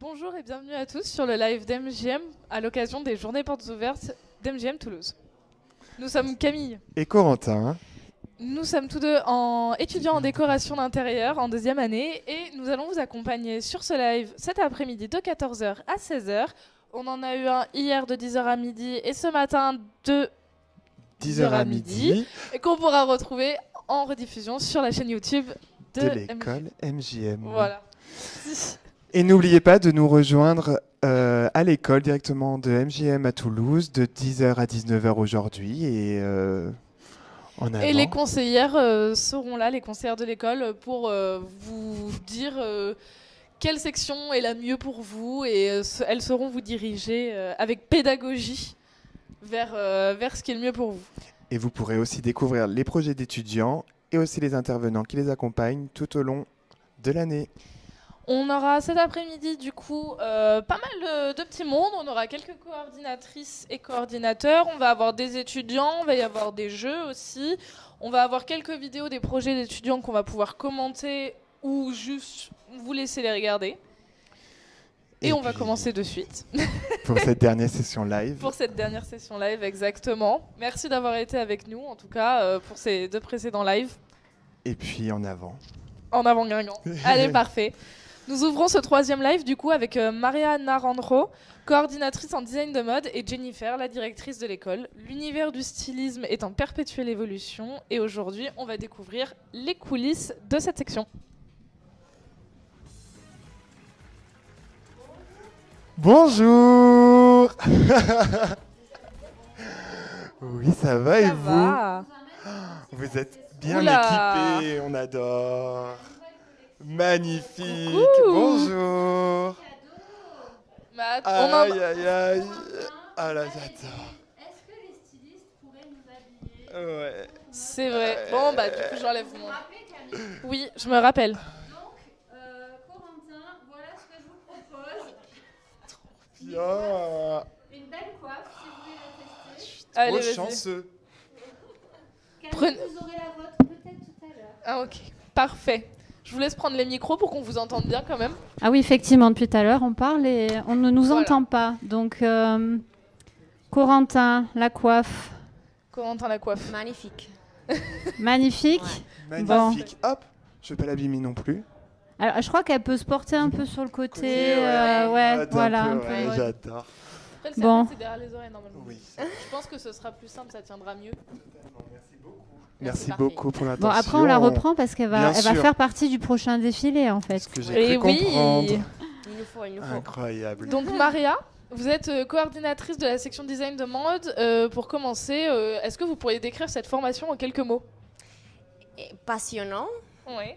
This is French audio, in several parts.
Bonjour et bienvenue à tous sur le live d'MJM à l'occasion des journées portes ouvertes d'MJM Toulouse. Nous sommes Camille. Et Corentin. Nous sommes tous deux étudiants en décoration d'intérieur en deuxième année et nous allons vous accompagner sur ce live cet après-midi de 14h à 16h. On en a eu un hier de 10h à midi et ce matin de 10h à midi. Et qu'on pourra retrouver en rediffusion sur la chaîne YouTube de l'école MJM. Voilà. Et n'oubliez pas de nous rejoindre à l'école directement de MJM à Toulouse de 10h à 19h aujourd'hui. Et en avant. Et les conseillères seront là, les conseillères de l'école, pour vous dire quelle section est la mieux pour vous et elles sauront vous diriger avec pédagogie vers ce qui est le mieux pour vous. Et vous pourrez aussi découvrir les projets d'étudiants et aussi les intervenants qui les accompagnent tout au long de l'année. On aura cet après-midi du coup pas mal de petits mondes. On aura quelques coordinatrices et coordinateurs. On va avoir des étudiants, on va y avoir des jeux aussi. On va avoir quelques vidéos des projets d'étudiants qu'on va pouvoir commenter ou juste vous laisser les regarder. Et on va commencer de suite. Pour cette dernière session live. Pour cette dernière session live, exactement. Merci d'avoir été avec nous, en tout cas, pour ces deux précédents lives. Et puis en avant. En avant Guingamp. Allez, parfait. Nous ouvrons ce troisième live du coup avec Maria Naranjo, coordinatrice en design de mode, et Jennifer, la directrice de l'école. L'univers du stylisme est en perpétuelle évolution et aujourd'hui, on va découvrir les coulisses de cette section. Bonjour. Oui, ça va et vous? Vous êtes bien équipés, on adore. Magnifique. Coucou. Bonjour. Aïe, aïe, aïe. Ah là, j'adore. Est-ce que les stylistes pourraient nous habiller? Ouais. C'est vrai. Bon, bah, du coup, j'enlève mon... Oui, je me rappelle. Donc, Corentin, voilà ce que je vous propose. Bien. Une belle coiffe, si vous voulez la tester. Je suis trop Allez, chanceux. Camille, vous aurez la vôtre peut-être tout à l'heure. Ah, ok. Parfait. Je vous laisse prendre les micros pour qu'on vous entende bien quand même. Ah oui, effectivement, depuis tout à l'heure, on parle et on ne nous entend pas. Donc, Corentin, la coiffe. Corentin, la coiffe. Magnifique. Magnifique. Ouais. Magnifique. Bon. Hop, je ne vais pas l'abîmer non plus. Alors, je crois qu'elle peut se porter un peu sur le côté. Ouais, voilà. Un peu, ouais. J'adore. Après, le bon. c'est derrière les oreilles normalement. Oui. Je pense que ce sera plus simple, ça tiendra mieux. Merci beaucoup. Merci beaucoup pour l'attention. Bon, après, on la reprend parce qu'elle va faire partie du prochain défilé, en fait. Ce que j'ai cru comprendre. Il nous faut. Incroyable. Donc, Maria, vous êtes coordinatrice de la section design de mode. Pour commencer, est-ce que vous pourriez décrire cette formation en quelques mots? Passionnant. Oui.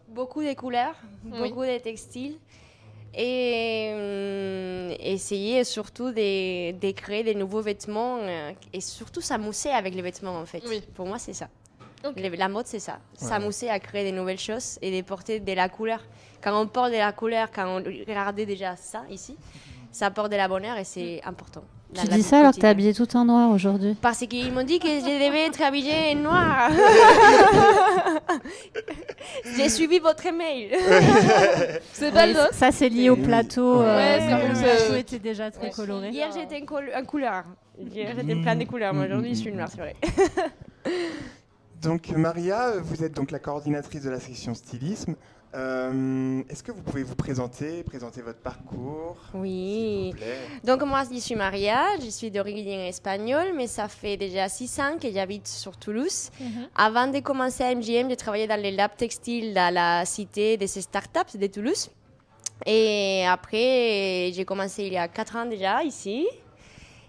Beaucoup de couleurs, beaucoup de textiles. Et essayer surtout de créer des nouveaux vêtements et surtout s'amuser avec les vêtements en fait. Oui. Pour moi c'est ça. Okay. La mode c'est ça, s'amuser à créer des nouvelles choses et de porter de la couleur. Quand on porte de la couleur, quand on regardait déjà ça ici, ça apporte de la bonheur et c'est important. Tu dis ça alors que t'es habillée tout en noir aujourd'hui? Parce qu'ils m'ont dit que je devais être habillée en noir. J'ai suivi votre email. C'est pas le dos. Ça c'est lié au plateau. Le plateau était déjà très coloré. Hier j'étais en couleur. Hier j'étais plein de couleurs, mais aujourd'hui je suis noire, c'est vrai. Donc Maria, vous êtes donc la coordinatrice de la section stylisme. Est-ce que vous pouvez vous présenter votre parcours? Oui. Donc moi je suis Maria, je suis d'origine espagnole, mais ça fait déjà 6 ans que j'habite sur Toulouse. Avant de commencer à MJM, j'ai travaillé dans les labs textiles dans la cité des startups de Toulouse. Et après, j'ai commencé il y a 4 ans déjà ici.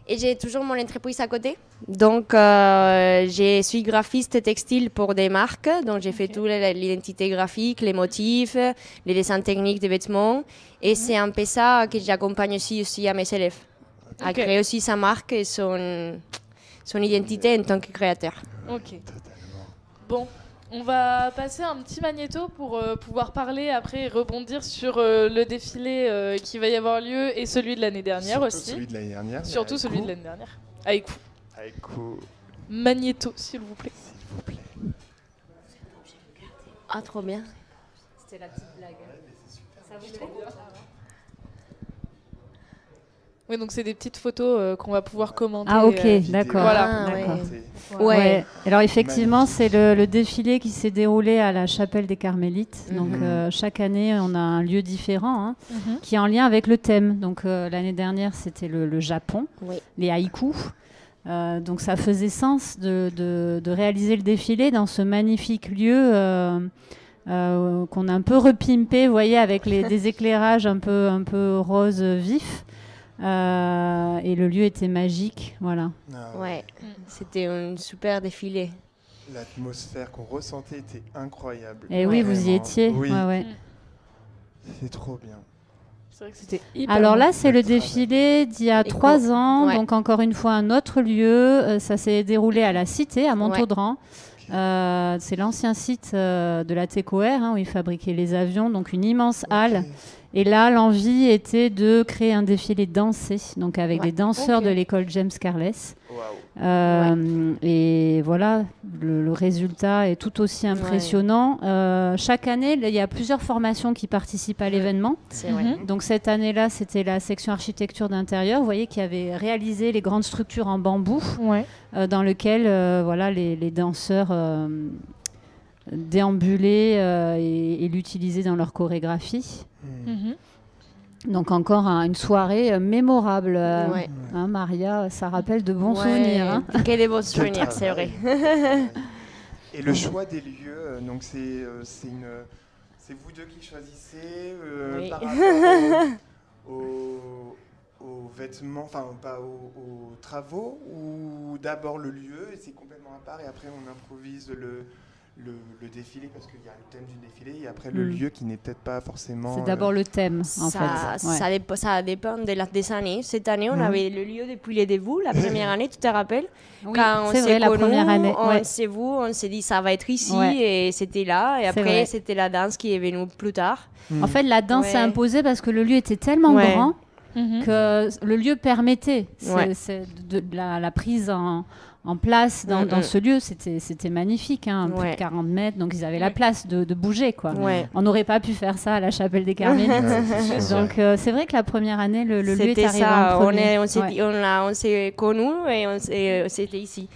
Et j'ai toujours mon entreprise à côté. Donc, je suis graphiste textile pour des marques. Donc, j'ai fait toute l'identité graphique, les motifs, les dessins techniques des vêtements. Et c'est un peu ça que j'accompagne aussi à mes élèves. À créer aussi sa marque et son identité en tant que créateur. Ok. Bon. On va passer un petit magnéto pour pouvoir parler après et rebondir sur le défilé qui va y avoir lieu et celui de l'année dernière surtout aussi. Celui de l'année dernière. Surtout celui de l'année dernière. Aïkou. Magnéto, s'il vous plaît. S'il vous plaît. Ah, trop bien. C'était la petite blague. Ça vous plaît? Oui, donc c'est des petites photos qu'on va pouvoir commenter. Ah ok, d'accord. Voilà. Ouais. Alors effectivement, c'est le défilé qui s'est déroulé à la chapelle des Carmélites. Donc chaque année, on a un lieu différent qui est en lien avec le thème. Donc l'année dernière, c'était le Japon, les haïkus. Donc ça faisait sens de réaliser le défilé dans ce magnifique lieu qu'on a un peu repimpé, vous voyez, avec des éclairages un peu rose vif. Et le lieu était magique, voilà. Ouais, c'était un super défilé. L'atmosphère qu'on ressentait était incroyable. Et oui, vous y étiez. Oui. Ouais. C'est trop bien. C'est vrai que c'était hyper Alors là, bon. c'est le défilé d'il y a 3 ans, donc encore une fois un autre lieu. Ça s'est déroulé à la Cité, à Montaudran. C'est l'ancien site de la TECOR, où ils fabriquaient les avions, donc une immense halle. Et là, l'envie était de créer un défilé dansé, donc avec des danseurs de l'école James Carles. Et voilà, le résultat est tout aussi impressionnant. Chaque année, il y a plusieurs formations qui participent à l'événement. Donc cette année-là, c'était la section architecture d'intérieur. Vous voyez qu'il y avait réalisé les grandes structures en bambou, dans lesquelles les danseurs déambulaient et l'utilisaient dans leur chorégraphie. Donc encore une soirée mémorable. Maria, ça rappelle de bons souvenirs. Quel des bons souvenirs, c'est vrai. Et le choix des lieux, donc c'est vous deux qui choisissez par rapport aux vêtements, enfin pas aux travaux, ou d'abord le lieu et c'est complètement à part et après on improvise le défilé parce qu'il y a le thème du défilé et après le lieu qui n'est peut-être pas forcément... C'est d'abord le thème, en fait. Ça dépend des années. Cette année, on avait le lieu depuis le début, la première année, tu te rappelles? Oui, quand on c'est vrai, la première année. On s'est dit ça va être ici et c'était là. Et après, c'était la danse qui est venue plus tard. En fait, la danse s'est imposée parce que le lieu était tellement grand que le lieu permettait la prise en place dans ce lieu. C'était magnifique, plus de 40 mètres, donc ils avaient la place de bouger, quoi. On n'aurait pas pu faire ça à la chapelle des Carmélites. Donc c'est vrai que la première année, le lieu est arrivé en premier. On s'est connus et c'était ici.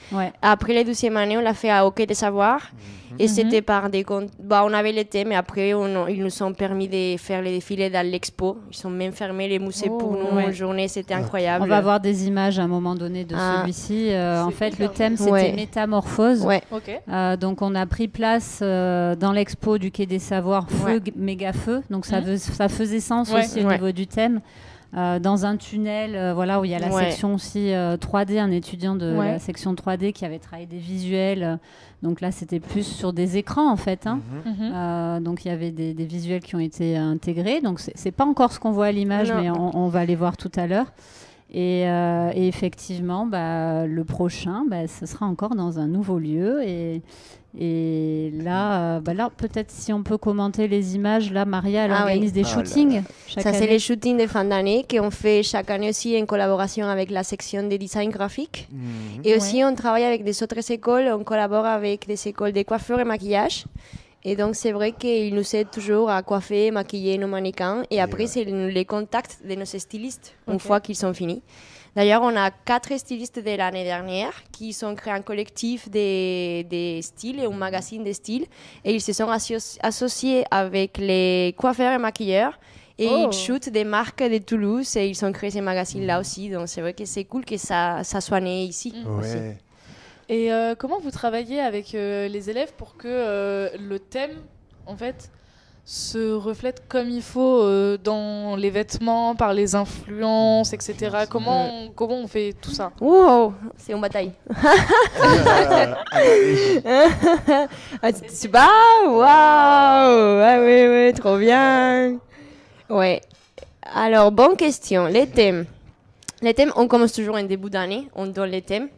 Après la deuxième année, on l'a fait à Quai des Savoirs. Et c'était par des comptes. On avait les thèmes, mais après, ils nous ont permis de faire les défilés dans l'expo. Ils ont même fermé les musées pour nous une journée, c'était incroyable. On va voir des images à un moment donné de celui-ci. En fait, le thème, c'était Métamorphose. Donc, on a pris place dans l'expo du Quai des Savoirs, Feu, méga feu. Donc, ça faisait sens aussi au niveau du thème. Dans un tunnel où il y a la section aussi 3D, un étudiant de la section 3D qui avait travaillé des visuels. Donc là, c'était plus sur des écrans, en fait. Donc il y avait des visuels qui ont été intégrés. Donc c'est pas encore ce qu'on voit à l'image, mais on va les voir tout à l'heure. Et effectivement, le prochain, ce sera encore dans un nouveau lieu. Et là, peut-être si on peut commenter les images, là, Maria, elle organise des shootings chaque année. C'est les shootings de fin d'année qu'on fait chaque année aussi en collaboration avec la section de design graphique. Et aussi, on travaille avec des autres écoles, on collabore avec des écoles de coiffure et maquillage. Et donc, c'est vrai qu'ils nous aident toujours à coiffer, maquiller nos mannequins. Et après, c'est les contacts de nos stylistes une fois qu'ils sont finis. D'ailleurs, on a 4 stylistes de l'année dernière qui ont créé un collectif des styles et un magazine de styles. Et ils se sont associés avec les coiffeurs et maquilleurs. Et ils shootent des marques de Toulouse et ils ont créé ces magazines-là aussi. Donc, c'est vrai que c'est cool que ça soit né ici aussi. Et comment vous travaillez avec les élèves pour que le thème, en fait, se reflète comme il faut dans les vêtements, par les influences, etc. Comment on fait tout ça? Wow, c'est une bataille. C'est pas waouh. Ah oui, trop bien. Ouais. Alors, bonne question. Les thèmes. Les thèmes, on commence toujours en début d'année, on donne les thèmes.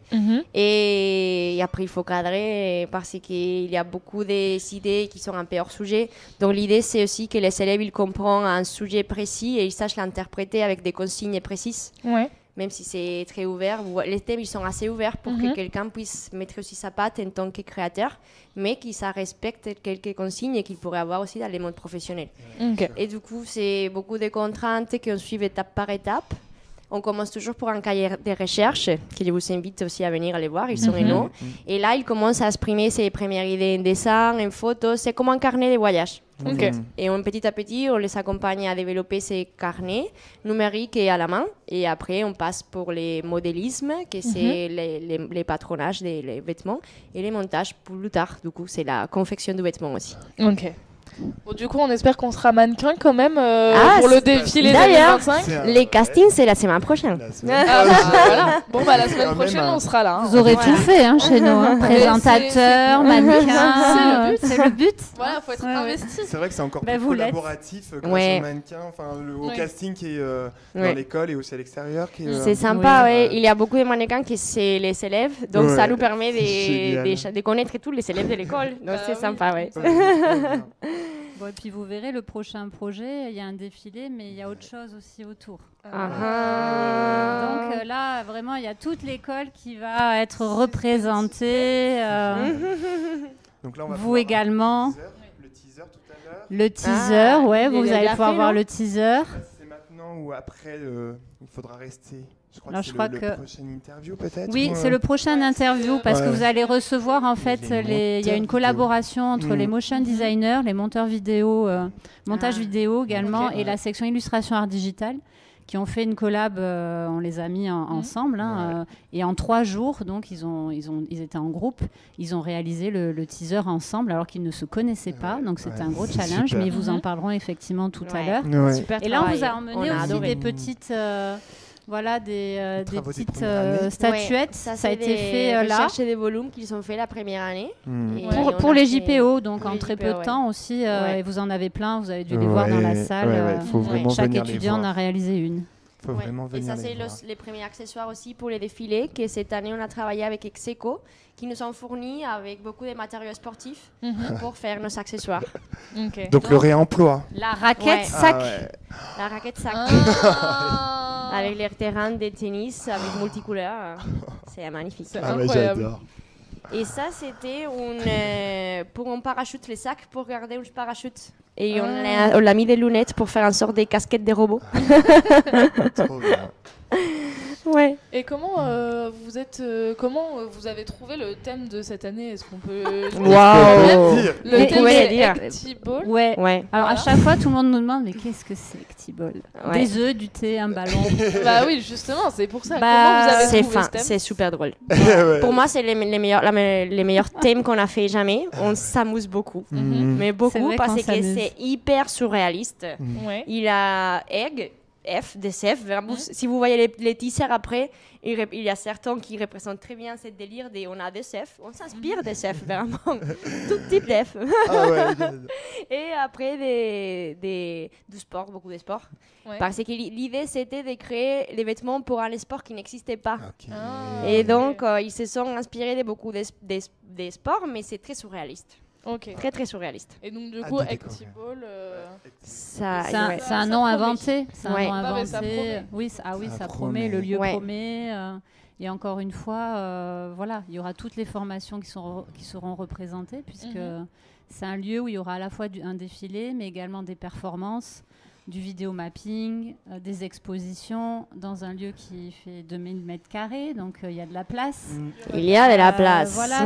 Et après, il faut cadrer parce qu'il y a beaucoup d'idées qui sont un peu hors sujet. Donc, l'idée, c'est aussi que les élèves ils comprennent un sujet précis et ils sachent l'interpréter avec des consignes précises. Même si c'est très ouvert. Les thèmes, ils sont assez ouverts pour que quelqu'un puisse mettre aussi sa patte en tant que créateur, mais que ça respecte quelques consignes qu'il pourrait avoir aussi dans les mondes professionnels. Et du coup, c'est beaucoup de contraintes qu'on suit étape par étape. On commence toujours pour un cahier de recherche, que je vous invite aussi à venir les voir, ils sont énormes. Et là, il commence à exprimer ses premières idées en dessin, en photos. C'est comme un carnet de voyage. Et petit à petit, on les accompagne à développer ces carnets numériques et à la main. Et après, on passe pour les modélismes, que c'est les patronages des vêtements, et les montages plus tard. Du coup, c'est la confection du vêtement aussi. Ok. Bon, du coup, on espère qu'on sera mannequin quand même pour le défilé 2025. Les castings, c'est la semaine prochaine. Voilà. Bon, la semaine prochaine, on sera là. Vous aurez tout fait chez nous. Présentateur, mannequin. C'est le but. Voilà, il faut être investi. C'est vrai que c'est encore plus collaboratif grâce au mannequin, au casting qui est dans l'école et aussi à l'extérieur. C'est sympa, Il y a beaucoup de mannequins qui sont les élèves, donc ça nous permet de connaître tous les élèves de l'école. Donc c'est sympa, Bon, et puis vous verrez, le prochain projet, il y a un défilé, mais il y a autre chose aussi autour. Donc là, vraiment, il y a toute l'école qui va être représentée. Donc là, on va vous également. Le teaser tout à l'heure. Le teaser, vous allez pouvoir voir le teaser. C'est maintenant ou après, il faudra rester. Je crois que le prochain interview peut-être. Oui, c'est le prochain interview parce que vous allez recevoir en fait il y a une collaboration entre les motion designers, les monteurs vidéo, montage vidéo également et la section illustration art digital qui ont fait une collab, on les a mis ensemble et en 3 jours donc ils étaient en groupe, ils ont réalisé le teaser ensemble alors qu'ils ne se connaissaient pas, donc c'était un gros challenge, mais ils vous en parleront effectivement tout à l'heure. Et là on vous a emmené aussi des petites voilà, des petites statuettes. Ça a été fait là. Chercher des volumes qu'ils ont fait la première année. Pour les JPO, donc en très peu de temps aussi. Et vous en avez plein, vous avez dû les voir dans la salle. Chaque étudiant en a réalisé une. Faut vraiment venir et ça, c'est les premiers accessoires aussi pour les défilés. Que cette année, on a travaillé avec Execo, qui nous ont fourni avec beaucoup de matériaux sportifs pour faire nos accessoires. Donc le réemploi. La raquette sac. La raquette sac. Avec les terrains de tennis avec multicouleurs. C'est magnifique. C'est incroyable. J'adore. Et ça, c'était pour un parachute, les sacs pour garder un parachute. Et on l'a mis des lunettes pour faire en sorte des casquettes des robots. Trop bien. Ouais. Et comment vous avez trouvé le thème de cette année? Est-ce qu'on peut le thème c'est Ectiball. Ouais. Alors à chaque fois tout le monde nous demande mais qu'est-ce que c'est Ectiball? Des œufs, du thé, un ballon. Bah oui, justement, c'est pour ça. Comment vous avez trouvé ce thème? C'est super drôle. Pour moi, c'est les meilleurs thèmes qu'on a fait jamais. On s'amuse beaucoup. Mais beaucoup parce que c'est hyper surréaliste. Il a Egg DCF, vraiment, si vous voyez les t-shirts après, il y a certains qui représentent très bien ce délire on a DCF, on s'inspire DCF, vraiment, tout type d'F. Et après du sport, beaucoup de sport. Parce que l'idée c'était de créer des vêtements pour un sport qui n'existait pas. Et donc ils se sont inspirés de beaucoup de sports, mais c'est très surréaliste. Très très surréaliste. Et donc du coup, Ectiball, c'est un nom inventé. C'est un nom inventé. Ça promet. Le lieu promet. Et encore une fois, voilà, il y aura toutes les formations qui seront représentées puisque c'est un lieu où il y aura à la fois un défilé, mais également des performances, du vidéo mapping, des expositions dans un lieu qui fait 2000 m², donc il y a de la place. Il y a de la place. Voilà,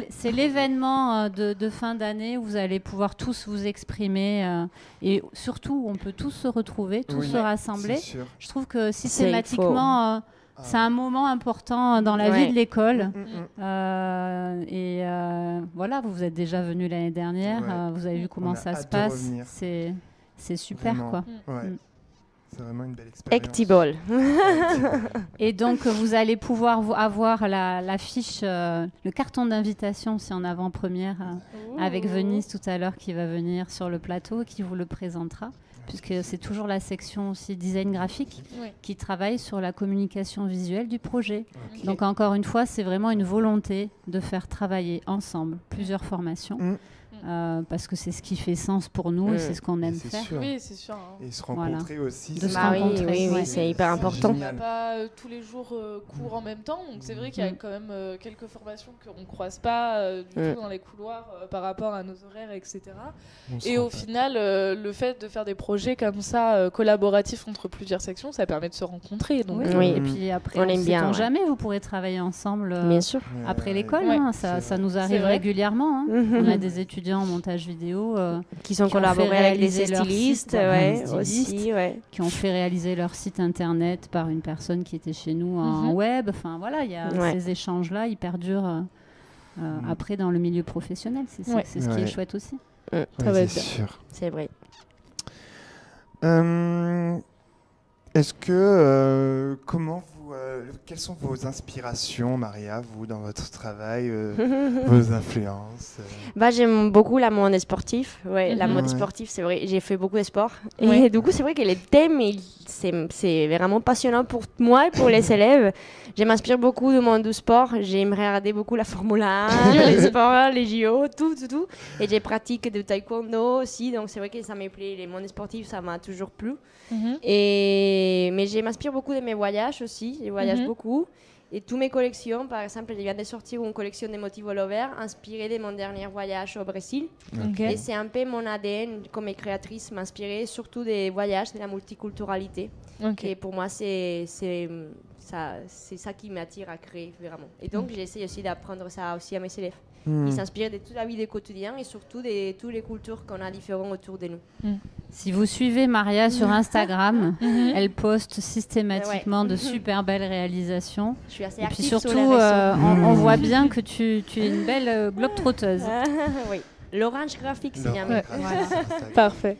c'est l'événement de fin d'année où vous allez pouvoir tous vous exprimer et surtout on peut tous se retrouver, tous se rassembler. Je trouve que systématiquement c'est un moment important dans la vie de l'école. Voilà, vous êtes déjà venu l'année dernière, vous avez vu comment ça se passe. C'est super, vraiment, quoi. C'est vraiment une belle expérience. Ectiball. Et donc, vous allez pouvoir avoir la fiche, le carton d'invitation, c'est en avant-première, avec Venise tout à l'heure qui va venir sur le plateau et qui vous le présentera. Puisque c'est toujours la section aussi design graphique qui travaille sur la communication visuelle du projet. Donc encore une fois, c'est vraiment une volonté de faire travailler ensemble plusieurs formations parce que c'est ce qui fait sens pour nous et c'est ce qu'on aime faire. Sûr. Oui, c'est sûr. Hein. Et se rencontrer aussi. De se rencontrer, oui, c'est hyper important. On n'a pas tous les jours cours en même temps, donc c'est vrai qu'il y a quand même quelques formations qu'on ne croise pas du tout dans les couloirs par rapport à nos horaires, etc. Et au final, le fait de faire des projets comme ça, collaboratifs entre plusieurs sections, ça permet de se rencontrer. Donc, oui. Et puis après, on aime bien. Jamais vous pourrez travailler ensemble après l'école. Ça nous arrive régulièrement. On a des étudiants en montage vidéo qui sont collaborés avec des stylistes, aussi, qui ont fait réaliser leur site internet par une personne qui était chez nous en web. Enfin voilà, il y a ces échanges-là, ils perdurent après dans le milieu professionnel. C'est ce qui est chouette aussi. C'est sûr. C'est vrai. Est-ce que quelles sont vos inspirations, Maria, vous, dans votre travail, vos influences J'aime beaucoup la mode sportive. La mode sportive, c'est vrai. J'ai fait beaucoup de sport. Et du coup, c'est vrai que les thèmes, c'est vraiment passionnant pour moi et pour les élèves. Je m'inspire beaucoup du monde du sport. J'aimerais regarder beaucoup la Formule 1, les sports, les JO, tout. Et j'ai pratiqué du taekwondo aussi. Donc, c'est vrai que ça me plaît. Les mondes sportifs, ça m'a toujours plu. Mais je m'inspire beaucoup de mes voyages aussi. Je voyage beaucoup. Et toutes mes collections, par exemple, je viens de sortir une collection de motifs all over inspirée de mon dernier voyage au Brésil. Et c'est un peu mon ADN comme créatrice, m'inspirer surtout des voyages, de la multiculturalité. Et pour moi, c'est ça qui m'attire à créer vraiment. Et donc, j'essaie aussi d'apprendre ça aussi à mes élèves. Ils s'inspirent de toute la vie du quotidien et surtout de toutes les cultures qu'on a différentes autour de nous. Si vous suivez Maria sur Instagram, elle poste systématiquement de super belles réalisations. Je suis assez active. Et puis surtout, on voit bien que tu es une belle globe-trotteuse. Oui. L'Orange Graphique, c'est bien. Voilà. Parfait.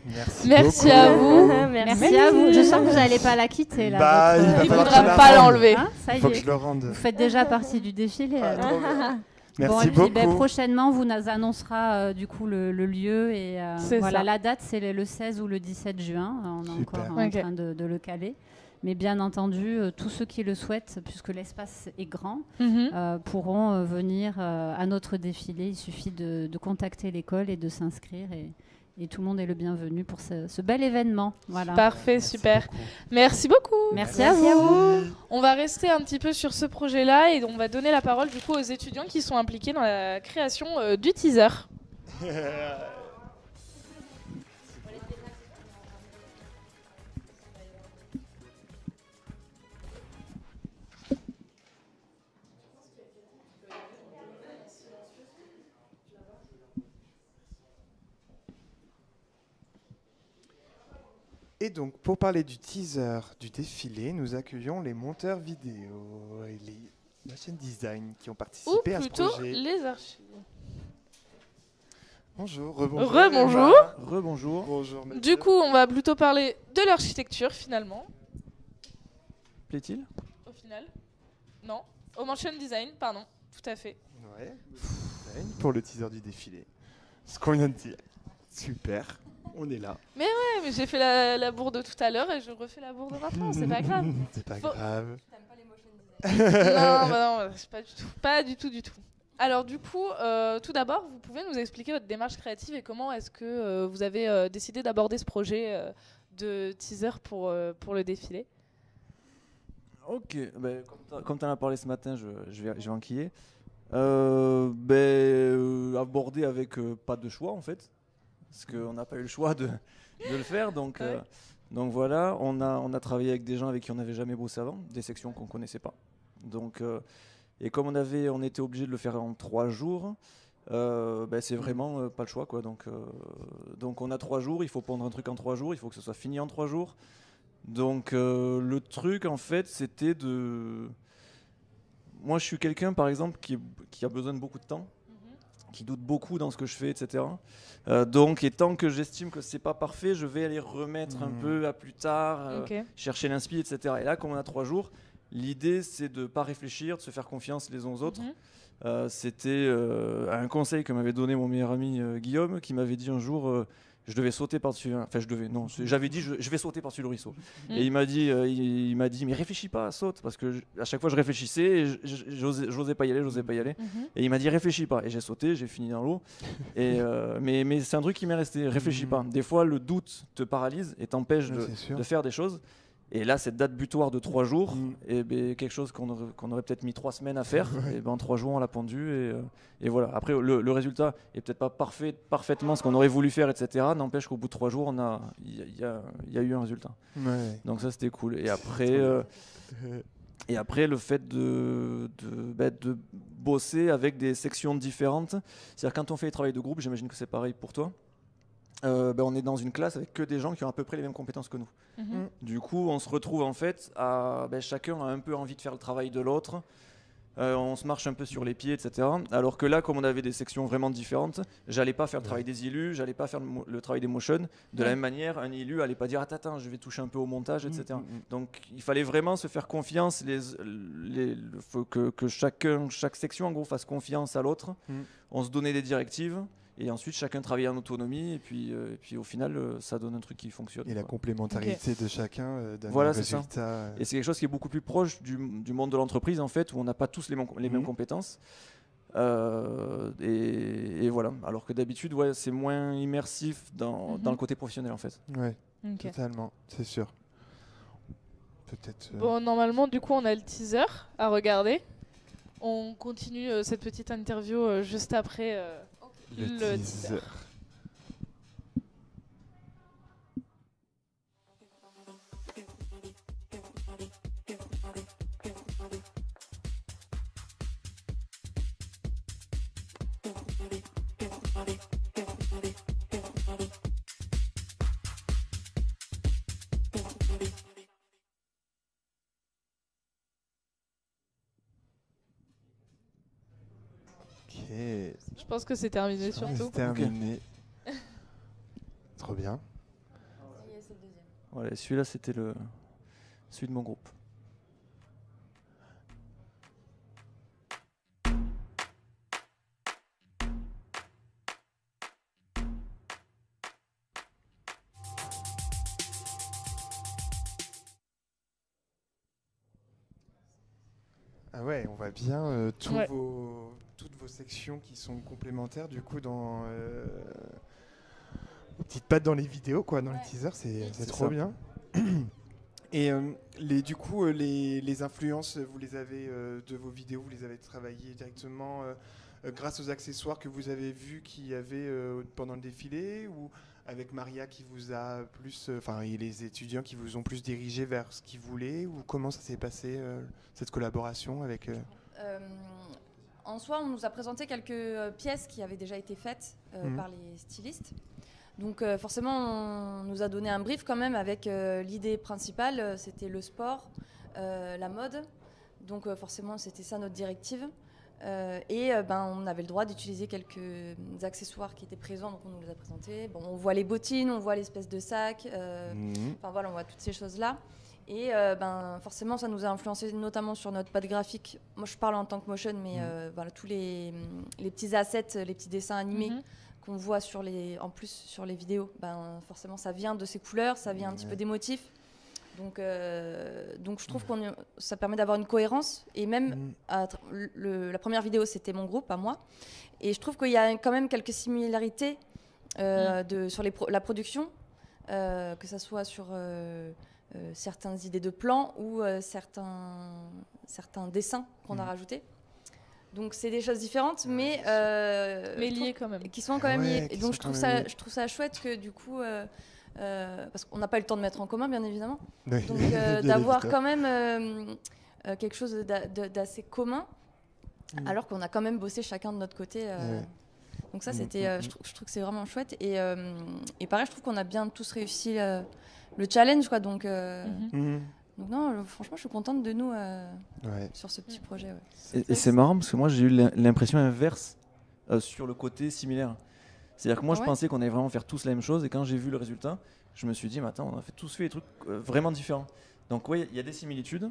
Merci à vous. Merci à vous. Je sens que vous n'allez pas la quitter. Là, il ne faudra pas l'enlever. Il faut que je le rende. Vous faites déjà partie du défilé. Merci beaucoup. Prochainement, vous nous annoncera du coup le lieu et la date, c'est le 16 ou le 17 juin. On est encore en train de le caler. Mais bien entendu, tous ceux qui le souhaitent, puisque l'espace est grand, pourront venir à notre défilé. Il suffit de contacter l'école et de s'inscrire. Et tout le monde est le bienvenu pour ce bel événement. Voilà. Parfait, super. Merci beaucoup. Merci à vous. On va rester un petit peu sur ce projet-là et on va donner la parole du coup aux étudiants qui sont impliqués dans la création du teaser. Et donc, pour parler du teaser du défilé, nous accueillons les monteurs vidéo et les machine design qui ont participé à ce projet. Ou plutôt les archives. Bonjour, rebonjour. Rebonjour. Rebonjour. Bonjour. Mathieu. Du coup, on va plutôt parler de l'architecture finalement. Plaît-il ? Au final ? Non. Au motion design, pardon. Tout à fait. Ouais. Pour le teaser du défilé. Ce qu'on vient de dire. Super. On est là. Mais ouais, mais j'ai fait la bourde tout à l'heure et je refais la bourde maintenant, c'est pas grave. C'est pas grave. T'aimes pas les motion design ? Non, pas du tout. Alors du coup, tout d'abord, vous pouvez nous expliquer votre démarche créative et comment est-ce que vous avez décidé d'aborder ce projet de teaser pour le défilé ? Ok, comme tu en as parlé ce matin, je vais enquiller. Aborder avec pas de choix en fait. Parce qu'on n'a pas eu le choix de le faire. Donc voilà, on a travaillé avec des gens avec qui on n'avait jamais bossé avant, des sections qu'on ne connaissait pas. Donc, et comme on était obligé de le faire en 3 jours, c'est vraiment pas le choix, quoi. Donc on a 3 jours, il faut pondre un truc en 3 jours, il faut que ce soit fini en 3 jours. Donc le truc, en fait, c'était de... Moi, je suis quelqu'un, par exemple, qui a besoin de beaucoup de temps, qui doute beaucoup dans ce que je fais, etc. Et tant que j'estime que c'est pas parfait, je vais aller remettre un peu à plus tard, chercher l'inspi, etc. Et là, comme on a 3 jours, l'idée, c'est de pas réfléchir, de se faire confiance les uns aux autres. C'était un conseil que m'avait donné mon meilleur ami Guillaume, qui m'avait dit un jour je devais sauter par-dessus. Enfin, j'avais dit je vais sauter par-dessus le ruisseau. Et il m'a dit, mais réfléchis pas, saute, parce que à chaque fois je réfléchissais et j'osais pas y aller. Et il m'a dit réfléchis pas. Et j'ai sauté, j'ai fini dans l'eau. Mais c'est un truc qui m'est resté. Réfléchis pas. Des fois, le doute te paralyse et t'empêche de faire des choses. Et là, cette date butoir de 3 jours, et quelque chose qu'on aurait peut-être mis 3 semaines à faire, et en 3 jours, on l'a pondu. Et voilà. Après, le résultat est peut-être pas parfaitement ce qu'on aurait voulu faire, etc. N'empêche qu'au bout de 3 jours, il y a eu un résultat. Ouais. Donc ça, c'était cool. Et après, le fait de bosser avec des sections différentes, c'est-à-dire quand on fait les travails de groupe, j'imagine que c'est pareil pour toi. On est dans une classe avec que des gens qui ont à peu près les mêmes compétences que nous. Du coup, on se retrouve en fait chacun a un peu envie de faire le travail de l'autre. On se marche un peu sur les pieds, etc. Alors que là, comme on avait des sections vraiment différentes, j'allais pas faire le travail des illus, j'allais pas faire le travail des motion. De la même manière, un illu allait pas dire attends, je vais toucher un peu au montage, etc. Donc, il fallait vraiment se faire confiance. Faut que chaque section en gros fasse confiance à l'autre. On se donnait des directives. Et ensuite, chacun travaillait en autonomie, et puis au final, ça donne un truc qui fonctionne. Et la complémentarité de chacun donne un résultat. Et c'est quelque chose qui est beaucoup plus proche du monde de l'entreprise, en fait, où on n'a pas tous les mêmes compétences. Et voilà. Alors que d'habitude, c'est moins immersif dans le côté professionnel, en fait. Oui, totalement, c'est sûr. Peut-être. Bon, normalement, du coup, on a le teaser à regarder. On continue cette petite interview juste après. Le teaser. Je pense que c'est terminé surtout. C'est terminé. Trop bien. C'est le deuxième. Voilà, celui-là, c'était celui de mon groupe. Ah ouais, on voit bien toutes vos sections qui sont complémentaires du coup dans aux petites pattes dans les vidéos quoi, dans les teasers, c'est trop bien. Et du coup les influences, vous les avez de vos vidéos, vous les avez travaillées directement grâce aux accessoires que vous avez vus qu'il y avait pendant le défilé, ou avec Maria qui vous a plus, et les étudiants qui vous ont plus dirigé vers ce qu'ils voulaient, ou comment ça s'est passé cette collaboration avec En soi, on nous a présenté quelques pièces qui avaient déjà été faites par les stylistes. Donc forcément, on nous a donné un brief quand même avec l'idée principale, c'était le sport, la mode. Donc forcément, c'était ça notre directive. On avait le droit d'utiliser quelques accessoires qui étaient présents, donc on nous les a présentés. Bon, on voit les bottines, on voit l'espèce de sac, on voit toutes ces choses-là. Et forcément, ça nous a influencé notamment sur notre patte graphique. Moi, je parle en tant que motion, mais tous les petits assets, les petits dessins animés qu'on voit en plus sur les vidéos, forcément, ça vient de ces couleurs, ça vient un petit peu des motifs. Donc je trouve que ça permet d'avoir une cohérence. Et même la première vidéo, c'était mon groupe, à moi. Et je trouve qu'il y a quand même quelques similarités sur la production, que ça soit sur certaines idées de plans ou certains dessins qu'on a rajoutés. Donc c'est des choses différentes, mais liées quand même. Qui sont quand même liées. Et donc je trouve ça chouette que du coup... parce qu'on n'a pas eu le temps de mettre en commun, bien évidemment. Oui. Donc d'avoir quand même quelque chose d'assez commun, alors qu'on a quand même bossé chacun de notre côté. Donc ça, c'était, je trouve que c'est vraiment chouette. Et pareil, je trouve qu'on a bien tous réussi le challenge, quoi. Donc non, franchement, je suis contente de nous sur ce petit projet. Ouais. Et c'est marrant parce que moi, j'ai eu l'impression inverse sur le côté similaire. C'est-à-dire que moi, je pensais qu'on allait vraiment faire tous la même chose, et quand j'ai vu le résultat, je me suis dit, mais attends, on a tous fait des trucs vraiment différents. Donc oui, il y a des similitudes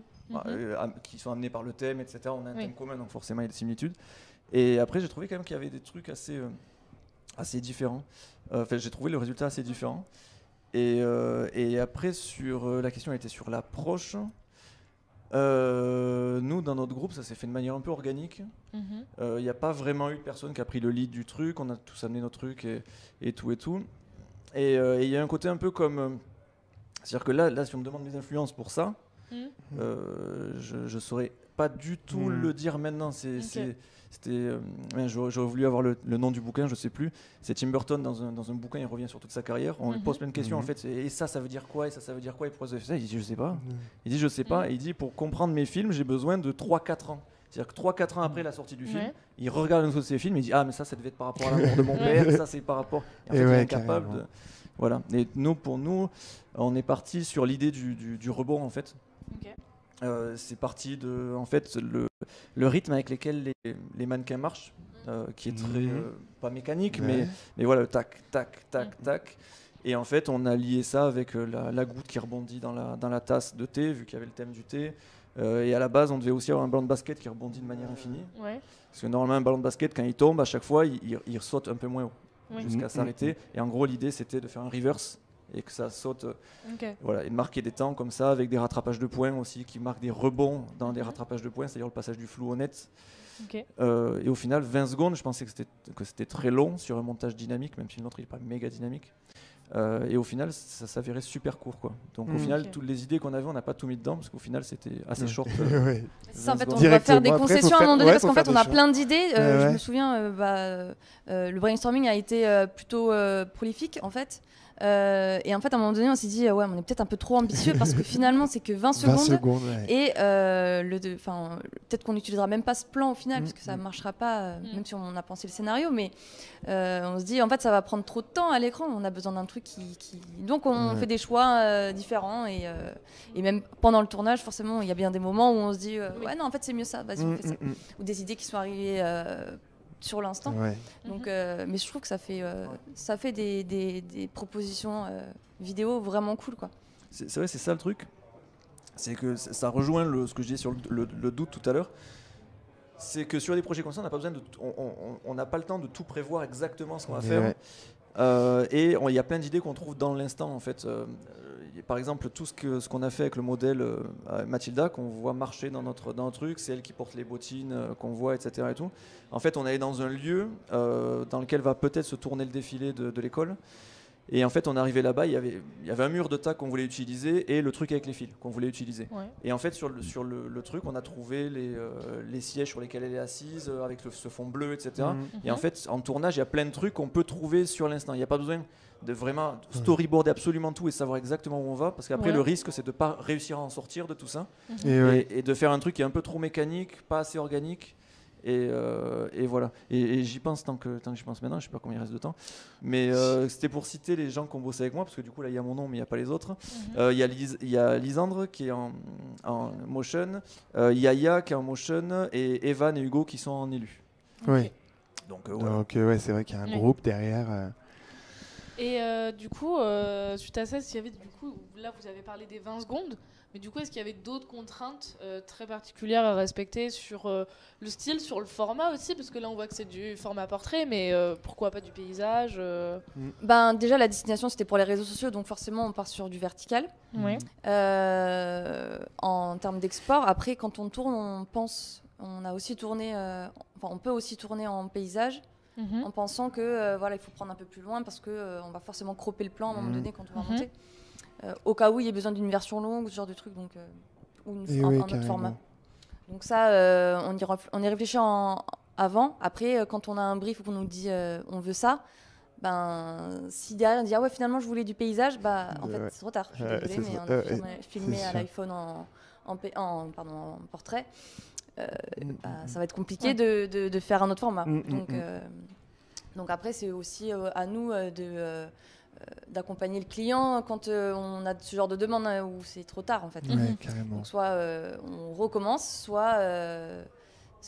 qui sont amenées par le thème, etc. On a un thème commun, donc forcément, il y a des similitudes. Et après, j'ai trouvé quand même qu'il y avait des trucs assez assez différent. J'ai trouvé le résultat assez différent. Et après, la question était sur l'approche. Nous, dans notre groupe, ça s'est fait de manière un peu organique. Il n'y a pas vraiment eu de personne qui a pris le lead du truc. On a tous amené notre truc et tout et tout. Et il y a un côté un peu comme... c'est-à-dire que là, si on me demande mes influences pour ça, je ne saurais pas du tout le dire maintenant. J'aurais voulu avoir le nom du bouquin, je ne sais plus. C'est Tim Burton dans un bouquin, il revient sur toute sa carrière. On lui pose plein de questions en fait. Et ça veut dire quoi? Et ça veut dire quoi? Et pourquoi ça fait ça? Il dit je sais pas. Il dit je sais pas. Et il dit pour comprendre mes films, j'ai besoin de 3-4 ans. C'est-à-dire que 3-4 ans après la sortie du film, il regarde un de ses films et il dit ah mais ça devait être par rapport à l'amour de mon père, ça c'est par rapport. Et en fait, il est incapable de. Voilà. Et pour nous, on est parti sur l'idée du rebond en fait. C'est parti de en fait le rythme avec lequel les mannequins marchent, qui est très pas mécanique, mais voilà, tac, tac, tac, tac. Et en fait, on a lié ça avec la goutte qui rebondit dans la tasse de thé, vu qu'il y avait le thème du thé. Et à la base, on devait aussi avoir un ballon de basket qui rebondit de manière infinie. Parce que normalement, un ballon de basket, quand il tombe, à chaque fois, il saute un peu moins haut, jusqu'à s'arrêter. Et en gros, l'idée, c'était de faire un reverse et que ça saute, voilà, et de marquer des temps comme ça, avec des rattrapages de points aussi, qui marquent des rebonds dans des rattrapages de points, c'est-à-dire le passage du flou au net. Et au final, 20 secondes, je pensais que c'était très long sur un montage dynamique, même si le nôtre n'est pas méga dynamique. Et au final, ça s'avérait super court, quoi. Donc au final, toutes les idées qu'on avait, on n'a pas tout mis dedans, parce qu'au final, c'était assez short. Ça, en fait, on va faire des concessions à un moment donné, parce qu'en fait, on a plein d'idées. Je me souviens, le brainstorming a été plutôt prolifique, en fait. Et en fait, à un moment donné, on s'est dit, on est peut-être un peu trop ambitieux parce que finalement, c'est que 20 secondes. Et peut-être qu'on n'utilisera même pas ce plan au final, parce que ça ne marchera pas, même si on a pensé le scénario. Mais on se dit, en fait, ça va prendre trop de temps à l'écran. On a besoin d'un truc qui... Donc, on fait des choix différents. Et même pendant le tournage, forcément, il y a bien des moments où on se dit, non, en fait, c'est mieux ça. Vas-y, on fait ça. Ou des idées qui sont arrivées... sur l'instant. Donc, mais je trouve que ça fait des propositions vidéo vraiment cool, quoi. C'est vrai, c'est ça le truc. C'est que ça rejoint ce que je disais sur le doute tout à l'heure. C'est que sur des projets comme ça, on n'a pas le temps de tout prévoir exactement ce qu'on va faire. Et il y a plein d'idées qu'on trouve dans l'instant en fait. Par exemple, tout ce qu'on a fait avec le modèle Mathilda, qu'on voit marcher dans notre truc, c'est elle qui porte les bottines qu'on voit, etc. Et tout. En fait, on allait dans un lieu dans lequel va peut-être se tourner le défilé de l'école. Et en fait, on est arrivé là-bas, il y avait un mur de tac qu'on voulait utiliser et le truc avec les fils qu'on voulait utiliser. Et en fait, sur le truc, on a trouvé les sièges sur lesquels elle est assise, avec ce fond bleu, etc. Et en fait, en tournage, il y a plein de trucs qu'on peut trouver sur l'instant. Il n'y a pas besoin de vraiment storyboarder absolument tout et savoir exactement où on va, parce qu'après, le risque, c'est de ne pas réussir à en sortir de tout ça. Et de faire un truc qui est un peu trop mécanique, pas assez organique. Et voilà. Et j'y pense tant que j'y pense maintenant, je sais pas combien il reste de temps. Mais c'était pour citer les gens qui ont bossé avec moi, parce que du coup là il y a mon nom mais il n'y a pas les autres. Il y a Lisandre qui est en motion, Yaya qui est en motion, et Evan et Hugo qui sont en élu. Donc c'est vrai qu'il y a un groupe derrière. Et du coup, suite à ça, là vous avez parlé des 20 secondes. Mais du coup, est-ce qu'il y avait d'autres contraintes très particulières à respecter sur le style, sur le format aussi? Parce que là, on voit que c'est du format portrait, mais pourquoi pas du paysage Déjà, la destination, c'était pour les réseaux sociaux, donc forcément, on part sur du vertical. En termes d'export, après, quand on tourne, on a aussi tourné, on peut aussi tourner en paysage. En pensant que il faut prendre un peu plus loin parce qu'on va forcément cropper le plan à un moment donné quand on va monter. Au cas où il y ait besoin d'une version longue, ce genre de truc, donc, ou un autre format. Donc ça, on y réfléchit avant. Après, quand on a un brief où on nous dit on veut ça, si derrière on dit finalement je voulais du paysage, en fait c'est trop tard. Je suis désolée, mais on a filmé à l'iPhone en portrait. Ça va être compliqué de faire un autre format. Donc après, c'est aussi à nous d'accompagner le client quand on a ce genre de demande où c'est trop tard en fait. Carrément. Donc soit on recommence, soit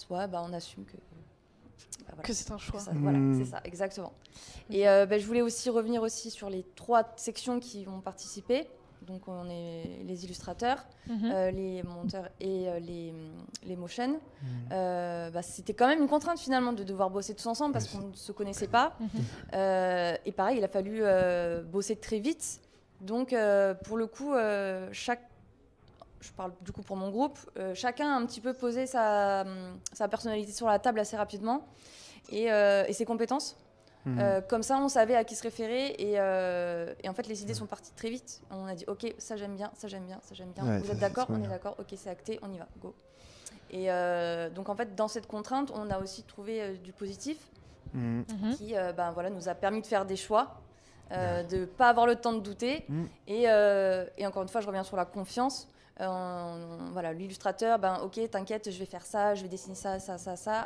on assume que c'est un choix. Voilà, c'est ça, exactement. Et je voulais aussi revenir sur les 3 sections qui vont participer. donc on est les illustrateurs, les monteurs et les motion. C'était quand même une contrainte finalement de devoir bosser tous ensemble parce qu'on ne se connaissait pas. Et pareil, il a fallu bosser très vite. Donc pour le coup, je parle du coup pour mon groupe, chacun a un petit peu posé sa personnalité sur la table assez rapidement et ses compétences. Comme ça, on savait à qui se référer et en fait, les idées sont parties très vite. On a dit, ok, ça j'aime bien, ça j'aime bien, ça j'aime bien. Vous êtes d'accord? On est d'accord. Ok, c'est acté, on y va, go. Et donc en fait, dans cette contrainte, on a aussi trouvé du positif qui nous a permis de faire des choix, de ne pas avoir le temps de douter. Et encore une fois, je reviens sur la confiance. L'illustrateur, ok, t'inquiète, je vais faire ça, je vais dessiner ça.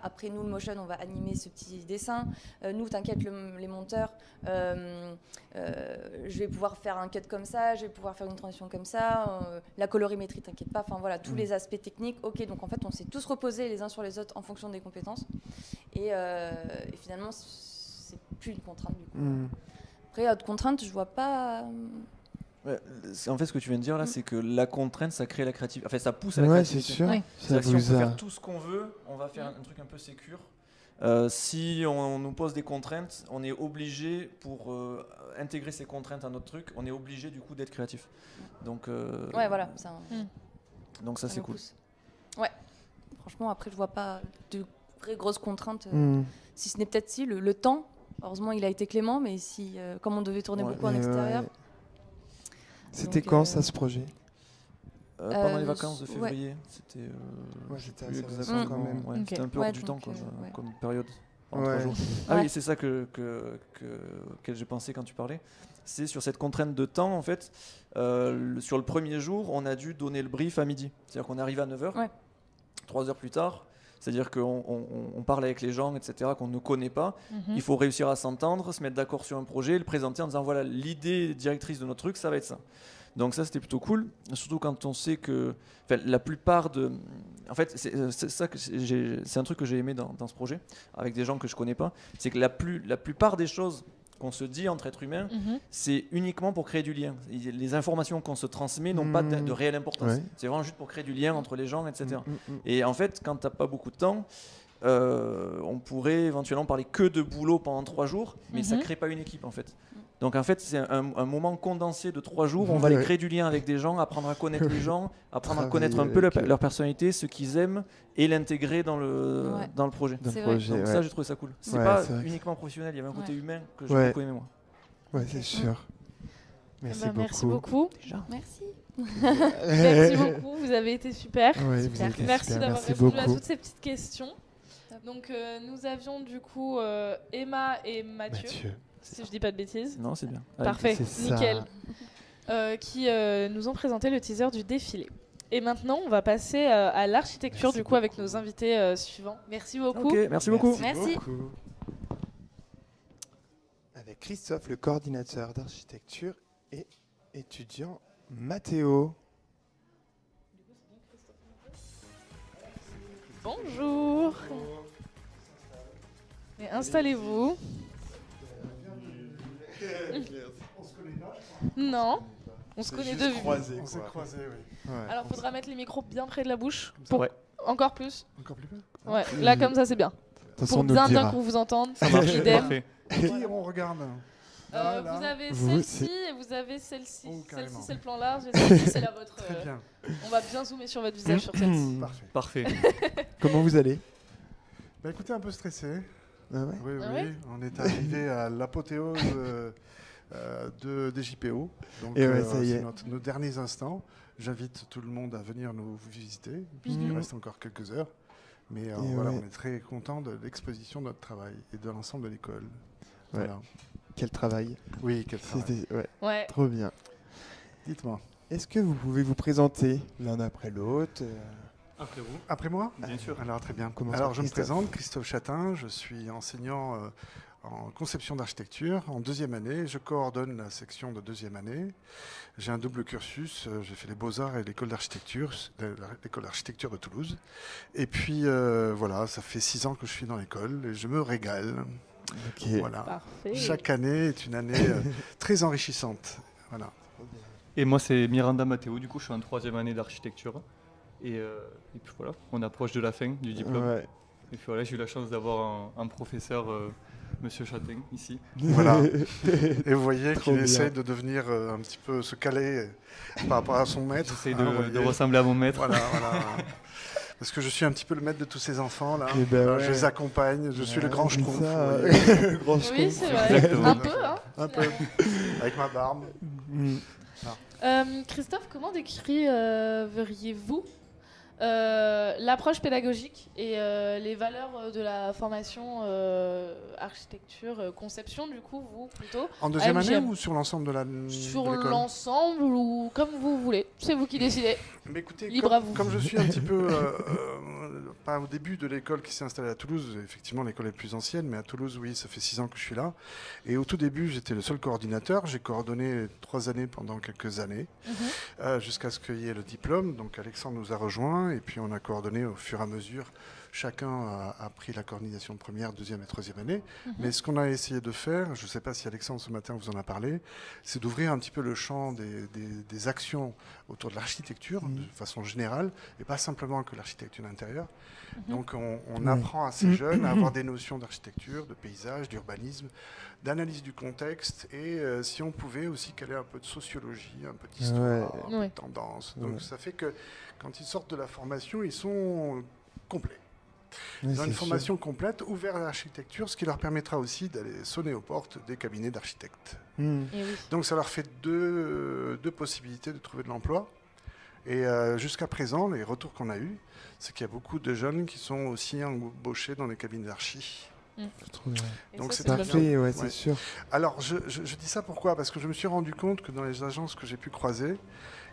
Après, nous, le motion, on va animer ce petit dessin. Nous, t'inquiète, les monteurs, je vais pouvoir faire un cut comme ça, je vais pouvoir faire une transition comme ça. La colorimétrie, t'inquiète pas. Enfin, voilà, tous les aspects techniques. Ok, donc en fait, on s'est tous reposés les uns sur les autres en fonction des compétences. Et finalement, c'est plus une contrainte, du coup. Après, autre contrainte, je vois pas... En fait, ce que tu viens de dire là, c'est que la contrainte, ça crée la créativité. Enfin, ça pousse à la créativité. C'est sûr. Si on peut faire tout ce qu'on veut, on va faire un truc un peu sécure. Si on nous pose des contraintes, on est obligé, pour intégrer ces contraintes à notre truc, on est obligé du coup d'être créatif. Donc, voilà. Donc ça, c'est cool. Ouais. Franchement, après, je vois pas de vraies grosses contraintes. Si ce n'est peut-être le temps. Heureusement, il a été clément, mais comme on devait tourner beaucoup en extérieur. C'était quand ça, ce projet? Pendant les vacances de février. C'était c'était exactement quand même. C'était un peu hors du temps comme période. En 3 jours. Oui, c'est ça que j'ai pensé quand tu parlais. C'est sur cette contrainte de temps, en fait. Sur le premier jour, on a dû donner le brief à midi. C'est-à-dire qu'on arrive à 9h. 3 heures plus tard. C'est-à-dire qu'on parle avec les gens, etc., qu'on ne connaît pas. Il faut réussir à s'entendre, se mettre d'accord sur un projet, le présenter en disant voilà, l'idée directrice de notre truc, ça va être ça. Donc ça, c'était plutôt cool, surtout quand on sait que la plupart de... En fait, c'est un truc que j'ai aimé dans ce projet, avec des gens que je connais pas, c'est que la plupart des choses qu'on se dit entre êtres humains, c'est uniquement pour créer du lien. Les informations qu'on se transmet n'ont pas de réelle importance. C'est vraiment juste pour créer du lien entre les gens, etc. Et en fait, quand tu n'as pas beaucoup de temps, on pourrait éventuellement parler que de boulot pendant 3 jours, mais ça ne crée pas une équipe, en fait. Donc en fait, c'est un moment condensé de 3 jours. On va aller créer du lien avec des gens, apprendre à connaître les gens, apprendre à connaître un peu leur personnalité, ce qu'ils aiment, et l'intégrer dans le projet. Donc ça, j'ai trouvé ça cool. C'est pas uniquement professionnel, il y avait un côté humain que j'ai beaucoup aimé, moi. Ouais, c'est sûr. Merci beaucoup. Merci beaucoup. Merci. Merci beaucoup, vous avez été super. Merci d'avoir répondu à toutes ces petites questions. Donc nous avions du coup Emma et Mathieu. Si je dis pas de bêtises. Non, c'est bien. Parfait, nickel. Qui nous ont présenté le teaser du défilé. Et maintenant, on va passer à l'architecture du coup avec nos invités suivants. Merci beaucoup. Ok, merci beaucoup. Merci. Avec Christophe, le coordinateur d'architecture, et étudiant Mathéo. Bonjour. Et installez-vous. On se connaît pas? Non, on se connaît de vue. On s'est croisés, oui. Alors, il faudra mettre les micros bien près de la bouche. Encore plus. Encore plus? Ouais, là, comme ça, c'est bien. Pour bien qu'on vous entende. Ça marche. Idem. Qui on regarde? Vous avez celle-ci et vous avez celle-ci. Celle-ci, c'est le plan large et celle-ci, c'est la vôtre. Très bien. On va bien zoomer sur votre visage sur celle-ci. Parfait. Comment vous allez? Bah écoutez, un peu stressé. Ah ouais? Oui. On est arrivé à l'apothéose des JPO. Donc ça y est. C'est nos derniers instants. J'invite tout le monde à venir nous visiter, puisqu'il reste encore quelques heures. Mais on est très content de l'exposition de notre travail et de l'ensemble de l'école. Voilà. Quel travail. Oui, quel travail. Ouais. Trop bien. Dites-moi. Est-ce que vous pouvez vous présenter l'un après l'autre? Après vous? Après moi? Bien sûr. Alors très bien. Alors je me présente, Christophe Chatin, je suis enseignant en conception d'architecture en 2e année. Je coordonne la section de 2e année. J'ai un double cursus, j'ai fait les Beaux-Arts et l'école d'architecture de Toulouse. Et puis voilà, ça fait 6 ans que je suis dans l'école et je me régale. Ok. Voilà. Parfait. Chaque année est une année très enrichissante. Voilà. Et moi, c'est Miranda Matteo. Du coup, je suis en 3e année d'architecture. Et puis voilà, on approche de la fin du diplôme. Ouais. Et puis voilà, j'ai eu la chance d'avoir un professeur, Monsieur Châtain, ici. Voilà. Et vous voyez qu'il essaye de devenir un petit peu se caler par rapport à son maître. J'essaye de ressembler à mon maître. Voilà. Parce que je suis un petit peu le maître de tous ces enfants là. Je les accompagne, je suis le grand schtroumpf. Oui, c'est vrai. Exactement. Un peu, hein. Un peu. Avec ma barbe. Christophe, comment décririez-vous l'approche pédagogique et les valeurs de la formation architecture, conception, du coup, vous, plutôt en 2e année ou sur l'ensemble de l'école ? Sur l'ensemble ou comme vous voulez. C'est vous qui décidez. Mais écoutez, libre à vous. Comme je suis un petit peu pas au début de l'école qui s'est installée à Toulouse, effectivement l'école est plus ancienne, mais à Toulouse, oui, ça fait 6 ans que je suis là. Et au tout début, j'étais le seul coordinateur. J'ai coordonné 3 années pendant quelques années, jusqu'à ce qu'il y ait le diplôme. Donc Alexandre nous a rejoints et puis on a coordonné au fur et à mesure. Chacun a pris la coordination de 1re, 2e et 3e année. Mais ce qu'on a essayé de faire, je ne sais pas si Alexandre ce matin vous en a parlé, c'est d'ouvrir un petit peu le champ des actions autour de l'architecture de façon générale et pas simplement que l'architecture d'intérieur. Donc on apprend à ces jeunes à avoir des notions d'architecture, de paysage, d'urbanisme, d'analyse du contexte et si on pouvait aussi caler un peu de sociologie, un peu d'histoire, un peu de tendance. Donc ça fait que quand ils sortent de la formation, ils sont complets. Ils ont une formation complète, ouverte à l'architecture, ce qui leur permettra aussi d'aller sonner aux portes des cabinets d'architectes. Donc ça leur fait deux possibilités de trouver de l'emploi. Et jusqu'à présent, les retours qu'on a eus, c'est qu'il y a beaucoup de jeunes qui sont aussi embauchés dans les cabinets d'archi. Donc c'est parfait, c'est sûr. Alors je dis ça pourquoi ? Parce que je me suis rendu compte que dans les agences que j'ai pu croiser,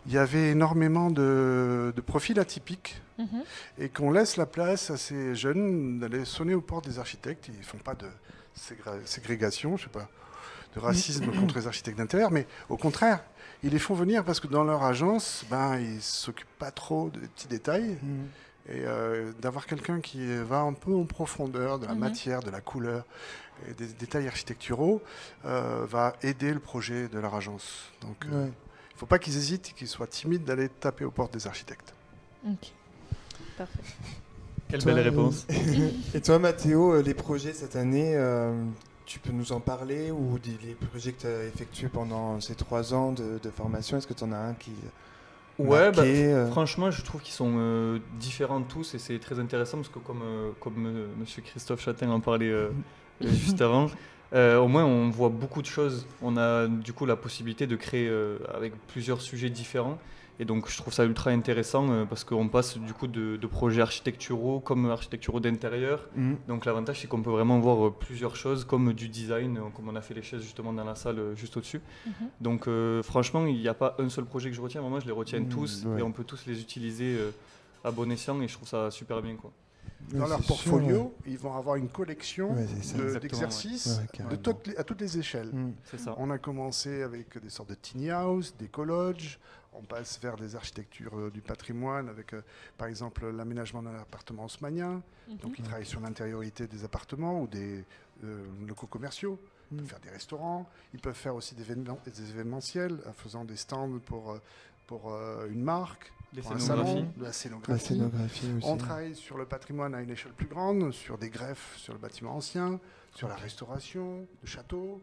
il y avait énormément de profils atypiques et qu'on laisse la place à ces jeunes d'aller sonner aux portes des architectes. Ils ne font pas de ségrégation, je sais pas, de racisme contre les architectes d'intérieur, mais au contraire, ils les font venir parce que dans leur agence, ils ne s'occupent pas trop des petits détails. Et d'avoir quelqu'un qui va un peu en profondeur de la matière, de la couleur et des détails architecturaux va aider le projet de leur agence. Donc il ne faut pas qu'ils hésitent, qu'ils soient timides d'aller taper aux portes des architectes. Ok, parfait. Quelle belle réponse. Et toi Mathéo, les projets cette année, tu peux nous en parler ou les projets que tu as effectués pendant ces 3 ans de formation, est-ce que tu en as un qui... Ouais, franchement, je trouve qu'ils sont différents tous et c'est très intéressant parce que comme Monsieur Christophe Châtain en parlait juste avant, au moins on voit beaucoup de choses. On a du coup la possibilité de créer avec plusieurs sujets différents et donc je trouve ça ultra intéressant parce qu'on passe du coup de projets architecturaux comme architecturaux d'intérieur. Donc l'avantage c'est qu'on peut vraiment voir plusieurs choses comme du design, comme on a fait les chaises justement dans la salle juste au-dessus. Donc franchement il n'y a pas un seul projet que je retiens, moi je les retiens tous et on peut tous les utiliser à bon escient et je trouve ça super bien quoi. Dans leur portfolio, ils vont avoir une collection d'exercices à toutes les échelles. C'est ça. On a commencé avec des sortes de tiny house, des colleges, on passe vers des architectures du patrimoine avec par exemple l'aménagement d'un appartement haussmannien. Donc ils travaillent sur l'intériorité des appartements ou des locaux commerciaux. Ils peuvent faire des restaurants, ils peuvent faire aussi des événementiels en faisant des stands pour une marque. Un salon, de la scénographie aussi. On travaille sur le patrimoine à une échelle plus grande, sur des greffes sur le bâtiment ancien, sur la restauration de châteaux.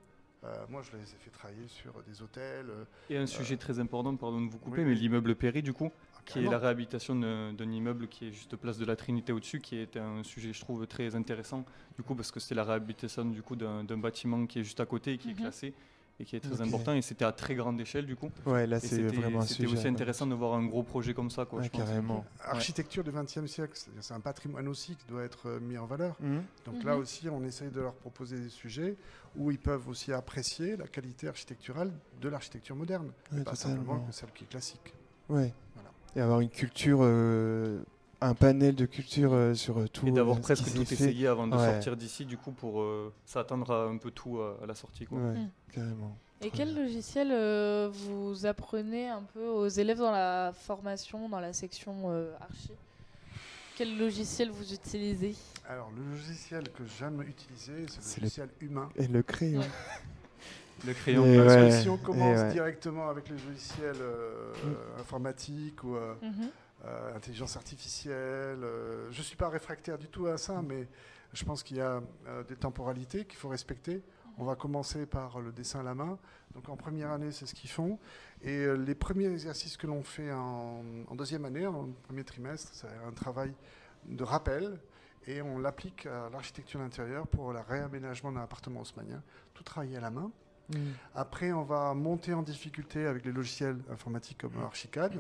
Moi, je les ai fait travailler sur des hôtels. Et un sujet très important, pardon de vous couper, mais l'immeuble Péri, du coup, qui est la réhabilitation d'un immeuble qui est juste place de la Trinité au-dessus, qui est un sujet, je trouve, très intéressant, du coup, parce que c'était la réhabilitation du coup d'un bâtiment qui est juste à côté et qui est classé. Et qui est très important, et c'était à très grande échelle du coup. Ouais, là c'est vraiment un sujet. C'était aussi intéressant de voir un gros projet comme ça, quoi. Ouais, carrément. Architecture du XXe siècle, c'est un patrimoine aussi qui doit être mis en valeur. Donc là aussi, on essaye de leur proposer des sujets où ils peuvent aussi apprécier la qualité architecturale de l'architecture moderne, pas simplement que celle qui est classique. Ouais. Voilà. Et avoir une culture... un panel de culture sur tout. Et d'avoir presque tout essayé avant de sortir d'ici, du coup, pour s'attendre à un peu tout à la sortie. Quoi. Ouais, carrément. Et quel logiciel vous apprenez un peu aux élèves dans la formation, dans la section archi ? Quel logiciel vous utilisez ? Alors, le logiciel que j'aime utiliser, c'est le logiciel humain. Et le crayon. Le crayon. Si on commence directement avec les logiciels informatiques ou intelligence artificielle, je ne suis pas réfractaire du tout à ça, mais je pense qu'il y a des temporalités qu'il faut respecter. On va commencer par le dessin à la main. Donc en première année, c'est ce qu'ils font. Et les premiers exercices que l'on fait en deuxième année, en premier trimestre, c'est un travail de rappel. Et on l'applique à l'architecture d'intérieur pour le réaménagement d'un appartement haussmannien. Tout travaillé à la main. Après, on va monter en difficulté avec les logiciels informatiques comme Archicad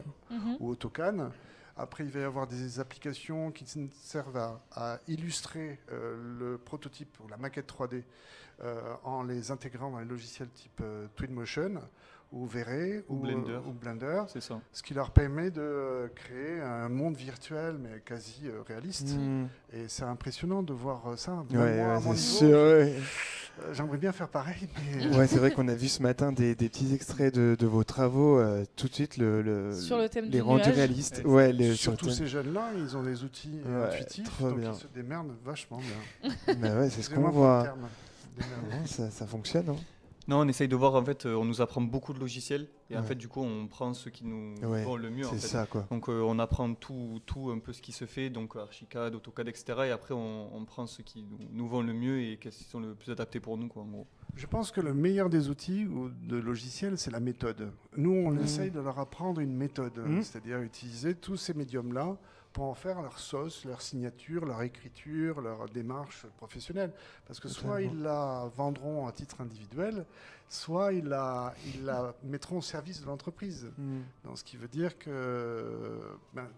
ou AutoCAD. Après, il va y avoir des applications qui servent à illustrer le prototype ou la maquette 3D en les intégrant dans les logiciels type Twinmotion ou V-Ray ou Blender. C'est ça. Ce qui leur permet de créer un monde virtuel mais quasi réaliste. Et c'est impressionnant de voir ça. J'aimerais bien faire pareil. Mais c'est vrai qu'on a vu ce matin des petits extraits de vos travaux. Tout de suite, sur le thème les rendus réalistes. Surtout ces jeunes-là, ils ont des outils intuitifs, donc ils se démerdent vachement bien. C'est ce qu'on voit. Ça fonctionne, hein. Non, on essaye de voir, en fait, on nous apprend beaucoup de logiciels et en fait, du coup, on prend ce qui nous vont le mieux. C'est ça, quoi. Donc, on apprend tout un peu ce qui se fait, donc Archicad, AutoCAD, etc. Et après, on prend ce qui nous vont le mieux et qui sont le plus adaptés pour nous, quoi, en gros. Je pense que le meilleur des outils ou de logiciels, c'est la méthode. Nous, on essaye de leur apprendre une méthode, c'est-à-dire utiliser tous ces médiums-là pour en faire leur sauce, leur signature, leur écriture, leur démarche professionnelle. Parce que soit ils la vendront à titre individuel, soit ils la mettront au service de l'entreprise. Donc, ce qui veut dire que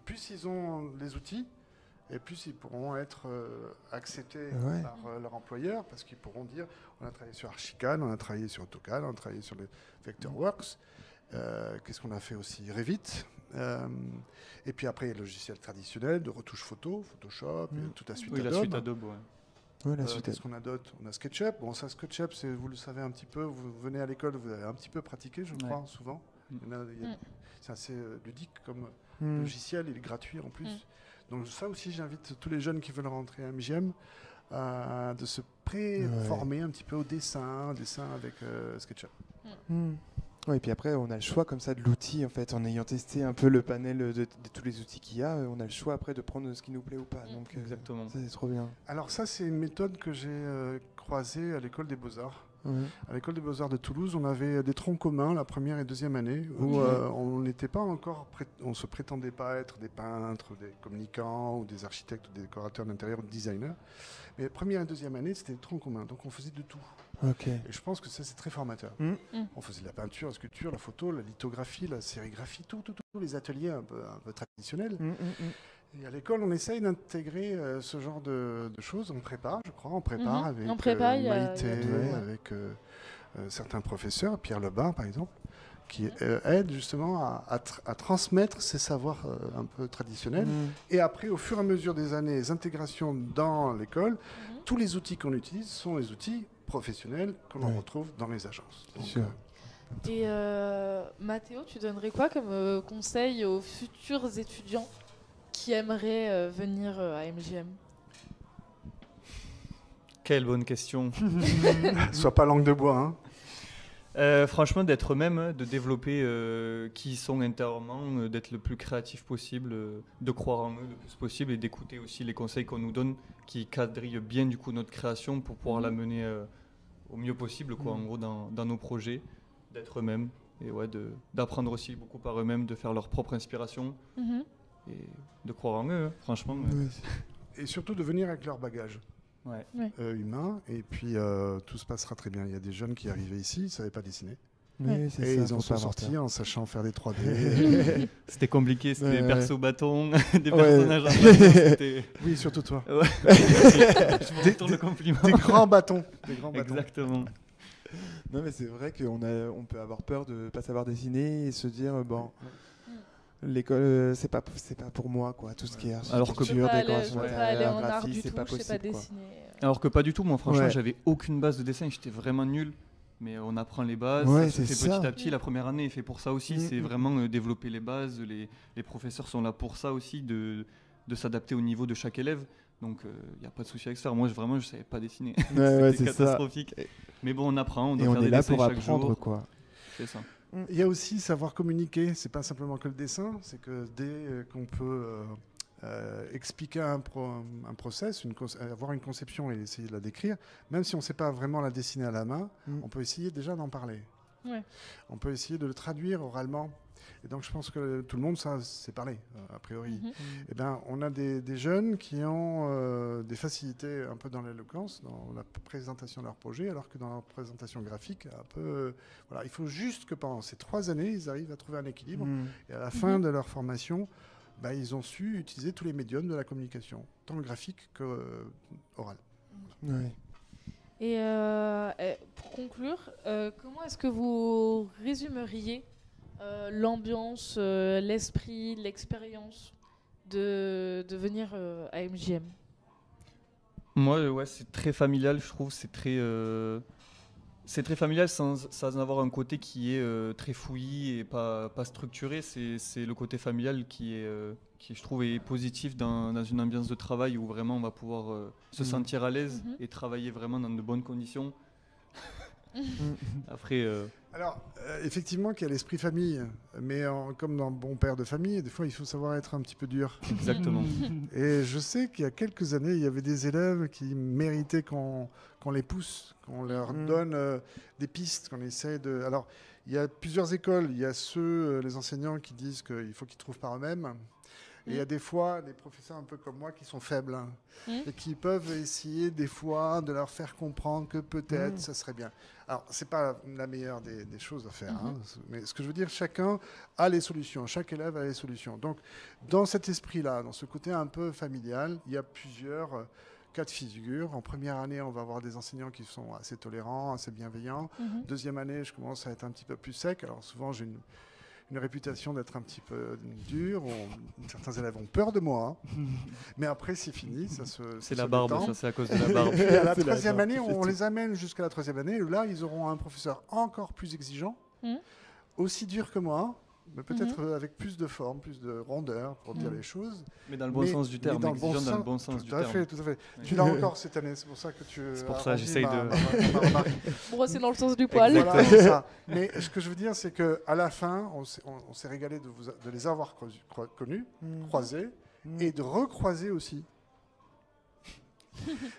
plus ils ont les outils, et plus ils pourront être acceptés par leur employeur, parce qu'ils pourront dire on a travaillé sur Archicad, on a travaillé sur AutoCAD, on a travaillé sur les Vectorworks. Qu'est-ce qu'on a fait aussi? Revit. Et puis après, il y a le logiciel traditionnel de retouche photo, Photoshop, et toute la suite Adobe. La suite Adobe, qu'est-ce qu'on a d'autre? On a SketchUp. Bon, ça, SketchUp, vous le savez un petit peu, vous venez à l'école, vous avez un petit peu pratiqué, je crois, souvent. C'est assez ludique comme logiciel, il est gratuit en plus. Donc ça aussi, j'invite tous les jeunes qui veulent rentrer à MGM de se pré-former un petit peu au dessin avec SketchUp. Et puis après, on a le choix comme ça de l'outil, en fait, en ayant testé un peu le panel de tous les outils qu'il y a, on a le choix après de prendre ce qui nous plaît ou pas. Donc, exactement. Ça, c'est trop bien. Alors ça, c'est une méthode que j'ai croisée à l'école des Beaux-Arts. À l'école des Beaux-Arts de Toulouse, on avait des troncs communs la première et deuxième année où on n'était pas encore, on se prétendait pas être des peintres, des communicants ou des architectes ou des décorateurs d'intérieur ou des designers. Mais première et deuxième année, c'était des troncs communs, donc on faisait de tout. Et je pense que ça, c'est très formateur. On faisait de la peinture, la sculpture, la photo, la lithographie, la sérigraphie, tous les ateliers un peu traditionnels. Et à l'école, on essaye d'intégrer ce genre de choses. On prépare, je crois. On prépare avec Maïté, avec certains professeurs, Pierre Lebar, par exemple, qui aide justement à transmettre ces savoirs un peu traditionnels. Et après, au fur et à mesure des années, les intégrations dans l'école, tous les outils qu'on utilise sont les outils professionnels que l'on retrouve dans les agences. Donc, et Mathéo, tu donnerais quoi comme conseil aux futurs étudiants qui aimeraient venir à MGM? Quelle bonne question. Sois pas langue de bois, hein. Franchement, d'être eux-mêmes, de développer qui ils sont intérieurement, d'être le plus créatif possible, de croire en eux le plus possible et d'écouter aussi les conseils qu'on nous donne qui quadrillent bien du coup notre création pour pouvoir la mener au mieux possible, quoi, en gros, dans nos projets, d'être eux-mêmes et d'apprendre aussi beaucoup par eux-mêmes, de faire leur propre inspiration et de croire en eux, franchement. Et surtout de venir avec leur bagage. Humain, et puis tout se passera très bien. Il y a des jeunes qui arrivaient ici, ils ne savaient pas dessiner. Et ils en sont sortis en sachant faire des 3D. C'était compliqué, c'était des persos bâtons, des personnages en bâton. Oui, surtout toi. Je me retourne le compliment. Des grands bâtons. Exactement. Non, mais c'est vrai qu'on peut avoir peur de ne pas savoir dessiner et se dire, l'école, c'est pas pour moi, quoi. Tout ce qui est architecture, décoration intérieure, graphie, c'est pas possible. Alors que pas du tout, moi, franchement, j'avais aucune base de dessin, j'étais vraiment nul. Mais on apprend les bases, ça se fait petit à petit. La première année est fait pour ça aussi, c'est vraiment développer les bases. Les professeurs sont là pour ça aussi, de s'adapter au niveau de chaque élève. Donc il n'y a pas de souci avec ça. Moi, vraiment, je ne savais pas dessiner. C'était catastrophique. Ça. Mais bon, on apprend. Et on est là pour apprendre, quoi. C'est ça. Il y a aussi savoir communiquer. C'est pas simplement que le dessin. C'est que dès qu'on peut expliquer un process, avoir une conception et essayer de la décrire, même si on ne sait pas vraiment la dessiner à la main, on peut essayer déjà d'en parler. Ouais. On peut essayer de le traduire oralement. Et donc je pense que tout le monde sait parler, a priori. Et ben, on a des jeunes qui ont des facilités un peu dans l'éloquence, dans la présentation de leur projet, alors que dans leur présentation graphique, un peu, voilà, il faut juste que pendant ces 3 années, ils arrivent à trouver un équilibre. Et à la fin de leur formation, ben, ils ont su utiliser tous les médiums de la communication, tant graphique que oral. Ouais. Et pour conclure, comment est-ce que vous résumeriez l'ambiance, l'esprit, l'expérience de venir à MJM? Moi, ouais, c'est très familial, je trouve. C'est très familial sans avoir un côté qui est très fouillis et pas structuré. C'est le côté familial qui, je trouve, est positif dans une ambiance de travail où vraiment on va pouvoir se sentir à l'aise et travailler vraiment dans de bonnes conditions. Après... Alors, effectivement, qu'il y a l'esprit famille, mais comme dans bon père de famille, des fois, il faut savoir être un petit peu dur. Exactement. Et je sais qu'il y a quelques années, il y avait des élèves qui méritaient qu'on les pousse, qu'on leur donne des pistes, qu'on essaie de... Alors, il y a plusieurs écoles. Il y a les enseignants qui disent qu'il faut qu'ils trouvent par eux-mêmes. Et il y a des fois des professeurs un peu comme moi qui sont faibles et qui peuvent essayer des fois de leur faire comprendre que peut-être ça serait bien. Alors, ce n'est pas la meilleure des choses à faire, mais ce que je veux dire, chacun a les solutions, chaque élève a les solutions. Donc, dans cet esprit-là, dans ce côté un peu familial, il y a plusieurs cas de figure. En première année, on va avoir des enseignants qui sont assez tolérants, assez bienveillants. Deuxième année, je commence à être un petit peu plus sec. Alors, souvent, j'ai une réputation d'être un petit peu dur. Certains élèves ont peur de moi. Mais après, c'est fini. C'est la barbe, ça, c'est à cause de la barbe. Et à la 3e année, on les amène jusqu'à la 3e année. Et là, ils auront un professeur encore plus exigeant, aussi dur que moi, mais peut-être avec plus de forme, plus de rondeur pour dire les choses. Mais dans le bon sens du terme, dans le bon sens du terme. Tout à fait. Ouais. Tu l'as encore cette année, c'est pour ça que tu... C'est pour ça, j'essaye de... Brosser dans le sens du poil. Voilà, c'est ça. Mais ce que je veux dire, c'est qu'à la fin, on s'est régalé de les avoir connus, croisés, et de recroiser aussi.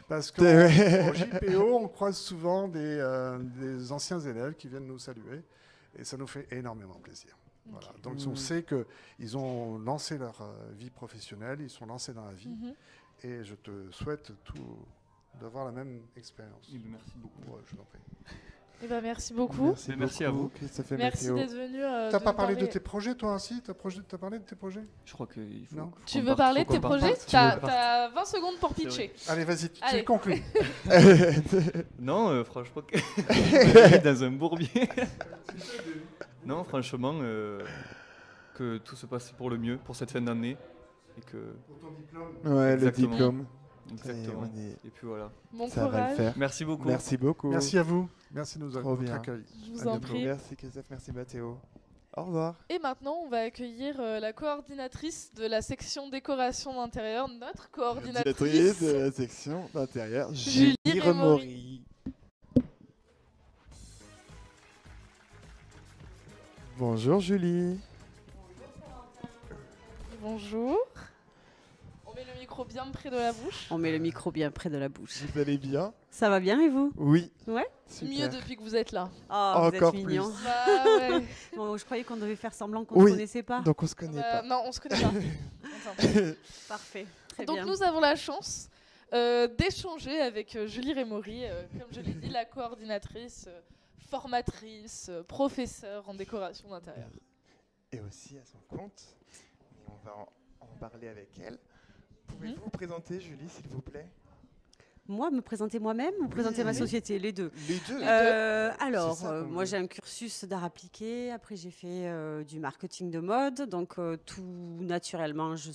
Parce qu'au JPO, on croise souvent des anciens élèves qui viennent nous saluer, et ça nous fait énormément plaisir. Voilà. Donc on sait qu'ils ont lancé leur vie professionnelle, ils sont lancés dans la vie, et je te souhaite d'avoir la même expérience. Merci beaucoup. Ouais, je t'en prie. Eh ben, merci beaucoup. Merci à vous. Merci d'être venu. T'as pas parlé de tes projets, toi aussi? T'as parlé de tes projets? Je crois qu'il faut. Non. Tu veux parler de tes projets? T'as 20 secondes pour pitcher. Allez, vas-y, tu conclus. Non, franchement, dans un bourbier. Non, franchement, que tout se passe pour le mieux pour cette fin d'année. Et que... Pour ton diplôme. Ouais, le diplôme. Exactement. Et puis voilà. Bon ça courage. va le faire. Merci beaucoup. Merci beaucoup. Merci à vous. Merci de nous accueillir. Je vous en prie. Merci Christophe, merci Mathéo. Au revoir. Et maintenant, on va accueillir la coordinatrice de la section décoration d'intérieur, notre coordinatrice de la section d'intérieur, Julie Remory. Bonjour Julie. Bonjour. On met le micro bien près de la bouche. On met le micro bien près de la bouche. Vous allez bien? Ça va bien et vous? Oui. Ouais. Super. Mieux depuis que vous êtes là. Oh, vous encore êtes mignon. plus. Bah, ouais. Bon, je croyais qu'on devait faire semblant qu'on ne connaissait pas. Donc on se connaît pas. Non, on se connaît pas. Parfait. Très Donc bien. nous avons la chance d'échanger avec Julie Remory, comme je l'ai dit, la coordinatrice, formatrice, professeure en décoration d'intérieur. Et aussi à son compte. Et on va en parler avec elle. Pouvez-vous vous présenter, Julie, s'il vous plaît? Moi, me présenter moi-même ou présenter ma société? Les deux. Les deux. Alors, moi j'ai un cursus d'art appliqué, après j'ai fait du marketing de mode, donc tout naturellement je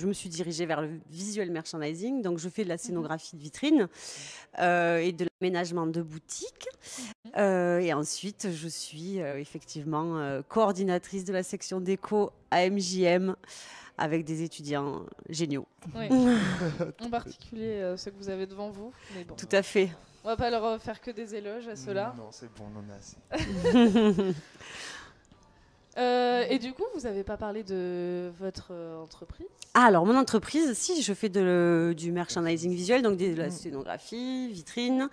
me suis dirigée vers le visual merchandising, donc je fais de la scénographie de vitrine et de l'aménagement de boutique. Et ensuite, je suis effectivement coordinatrice de la section déco à MJM avec des étudiants géniaux. Oui. En particulier ceux que vous avez devant vous. Mais bon, tout à fait. On va pas leur faire que des éloges à ceux-là. Non, c'est bon, on en a assez. Et du coup, vous n'avez pas parlé de votre entreprise? Alors, mon entreprise, si, je fais du merchandising visuel, donc de la scénographie, vitrine,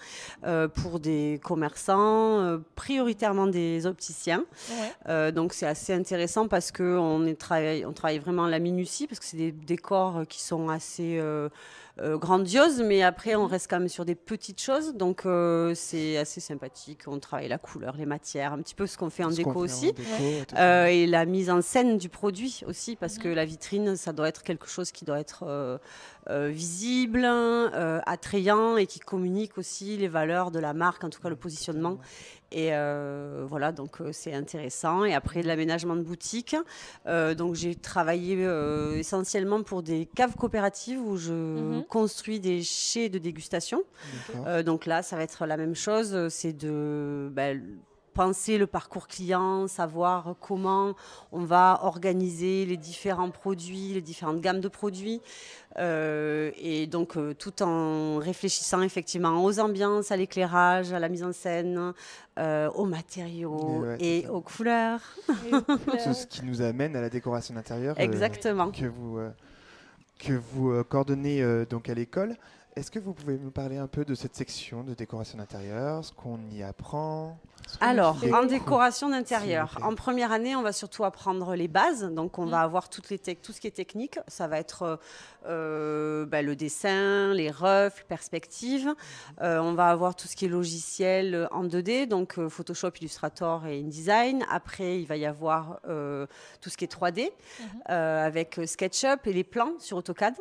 pour des commerçants, prioritairement des opticiens. Ouais. Donc, c'est assez intéressant parce qu'on travaille vraiment à la minutie, parce que c'est des décors qui sont assez... grandiose, mais après on reste quand même sur des petites choses, donc c'est assez sympathique. On travaille la couleur, les matières, un petit peu ce qu'on fait en déco aussi, et la mise en scène du produit aussi, parce que la vitrine, ça doit être quelque chose qui doit être visible, attrayant, et qui communique aussi les valeurs de la marque, en tout cas le positionnement. Et voilà, donc c'est intéressant. Et après, de l'aménagement de boutique. Donc j'ai travaillé essentiellement pour des caves coopératives où je construis des chais de dégustation. Donc là, ça va être la même chose. C'est de penser le parcours client, savoir comment on va organiser les différents produits, les différentes gammes de produits. Et donc tout en réfléchissant effectivement aux ambiances, à l'éclairage, à la mise en scène, aux matériaux et aux couleurs. Tout ce qui nous amène à la décoration d'intérieur. Exactement. Que vous coordonnez donc à l'école. Est-ce que vous pouvez nous parler un peu de cette section de décoration d'intérieur, ce qu'on y apprend? Alors, en décoration d'intérieur, en première année, on va surtout apprendre les bases. Donc, on va avoir tout ce qui est technique. Ça va être le dessin, les refs, perspectives. On va avoir tout ce qui est logiciel en 2D, donc Photoshop, Illustrator et InDesign. Après, il va y avoir tout ce qui est 3D avec SketchUp et les plans sur AutoCAD.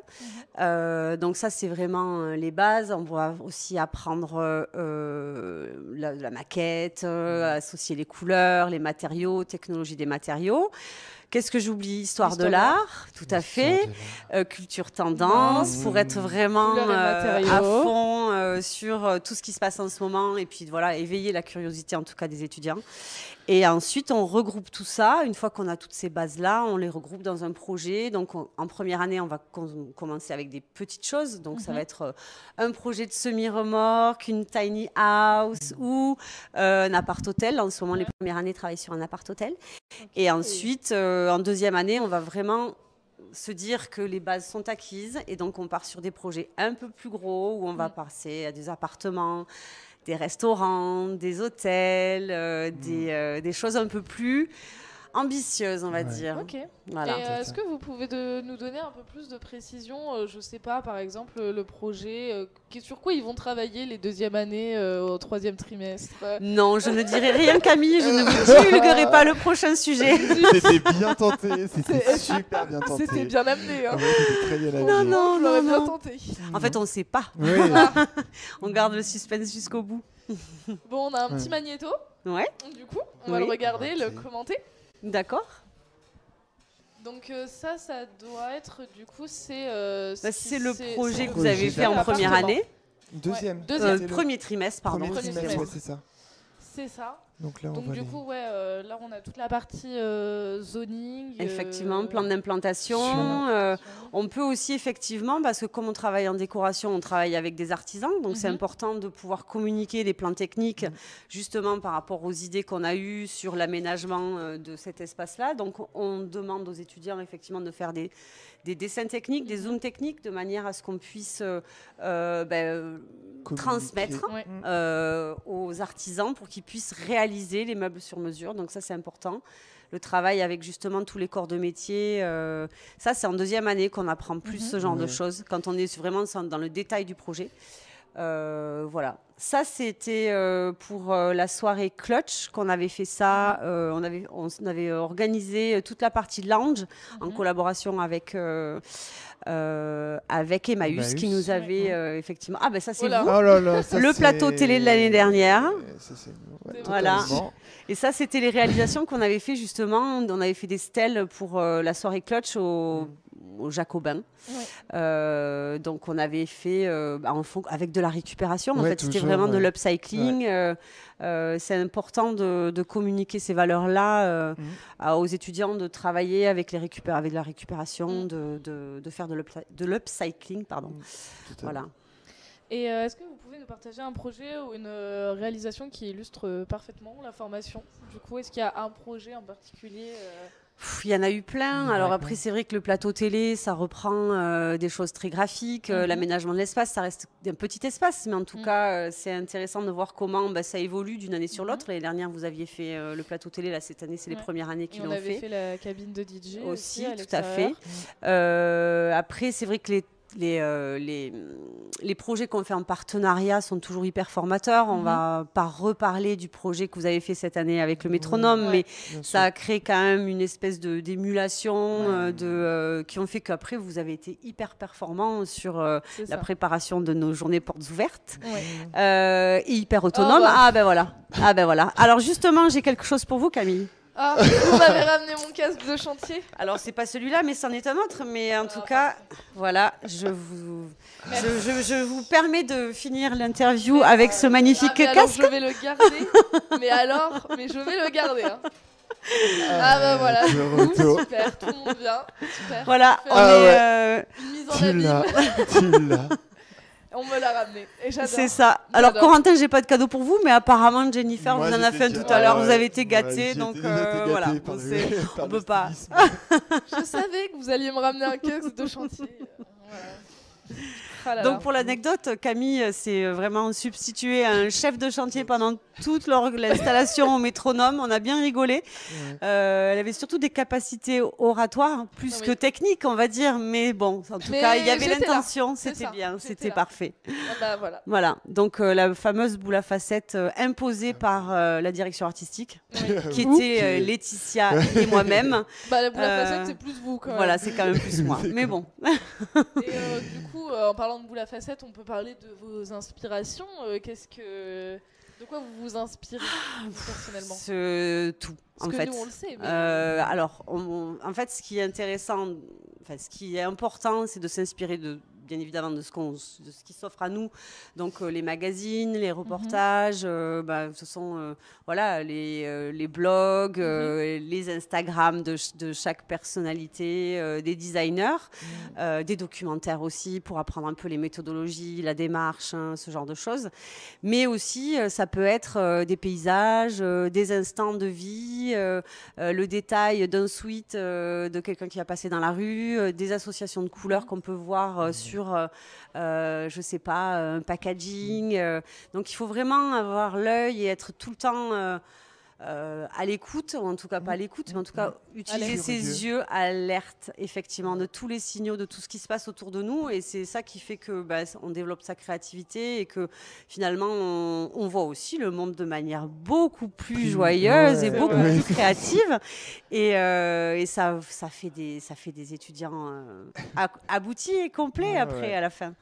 Donc, ça, c'est vraiment les bases. On va aussi apprendre la maquette, associer les couleurs, les matériaux, technologie des matériaux. Qu'est-ce que j'oublie? Histoire de l'art, tout à fait. Culture tendance, pour être vraiment à fond sur tout ce qui se passe en ce moment. Et puis voilà, éveiller la curiosité en tout cas des étudiants. Et ensuite, on regroupe tout ça. Une fois qu'on a toutes ces bases-là, on les regroupe dans un projet. Donc, en première année, on va commencer avec des petites choses. Donc, ça va être un projet de semi-remorque, une tiny house ou un appart-hôtel. En ce moment, les premières années travaillent sur un appart-hôtel. Et ensuite, en deuxième année, on va vraiment se dire que les bases sont acquises. Et donc, on part sur des projets un peu plus gros où on va passer à des appartements, des restaurants, des hôtels, des choses un peu plus ambitieuses, on va dire. Ok. Voilà. Et est-ce que vous pouvez nous donner un peu plus de précision? Je ne sais pas, par exemple, le projet, sur quoi ils vont travailler les deuxièmes années au troisième trimestre? Non, je ne dirai rien, Camille. Je ne vous divulguerai pas le prochain sujet. C'était bien tenté. C'était super bien tenté. C'était bien amené. Hein. C'était très bien amené. Non, bien tenté. En fait, on ne sait pas. Oui. On garde le suspense jusqu'au bout. Bon, on a un petit magnéto. Ouais. Du coup, on va le regarder, le commenter. D'accord. Donc ça doit être, du coup, c'est le projet que vous avez fait en première année. Deuxième. Premier trimestre, pardon. Premier trimestre, c'est ça. C'est ça. Donc là, du coup, là, on a toute la partie zoning. Effectivement, plan d'implantation. On peut aussi, effectivement, parce que comme on travaille en décoration, on travaille avec des artisans. Donc, c'est important de pouvoir communiquer des plans techniques, justement, par rapport aux idées qu'on a eues sur l'aménagement de cet espace-là. Donc, on demande aux étudiants, effectivement, de faire des dessins techniques, des zooms techniques, de manière à ce qu'on puisse transmettre aux artisans pour qu'ils puissent réaliser les meubles sur mesure. Donc ça, c'est important. Le travail avec justement tous les corps de métier, ça, c'est en deuxième année qu'on apprend plus ce genre de choses, quand on est vraiment dans le détail du projet. Voilà. Ça, c'était pour la soirée Clutch qu'on avait fait ça. On avait organisé toute la partie lounge en collaboration avec Emmaüs qui nous avait effectivement... Ah ben ça, c'est vous. Oh là là, ça, le plateau télé de l'année dernière. Voilà. Et ça, c'était les réalisations qu'on avait fait justement. On avait fait des stèles pour la soirée Clutch au Jacobin. Donc on avait fait avec de la récupération. En fait, c'était vraiment de l'upcycling. C'est important de communiquer ces valeurs-là aux étudiants, de travailler avec la récupération, de faire de l'upcycling. Voilà. Et est-ce que vous pouvez nous partager un projet ou une réalisation qui illustre parfaitement la formation ? Du coup, est-ce qu'il y a un projet en particulier Il y en a eu plein. Alors après, c'est vrai que le plateau télé, ça reprend des choses très graphiques. L'aménagement de l'espace, ça reste un petit espace. Mais en tout cas, c'est intéressant de voir comment ça évolue d'une année sur l'autre. L'année dernière, vous aviez fait le plateau télé. Là, cette année, c'est les premières années qui l'ont fait. On avait fait la cabine de DJ aussi tout à fait. Après, c'est vrai que les projets qu'on fait en partenariat sont toujours hyper formateurs. On va pas reparler du projet que vous avez fait cette année avec le métronome, mais ça a créé quand même une espèce d'émulation qui ont fait qu'après vous avez été hyper performant sur la préparation de nos journées portes ouvertes et hyper autonome. Ah ben voilà. Alors justement, j'ai quelque chose pour vous, Camille. Ah, vous m'avez ramené mon casque de chantier. Alors, c'est pas celui-là, mais c'en est un autre. Mais en tout cas, voilà, je vous permets de finir l'interview avec ce magnifique casque. Je vais le garder. Mais je vais le garder. Hein. Voilà. Super, tout le monde vient. Super. Voilà, une mise en abîme. Tu l'as. On me l'a ramené et j'adore. C'est ça. Alors Corentin, j'ai pas de cadeau pour vous, mais apparemment Jennifer vous en a fait un tout à l'heure. Vous avez été gâtés, donc voilà. On peut pas. Je savais que vous alliez me ramener un casque de chantier. Donc pour l'anecdote, Camille s'est vraiment substituée à un chef de chantier pendant toute l'installation au métronome. On a bien rigolé. Elle avait surtout des capacités oratoires, plus que techniques, on va dire. Mais bon, en tout cas, il y avait l'intention. C'était bien, c'était parfait. Voilà. Donc la fameuse boule à facettes imposée par la direction artistique, qui était Laetitia et moi-même. La boule à facettes, c'est plus vous quand même. Voilà, c'est quand même plus moi. Mais bon. Et du coup, en parlant de boule à facettes, on peut parler de vos inspirations. De quoi vous vous inspirez personnellement ? Tout. Parce que nous, on le sait. Mais... alors, en fait, ce qui est intéressant, ce qui est important, c'est de s'inspirer bien évidemment de ce qui s'offre à nous. Donc les magazines, les reportages, ce sont les blogs, les Instagram de chaque personnalité, des designers, des documentaires aussi pour apprendre un peu les méthodologies, la démarche, ce genre de choses. Mais aussi, ça peut être des paysages, des instants de vie, le détail d'un sweat de quelqu'un qui a passé dans la rue, des associations de couleurs qu'on peut voir sur je sais pas, un packaging. Donc il faut vraiment avoir l'œil et être tout le temps à l'écoute, ou en tout cas pas à l'écoute, mais en tout cas utiliser ses yeux alertes, effectivement, de tous les signaux, de tout ce qui se passe autour de nous. Et c'est ça qui fait que on développe sa créativité et que finalement on voit aussi le monde de manière beaucoup plus joyeuse et beaucoup plus créative. Et ça fait des étudiants aboutis et complets après à la fin.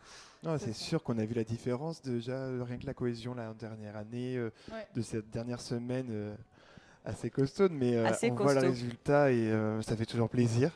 Non, c'est sûr qu'on a vu la différence déjà, rien que la cohésion la dernière année, de cette dernière semaine assez costaude, mais on voit le résultat et ça fait toujours plaisir.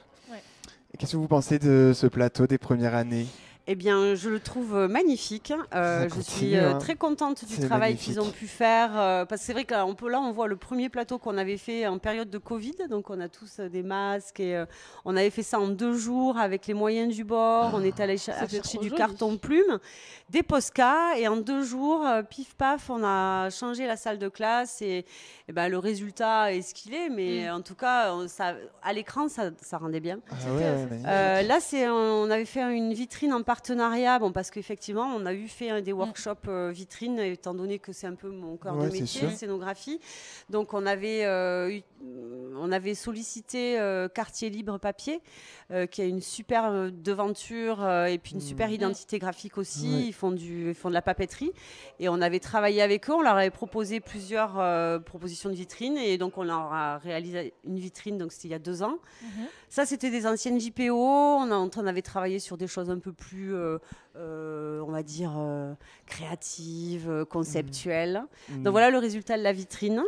Et qu'est-ce que vous pensez de ce plateau des premières années ? Eh bien, je le trouve magnifique. Je suis très contente du travail qu'ils ont pu faire. Parce que c'est vrai que là, on voit le premier plateau qu'on avait fait en période de Covid. Donc, on a tous des masques. Et on avait fait ça en 2 jours avec les moyens du bord. On est allé chercher du carton-plume, des Posca. Et en 2 jours, pif paf, on a changé la salle de classe. Et le résultat est ce qu'il est. Mais en tout cas, à l'écran, ça rendait bien. Là, on avait fait une vitrine en partenariat, parce qu'effectivement, on a fait des workshops vitrines, étant donné que c'est un peu mon cœur de métier, scénographie. Donc, on avait sollicité Quartier Libre Papier, qui a une super devanture et puis une super identité graphique aussi. Ils font de la papeterie. Et on avait travaillé avec eux, on leur avait proposé plusieurs propositions de vitrines. Et donc, on leur a réalisé une vitrine, donc c'était il y a 2 ans. Ça, c'était des anciennes JPO. On avait travaillé sur des choses un peu plus plus, on va dire, créative, conceptuelle. Donc voilà le résultat de la vitrine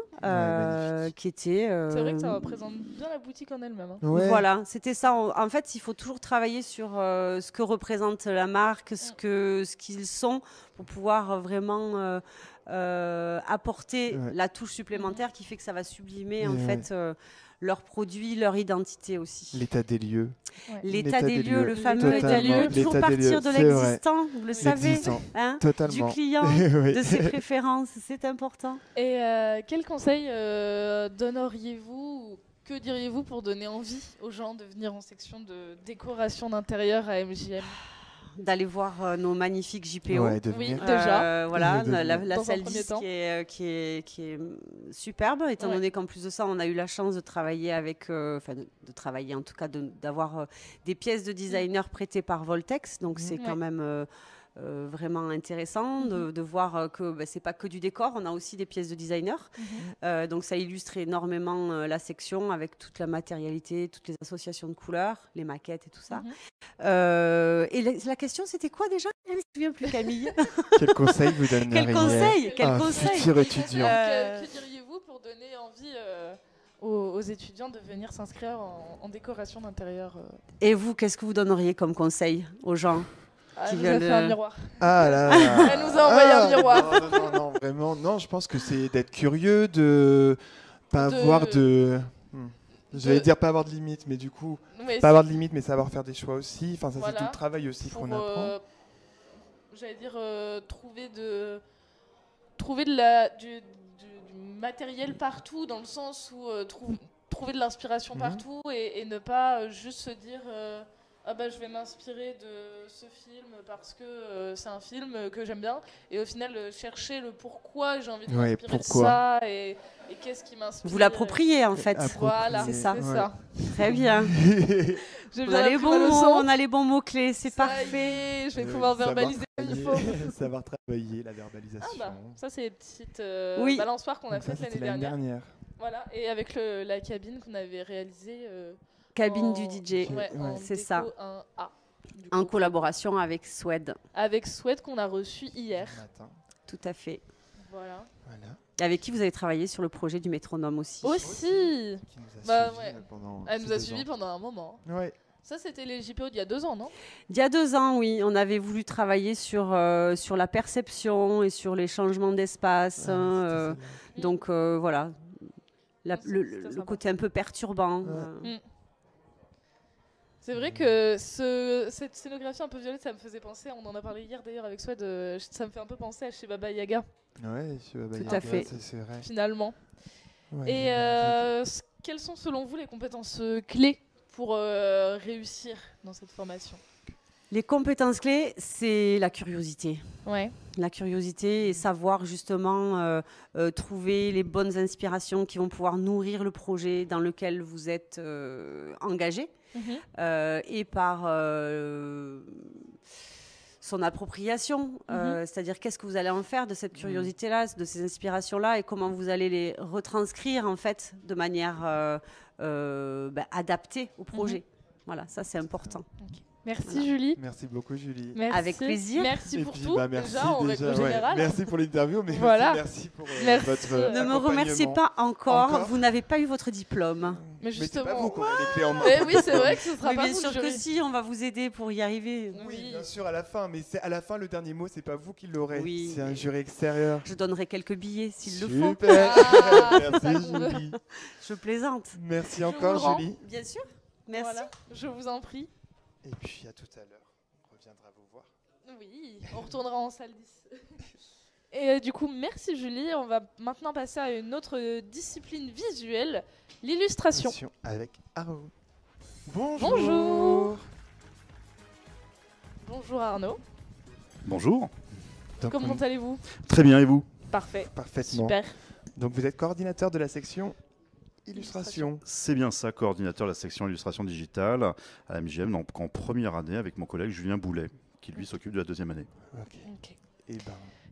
qui était... C'est vrai que ça représente bien la boutique en elle-même. Voilà, c'était ça. En fait, il faut toujours travailler sur ce que représente la marque, ce qu'ils sont, pour pouvoir vraiment apporter la touche supplémentaire qui fait que ça va sublimer en fait leurs produits, leur identité aussi. L'état des lieux. L'état des lieux, le fameux état des lieux. Toujours partir de l'existant, vous le savez, du client, de ses préférences, c'est important. Et quel conseil donneriez-vous, que diriez-vous pour donner envie aux gens de venir en section de décoration d'intérieur à MJM ? D'aller voir nos magnifiques JPO. Oui, déjà. Voilà, la salle 10 qui est superbe, étant donné qu'en plus de ça, on a eu la chance de travailler avec, de travailler en tout cas, d'avoir des pièces de designer prêtées par Voltex. Donc c'est quand même vraiment intéressant de voir que c'est pas que du décor, on a aussi des pièces de designer. Donc ça illustre énormément la section avec toute la matérialité, toutes les associations de couleurs, les maquettes et tout ça. Et la question c'était quoi déjà ? Je ne me souviens plus, Camille. Quel conseil vous donneriez Quel conseil futur étudiant Que diriez-vous pour donner envie aux étudiants de venir s'inscrire en décoration d'intérieur Et vous, qu'est-ce que vous donneriez comme conseil aux gens ? Elle nous a fait un miroir. Ah là Elle nous a envoyé un miroir. Non, vraiment. Non, je pense que c'est d'être curieux, de pas avoir de... J'allais dire pas avoir de limite, mais du coup, pas avoir de limite, mais savoir faire des choix aussi. Enfin, ça, c'est tout le travail aussi qu'on apprend. J'allais dire trouver du matériel partout, dans le sens où trouver de l'inspiration partout et ne pas juste se dire... je vais m'inspirer de ce film parce que c'est un film que j'aime bien, et au final chercher le pourquoi j'ai envie de m'inspirer de ça et qu'est-ce qui m'inspire. Vous l'appropriez en fait. Voilà, c'est ça. Ça. Très bien. On a les bons mots-clés, c'est parfait. Je vais pouvoir verbaliser comme il faut. Savoir travailler la verbalisation. Ça, c'est les petites balançoires qu'on a faites l'année dernière. Voilà, et avec la cabine qu'on avait réalisée. Cabine du DJ, c'est ça. En collaboration avec Swed. Avec Swed qu'on a reçu hier. Tout à fait. Voilà. Avec qui vous avez travaillé sur le projet du métronome aussi. Elle nous a suivis pendant un moment. Ouais. Ça, c'était les JPO d'il y a 2 ans, non ? Il y a 2 ans, oui. On avait voulu travailler sur la perception et sur les changements d'espace. Donc, voilà. Le côté un peu perturbant. C'est vrai que cette scénographie un peu violette, ça me faisait penser, on en a parlé hier d'ailleurs avec Swed, ça me fait un peu penser à chez Baba Yaga. Ouais, chez Baba Yaga, tout à fait. C'est vrai. Finalement. Ouais, et quelles sont selon vous les compétences clés pour réussir dans cette formation ? Les compétences clés, c'est la curiosité. Ouais. La curiosité et savoir justement trouver les bonnes inspirations qui vont pouvoir nourrir le projet dans lequel vous êtes engagé. Et par son appropriation, c'est-à-dire qu'est-ce que vous allez en faire de cette curiosité-là, de ces inspirations-là, et comment vous allez les retranscrire en fait de manière adaptée au projet. Voilà, ça c'est important. Merci Julie. Merci beaucoup Julie. Merci. Avec plaisir. Merci pour tout. Merci déjà, en règle générale. Merci pour l'interview, mais merci pour votre Ne me remerciez pas encore. Vous n'avez pas eu votre diplôme. Mais justement. Mais c'est pas vous qu'on a les clés en main. Oui, c'est vrai que ce sera pas bien sûr que si, on va vous aider pour y arriver. Oui, bien sûr à la fin, mais c'est à la fin le dernier mot, c'est pas vous qui l'aurez. Oui. C'est un jury extérieur. Je donnerai quelques billets s'il le faut. Super. Merci Julie. Je plaisante. Merci encore Julie. Bien sûr. Merci. Voilà. Je vous en prie. Et puis à tout à l'heure, on reviendra vous voir. Oui, on retournera en salle 10. Et du coup, merci Julie. On va maintenant passer à une autre discipline visuelle, l'illustration. Avec Arnaud. Bonjour. Bonjour. Bonjour Arnaud. Bonjour. Comment allez-vous ? Très bien, et vous ? Parfait. Parfaitement. Super. Donc vous êtes coordinateur de la section illustration. C'est bien ça, coordinateur de la section illustration digitale à la MJM, donc en première année avec mon collègue Julien Boulet, qui lui s'occupe de la deuxième année. Ok.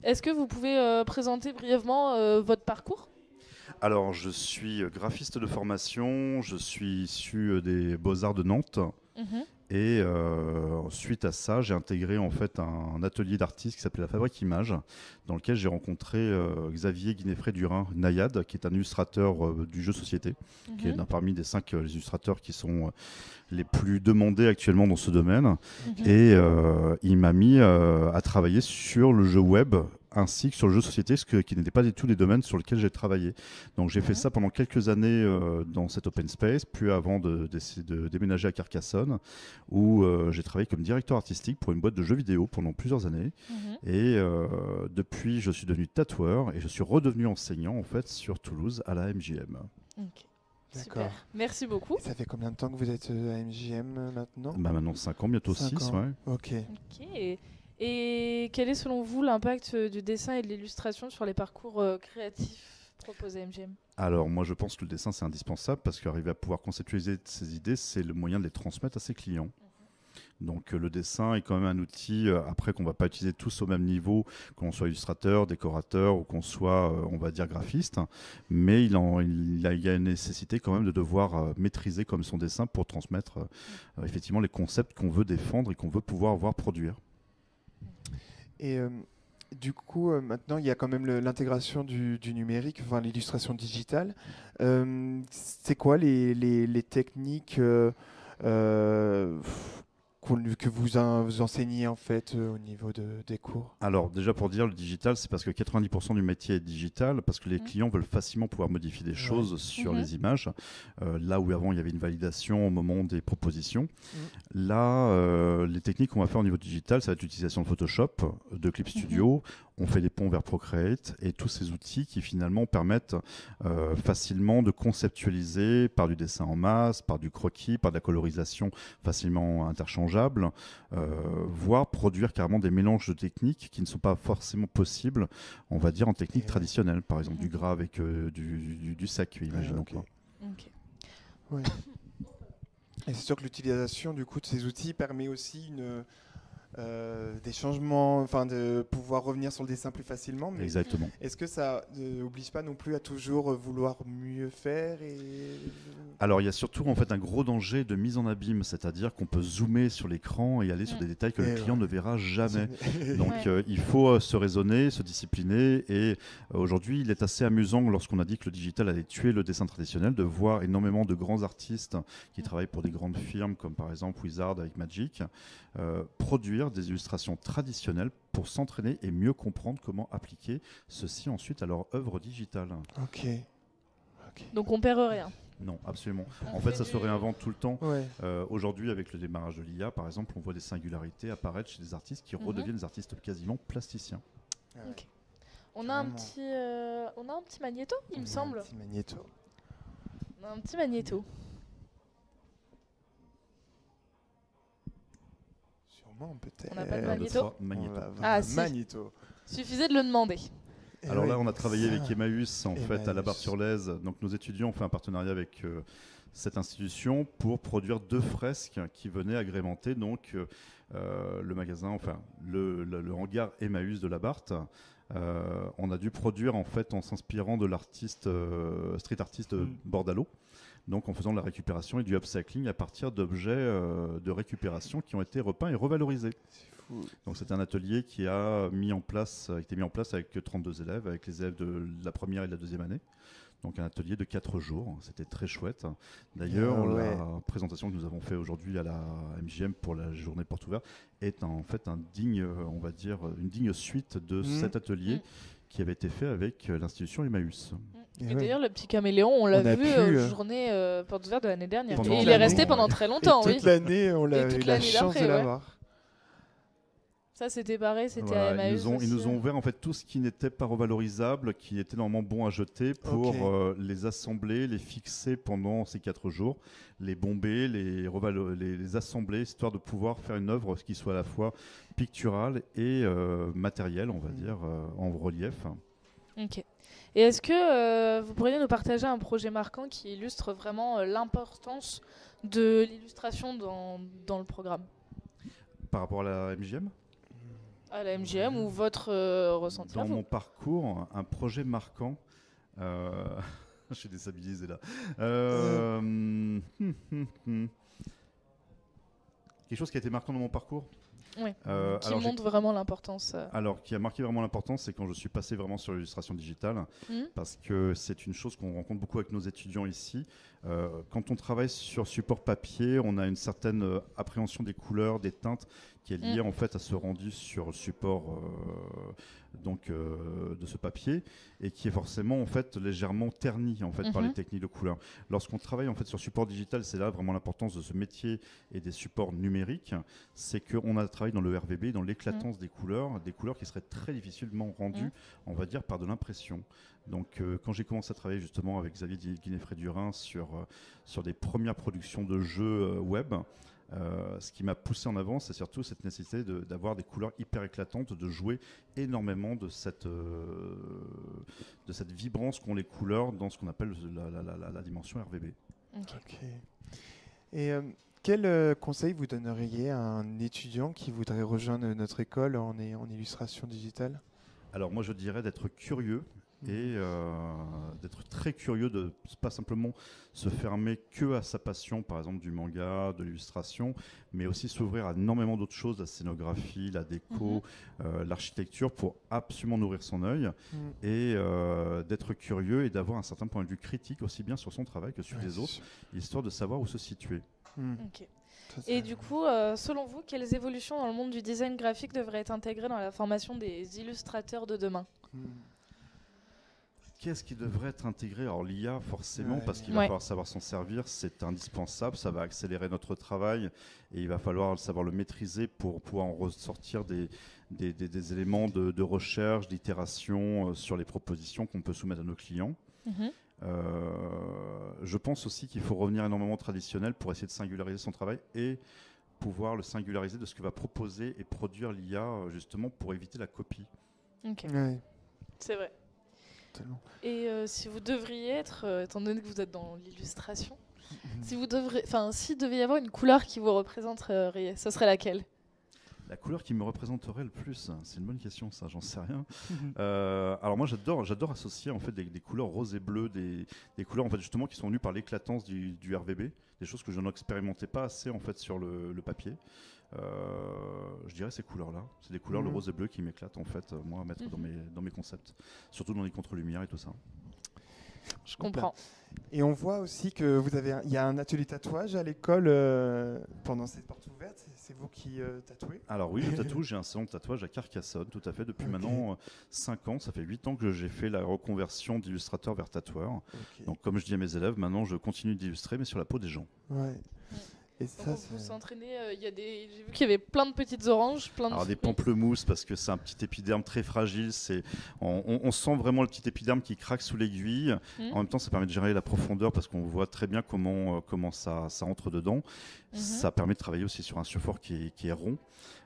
Est-ce que vous pouvez présenter brièvement votre parcours ? Alors, je suis graphiste de formation, je suis issu des Beaux-Arts de Nantes Et suite à ça, j'ai intégré en fait un atelier d'artistes qui s'appelait la Fabrique Images, dans lequel j'ai rencontré Xavier Guinéfré-Durin Nayad, qui est un illustrateur du jeu société, qui est parmi des 5 illustrateurs qui sont les plus demandés actuellement dans ce domaine. Et il m'a mis à travailler sur le jeu web ainsi que sur le jeu société, qui n'était pas du tout des domaines sur lesquels j'ai travaillé. Donc j'ai fait ça pendant quelques années dans cet open space, puis avant de déménager à Carcassonne, où j'ai travaillé comme directeur artistique pour une boîte de jeux vidéo pendant plusieurs années. Et depuis, je suis devenu tatoueur et je suis redevenu enseignant en fait sur Toulouse à la MJM. D'accord. Merci beaucoup. Et ça fait combien de temps que vous êtes à MJM maintenant? Maintenant 5 ans, bientôt 6. Ouais. Ok. Et quel est selon vous l'impact du dessin et de l'illustration sur les parcours créatifs proposés à MJM? Alors moi je pense que le dessin c'est indispensable parce qu'arriver à pouvoir conceptualiser ses idées, c'est le moyen de les transmettre à ses clients. Donc le dessin est quand même un outil, après qu'on ne va pas utiliser tous au même niveau, qu'on soit illustrateur, décorateur ou qu'on soit, on va dire, graphiste, mais il y a une nécessité quand même de devoir maîtriser comme son dessin pour transmettre effectivement les concepts qu'on veut défendre et qu'on veut pouvoir voir produire. Et du coup, maintenant, il y a quand même l'intégration du numérique, enfin l'illustration digitale. C'est quoi les techniques que vous enseignez en fait au niveau des cours? Alors déjà pour dire le digital, c'est parce que 90% du métier est digital, parce que les clients veulent facilement pouvoir modifier des choses sur les images, là où avant il y avait une validation au moment des propositions. Là, les techniques qu'on va faire au niveau digital, ça va être l'utilisation de Photoshop, de Clip Studio, on fait des ponts vers Procreate et tous ces outils qui finalement permettent facilement de conceptualiser par du dessin en masse, par du croquis, par de la colorisation facilement interchangeable, voire produire carrément des mélanges de techniques qui ne sont pas forcément possibles, on va dire, en technique traditionnelle, par exemple du gras avec du sec, imaginons. Ouais. Et c'est sûr que l'utilisation du coup de ces outils permet aussi des changements, enfin de pouvoir revenir sur le dessin plus facilement. Mais exactement. Est-ce que ça n'oblige pas non plus à toujours vouloir mieux faire Alors il y a surtout en fait un gros danger de mise en abîme, c'est-à-dire qu'on peut zoomer sur l'écran et aller sur des détails que le client ne verra jamais. Donc il faut se raisonner, se discipliner. Et aujourd'hui, il est assez amusant lorsqu'on a dit que le digital allait tuer le dessin traditionnel, de voir énormément de grands artistes qui travaillent pour des grandes firmes comme par exemple Wizard avec Magic produire des illustrations traditionnelles pour s'entraîner et mieux comprendre comment appliquer ceci ensuite à leur œuvre digitale. Ok. Donc on perd rien. Non, absolument. En fait, ça se réinvente tout le temps. Aujourd'hui, avec le démarrage de l'IA, par exemple, on voit des singularités apparaître chez des artistes qui redeviennent des artistes quasiment plasticiens. Okay. On a un petit magnéto, il me semble. Un petit magnéto. On a un petit magnéto. Peut-être. On n'a pas de magnéto. Magnéto. Suffisait de le demander. Alors là, on a travaillé avec Emmaüs en fait à la Barre-sur-Lèze. Donc nos étudiants ont fait un partenariat avec cette institution pour produire 2 fresques qui venaient agrémenter donc le magasin, enfin le hangar Emmaüs de la Barthe. On a dû produire en fait en s'inspirant de l'artiste street artiste Bordalo. Donc en faisant de la récupération et du upcycling à partir d'objets de récupération qui ont été repeints et revalorisés. Donc c'est un atelier qui a été mis en place avec 32 élèves, avec les élèves de la première et de la deuxième année. Donc un atelier de 4 jours, c'était très chouette. D'ailleurs, la présentation que nous avons fait aujourd'hui à la MJM pour la journée porte ouverte est en fait une digne suite de cet atelier qui avait été fait avec l'institution Emmaüs. Et d'ailleurs, le petit caméléon, on l'a vu journée porte ouverte de l'année dernière. Et il est resté pendant très longtemps. Et toute l'année, on a eu la chance de l'avoir. Ça, c'était pareil, c'était à Emmaüs. Ils nous ont ouvert en fait tout ce qui n'était pas revalorisable, qui était normalement bon à jeter pour les assembler, les fixer pendant ces 4 jours, les bomber, les assembler, histoire de pouvoir faire une œuvre qui soit à la fois picturale et matérielle, on va dire, en relief. Ok. Et est-ce que vous pourriez nous partager un projet marquant qui illustre vraiment l'importance de l'illustration dans le programme? Par rapport à la MJM? À la MJM ou votre ressenti? Dans mon parcours, un projet marquant, je suis déstabilisé là. quelque chose qui a été marquant dans mon parcours. Oui, qui montre vraiment l'importance. Alors, qui a marqué vraiment l'importance, c'est quand je suis passé vraiment sur l'illustration digitale, parce que c'est une chose qu'on rencontre beaucoup avec nos étudiants ici. Quand on travaille sur support papier, on a une certaine appréhension des couleurs, des teintes, qui est liée en fait à ce rendu sur le support de ce papier, et qui est forcément en fait légèrement terni en fait par les techniques de couleur. Lorsqu'on travaille en fait sur support digital, c'est là vraiment l'importance de ce métier et des supports numériques, c'est qu'on a travaillé dans le RVB, dans l'éclatance des couleurs qui seraient très difficilement rendues, on va dire, par de l'impression. Donc quand j'ai commencé à travailler justement avec Xavier Guinéfré-Durin sur des premières productions de jeux web, ce qui m'a poussé en avant, c'est surtout cette nécessité d'avoir des couleurs hyper éclatantes, de jouer énormément de cette vibrance qu'ont les couleurs dans ce qu'on appelle la dimension RVB. Ok. Et quel conseil vous donneriez à un étudiant qui voudrait rejoindre notre école en illustration digitale? Alors moi je dirais d'être curieux, et d'être très curieux, de pas simplement se fermer que à sa passion, par exemple du manga, de l'illustration, mais aussi s'ouvrir à énormément d'autres choses, la scénographie, la déco, l'architecture, pour absolument nourrir son œil, et d'être curieux et d'avoir un certain point de vue critique aussi bien sur son travail que sur les autres, histoire de savoir où se situer. Ok. Et du coup, selon vous, quelles évolutions dans le monde du design graphique devraient être intégrées dans la formation des illustrateurs de demain? Qu'est-ce qui devrait être intégré? Alors l'IA forcément, parce qu'il va falloir savoir s'en servir, c'est indispensable, ça va accélérer notre travail et il va falloir savoir le maîtriser pour pouvoir en ressortir des éléments de recherche, d'itération sur les propositions qu'on peut soumettre à nos clients. Je pense aussi qu'il faut revenir énormément au traditionnel pour essayer de singulariser son travail et pouvoir le singulariser de ce que va proposer et produire l'IA justement pour éviter la copie. C'est vrai. Et si vous devriez être, étant donné que vous êtes dans l'illustration, s'il devait y avoir une couleur qui vous représenterait, ce serait laquelle? La couleur qui me représenterait le plus, c'est une bonne question, ça, j'en sais rien. Alors moi, j'adore associer en fait des couleurs roses et bleues, des couleurs en fait justement qui sont venues par l'éclatance du RVB, des choses que je n'expérimentais pas assez en fait sur le papier. Je dirais ces couleurs-là, c'est des couleurs le rose et bleu qui m'éclatent en fait, moi à mettre dans mes concepts, surtout dans les contre-lumières et tout ça. Je comprends. Et on voit aussi que il y a un atelier tatouage à l'école pendant cette porte ouverte. C'est vous qui tatouez? Alors oui, je tatoue. J'ai un salon de tatouage à Carcassonne, tout à fait, depuis maintenant 5 ans. Ça fait 8 ans que j'ai fait la reconversion d'illustrateur vers tatoueur. Donc comme je dis à mes élèves, maintenant je continue d'illustrer, mais sur la peau des gens. Et ça, vous s'entraînez, j'ai vu qu'il y avait plein de petites oranges, Alors des pamplemousses, parce que c'est un petit épiderme très fragile. On sent vraiment le petit épiderme qui craque sous l'aiguille. En même temps, ça permet de gérer la profondeur parce qu'on voit très bien comment ça entre dedans. Ça permet de travailler aussi sur un support qui est rond.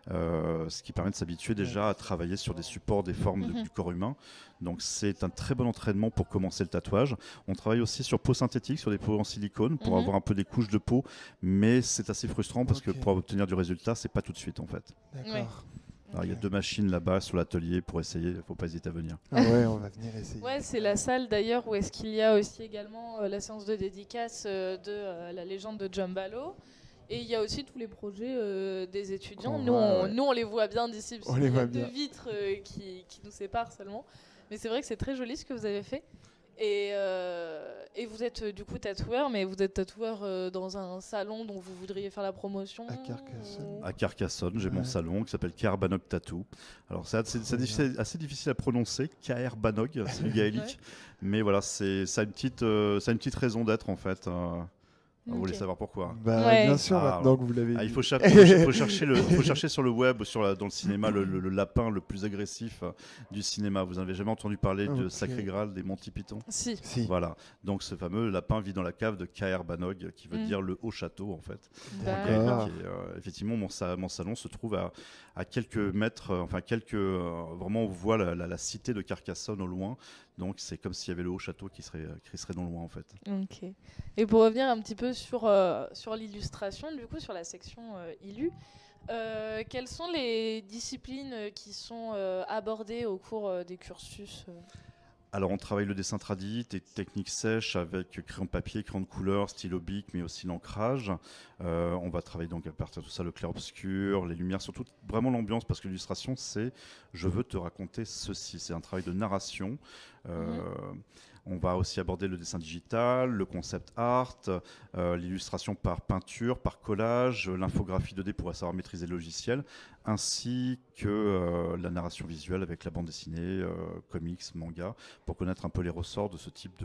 Ce qui permet de s'habituer déjà à travailler sur des supports, des formes du corps humain. Donc c'est un très bon entraînement pour commencer le tatouage. On travaille aussi sur peau synthétique, sur des peaux en silicone pour avoir un peu des couches de peau, mais c'est assez frustrant parce que pour obtenir du résultat, c'est pas tout de suite en fait. D'accord. Alors, il y a 2 machines là-bas sur l'atelier pour essayer, il ne faut pas hésiter à venir. Ah ouais, on va venir essayer. Ouais, c'est la salle d'ailleurs où est-ce qu'il y a aussi également la séance de dédicace de la légende de Jumbalo. Et il y a aussi tous les projets des étudiants. Nous, on les voit bien d'ici, parce qu'il y a 2 vitres qui nous séparent seulement. Mais c'est vrai que c'est très joli ce que vous avez fait. Et vous êtes du coup tatoueur, mais vous êtes tatoueur dans un salon dont vous voudriez faire la promotion? À Carcassonne, j'ai mon salon qui s'appelle KR Banog Tattoo. Alors c'est assez difficile à prononcer, KR Banog, c'est du gaélique. Mais voilà, ça a une petite raison d'être en fait. Vous voulez savoir pourquoi? Bien sûr, maintenant que vous l'avez dit. Il faut chercher sur le web, dans le cinéma, le lapin le plus agressif du cinéma. Vous n'avez jamais entendu parler de Sacré Graal des Monty Python? Si. Voilà. Donc ce fameux lapin vit dans la cave de KR Banog, qui veut dire le haut château en fait. Effectivement, mon salon se trouve à quelques mètres, vraiment on voit la cité de Carcassonne au loin. Donc c'est comme s'il y avait le haut château qui serait non loin en fait. Ok. Et pour revenir un petit peu sur l'illustration, du coup sur la section Illu, quelles sont les disciplines qui sont abordées au cours des cursus Alors, on travaille le dessin tradit, techniques sèches avec crayon de papier, crayon de couleur, stylo bic, mais aussi l'ancrage. On va travailler donc à partir de tout ça, le clair-obscur, les lumières, surtout vraiment l'ambiance, parce que l'illustration, c'est « je veux te raconter ceci ». C'est un travail de narration. On va aussi aborder le dessin digital, le concept art, l'illustration par peinture, par collage, l'infographie 2D pour savoir maîtriser le logiciel, ainsi que la narration visuelle avec la bande dessinée, comics, manga, pour connaître un peu les ressorts de ce type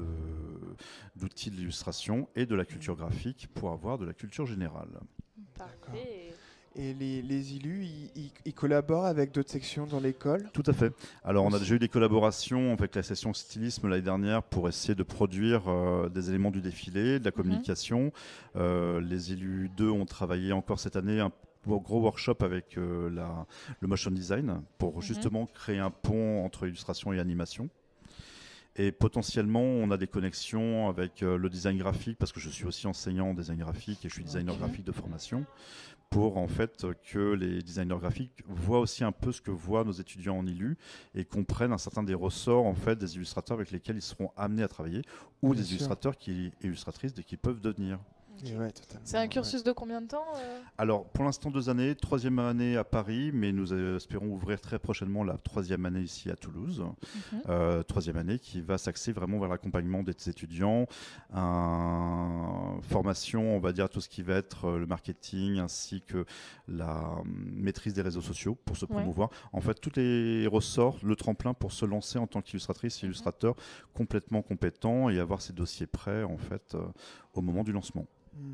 d'outils de l'illustration et de la culture graphique pour avoir de la culture générale. Parfait. Et les élus, ils collaborent avec d'autres sections dans l'école? Tout à fait. Alors, on a déjà eu des collaborations avec la section stylisme l'année dernière pour essayer de produire des éléments du défilé, de la communication. Les élus 2 ont travaillé encore cette année un gros workshop avec le motion design pour justement créer un pont entre illustration et animation. Et potentiellement, on a des connexions avec le design graphique, parce que je suis aussi enseignant en design graphique et je suis designer graphique de formation, pour en fait que les designers graphiques voient aussi un peu ce que voient nos étudiants en ILU et comprennent un certain des ressorts en fait des illustrateurs avec lesquels ils seront amenés à travailler, ou des illustrateurs et illustratrices qui peuvent devenir. Ouais, c'est un cursus de combien de temps Alors, pour l'instant, 2 années, 3e année à Paris, mais nous espérons ouvrir très prochainement la 3e année ici à Toulouse. 3e année qui va s'axer vraiment vers l'accompagnement des étudiants, formation, on va dire, tout ce qui va être le marketing, ainsi que la maîtrise des réseaux sociaux pour se promouvoir. En fait, tous les ressorts, le tremplin pour se lancer en tant qu'illustratrice et illustrateur complètement compétent et avoir ses dossiers prêts, en fait, au moment du lancement.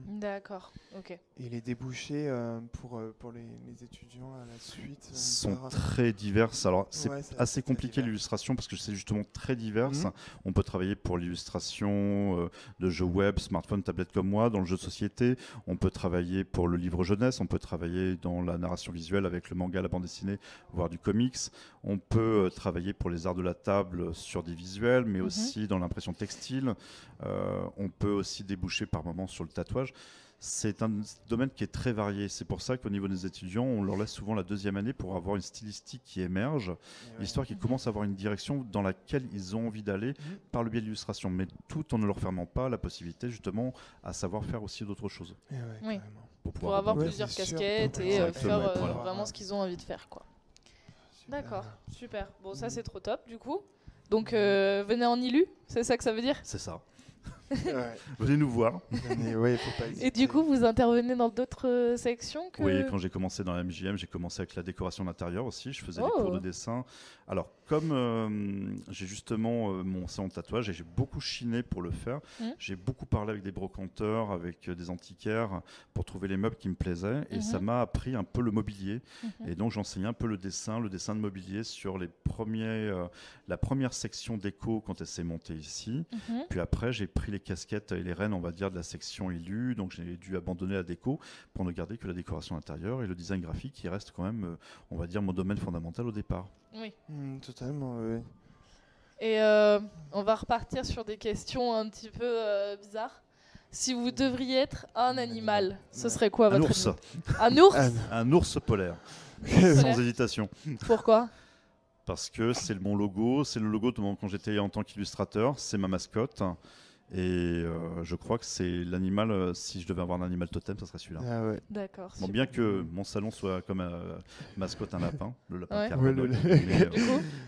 D'accord, ok. Et les débouchés pour les étudiants à la suite sont très diverses. Alors, c'est assez compliqué l'illustration parce que c'est justement très diverse. On peut travailler pour l'illustration de jeux web, smartphone, tablette comme moi, dans le jeu de société. On peut travailler pour le livre jeunesse. On peut travailler dans la narration visuelle avec le manga, la bande dessinée, voire du comics. On peut travailler pour les arts de la table sur des visuels, mais aussi dans l'impression textile. On peut aussi déboucher par moments sur le tatouage. C'est un domaine qui est très varié. C'est pour ça qu'au niveau des étudiants, on leur laisse souvent la 2e année pour avoir une stylistique qui émerge, histoire qu'ils commencent à avoir une direction dans laquelle ils ont envie d'aller par le biais de l'illustration, mais tout en ne leur fermant pas la possibilité justement à savoir faire aussi d'autres choses. Oui. Pour avoir plusieurs casquettes et faire vraiment ce qu'ils ont envie de faire, quoi. D'accord, super. Bon, ça c'est trop top du coup. Donc venez en ILU, c'est ça que ça veut dire? C'est ça. Venez nous voir. Et du coup, vous intervenez dans d'autres sections que... Oui, quand j'ai commencé dans la MJM, j'ai commencé avec la décoration d'intérieur aussi. Je faisais des cours de dessin. Alors, comme j'ai justement mon salon de tatouage et j'ai beaucoup chiné pour le faire, j'ai beaucoup parlé avec des brocanteurs, avec des antiquaires pour trouver les meubles qui me plaisaient. Et ça m'a appris un peu le mobilier. Et donc, j'enseignais un peu le dessin de mobilier sur la première section déco quand elle s'est montée ici. Puis après, j'ai pris les casquettes et les rênes, on va dire, de la section ILU. Donc, j'ai dû abandonner la déco pour ne garder que la décoration intérieure et le design graphique qui reste quand même, on va dire, mon domaine fondamental au départ. Oui. Totalement, oui. Et on va repartir sur des questions un petit peu bizarres. Si vous devriez être un animal, ce serait quoi votre animal ? Un ours. Un ours polaire, sans hésitation. Pourquoi ? Parce que c'est mon logo, c'est le logo de quand j'étais en tant qu'illustrateur, c'est ma mascotte. Et je crois que c'est l'animal, si je devais avoir un animal totem, ça serait celui-là. Ah ouais. D'accord. Bon, bien que mon salon soit comme mascotte un lapin, le lapin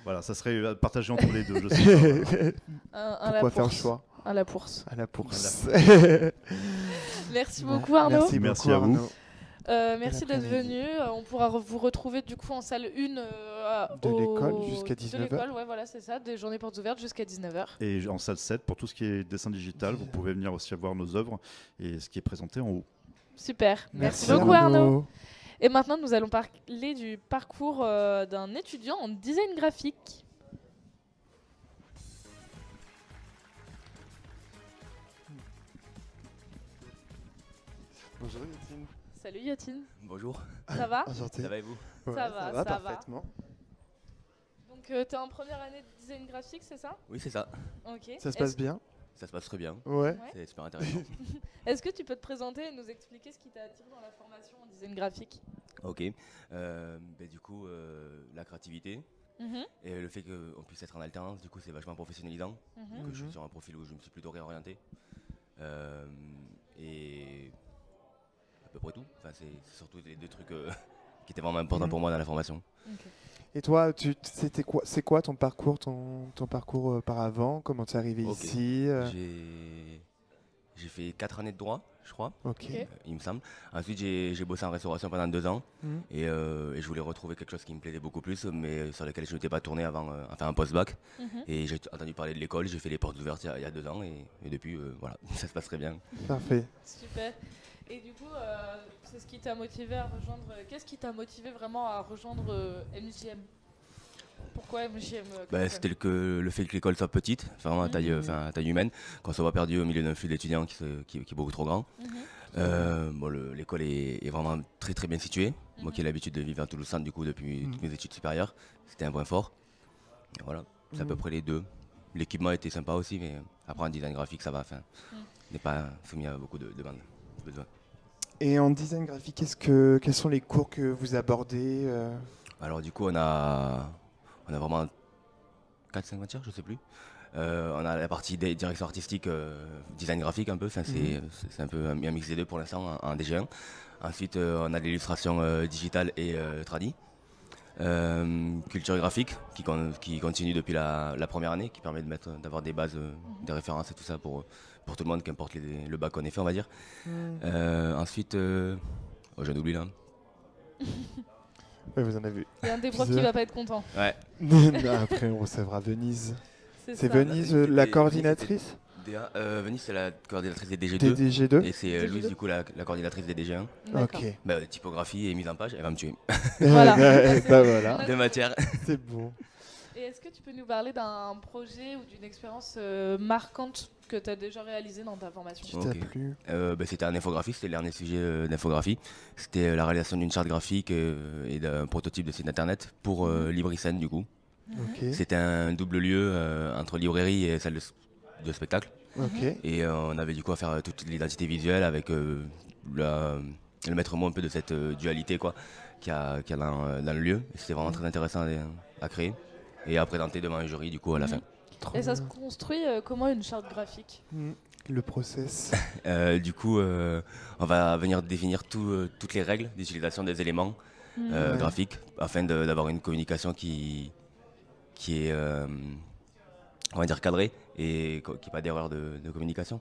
voilà, ça serait partagé entre les deux, je sais pas. Pourquoi faire le choix ? À la bourse. À la bourse. Merci beaucoup Arnaud. Merci à vous. Merci d'être venu. On pourra vous retrouver du coup en salle 1 de l'école jusqu'à 19h. De l'école, ouais, voilà, c'est ça, des journées portes ouvertes jusqu'à 19h. Et en salle 7, pour tout ce qui est dessin digital, vous pouvez venir aussi voir nos œuvres et ce qui est présenté en haut. Super, merci beaucoup Arnaud. Et maintenant, nous allons parler du parcours d'un étudiant en design graphique. Bonjour Yotine. Salut Yotine. Bonjour. Ça va ? Enchanté. Ça va et vous ? Ça va parfaitement. Donc tu es en première année de design graphique, c'est ça ? Oui, c'est ça. Ok. Ça se passe bien ? Ça se passe très bien. Ouais. C'est super intéressant. Est-ce que tu peux te présenter et nous expliquer ce qui t'a attiré dans la formation en design graphique ? Ok. Du coup, la créativité, Et le fait qu'on puisse être en alternance, du coup, c'est vachement professionnalisant. Que je suis sur un profil où je me suis plutôt réorienté. Et à peu près tout. Enfin, c'est surtout les deux trucs qui étaient vraiment importants pour moi dans la formation. Et toi, c'est quoi ton parcours, par avant? Comment tu es arrivé ici? J'ai fait 4 années de droit, je crois, il me semble. Ensuite, j'ai bossé en restauration pendant 2 ans et je voulais retrouver quelque chose qui me plaisait beaucoup plus, mais sur lequel je n'étais pas tourné avant, enfin un post-bac. Et j'ai entendu parler de l'école, j'ai fait les portes ouvertes il y a 2 ans et depuis, voilà, ça se passe très bien. Parfait. Super. Et du coup, c'est ce qui t'a motivé à rejoindre. Qu'est-ce qui t'a motivé vraiment à rejoindre MJM? Pourquoi MJM? C'était le fait que l'école soit petite, vraiment à taille humaine, qu'on soit pas perdu au milieu d'un flux d'étudiants qui est beaucoup trop grand. L'école est vraiment très très bien située. Moi qui ai l'habitude de vivre à Toulouse-Centre du coup depuis toutes mes études supérieures, c'était un point fort. Et voilà, c'est à peu près les deux. L'équipement était sympa aussi, mais après en design graphique ça va, n'est pas soumis à beaucoup de demandes. Et en design graphique, quels sont les cours que vous abordez? Alors du coup on a vraiment 4-5 matières, je sais plus. On a la partie direction artistique, design graphique un peu, c'est un peu un mix des deux pour l'instant en DG1. Ensuite on a l'illustration digitale et tradi. Culture graphique qui continue depuis la première année, qui permet d'avoir des bases, des références et tout ça pour tout le monde, qu'importe le bac qu'on ait fait, on va dire. Ensuite, j'en oublie là. Oui, vous en avez vu. Il y a un des profs qui va pas être content. Ouais. Après, on recevra Venise. C'est Venise, la coordinatrice? Venise, c'est la coordinatrice des DG2. Des DG2. Et c'est Louise, du coup, la coordinatrice des DG1. Ok. Typographie et mise en page, elle va me tuer. Voilà. Voilà. 2 matières. C'est bon. Et est-ce que tu peux nous parler d'un projet ou d'une expérience marquante que tu as déjà réalisée dans ta formation? Qui t'a plu? C'était un infographiste, c'était le dernier sujet d'infographie. C'était la réalisation d'une charte graphique et d'un prototype de site internet pour Libricène du coup. C'était un double lieu entre librairie et salle de spectacle. Et on avait du coup à faire toute l'identité visuelle avec le maître mot un peu de cette dualité qu'il y a dans le lieu. C'était vraiment très intéressant à créer et à présenter devant un jury du coup à la fin. Et ça se construit comment une charte graphique? Le process. Du coup, on va venir définir toutes les règles d'utilisation des éléments graphiques afin d'avoir une communication qui est on va dire cadrée et qui n'a pas d'erreur de communication.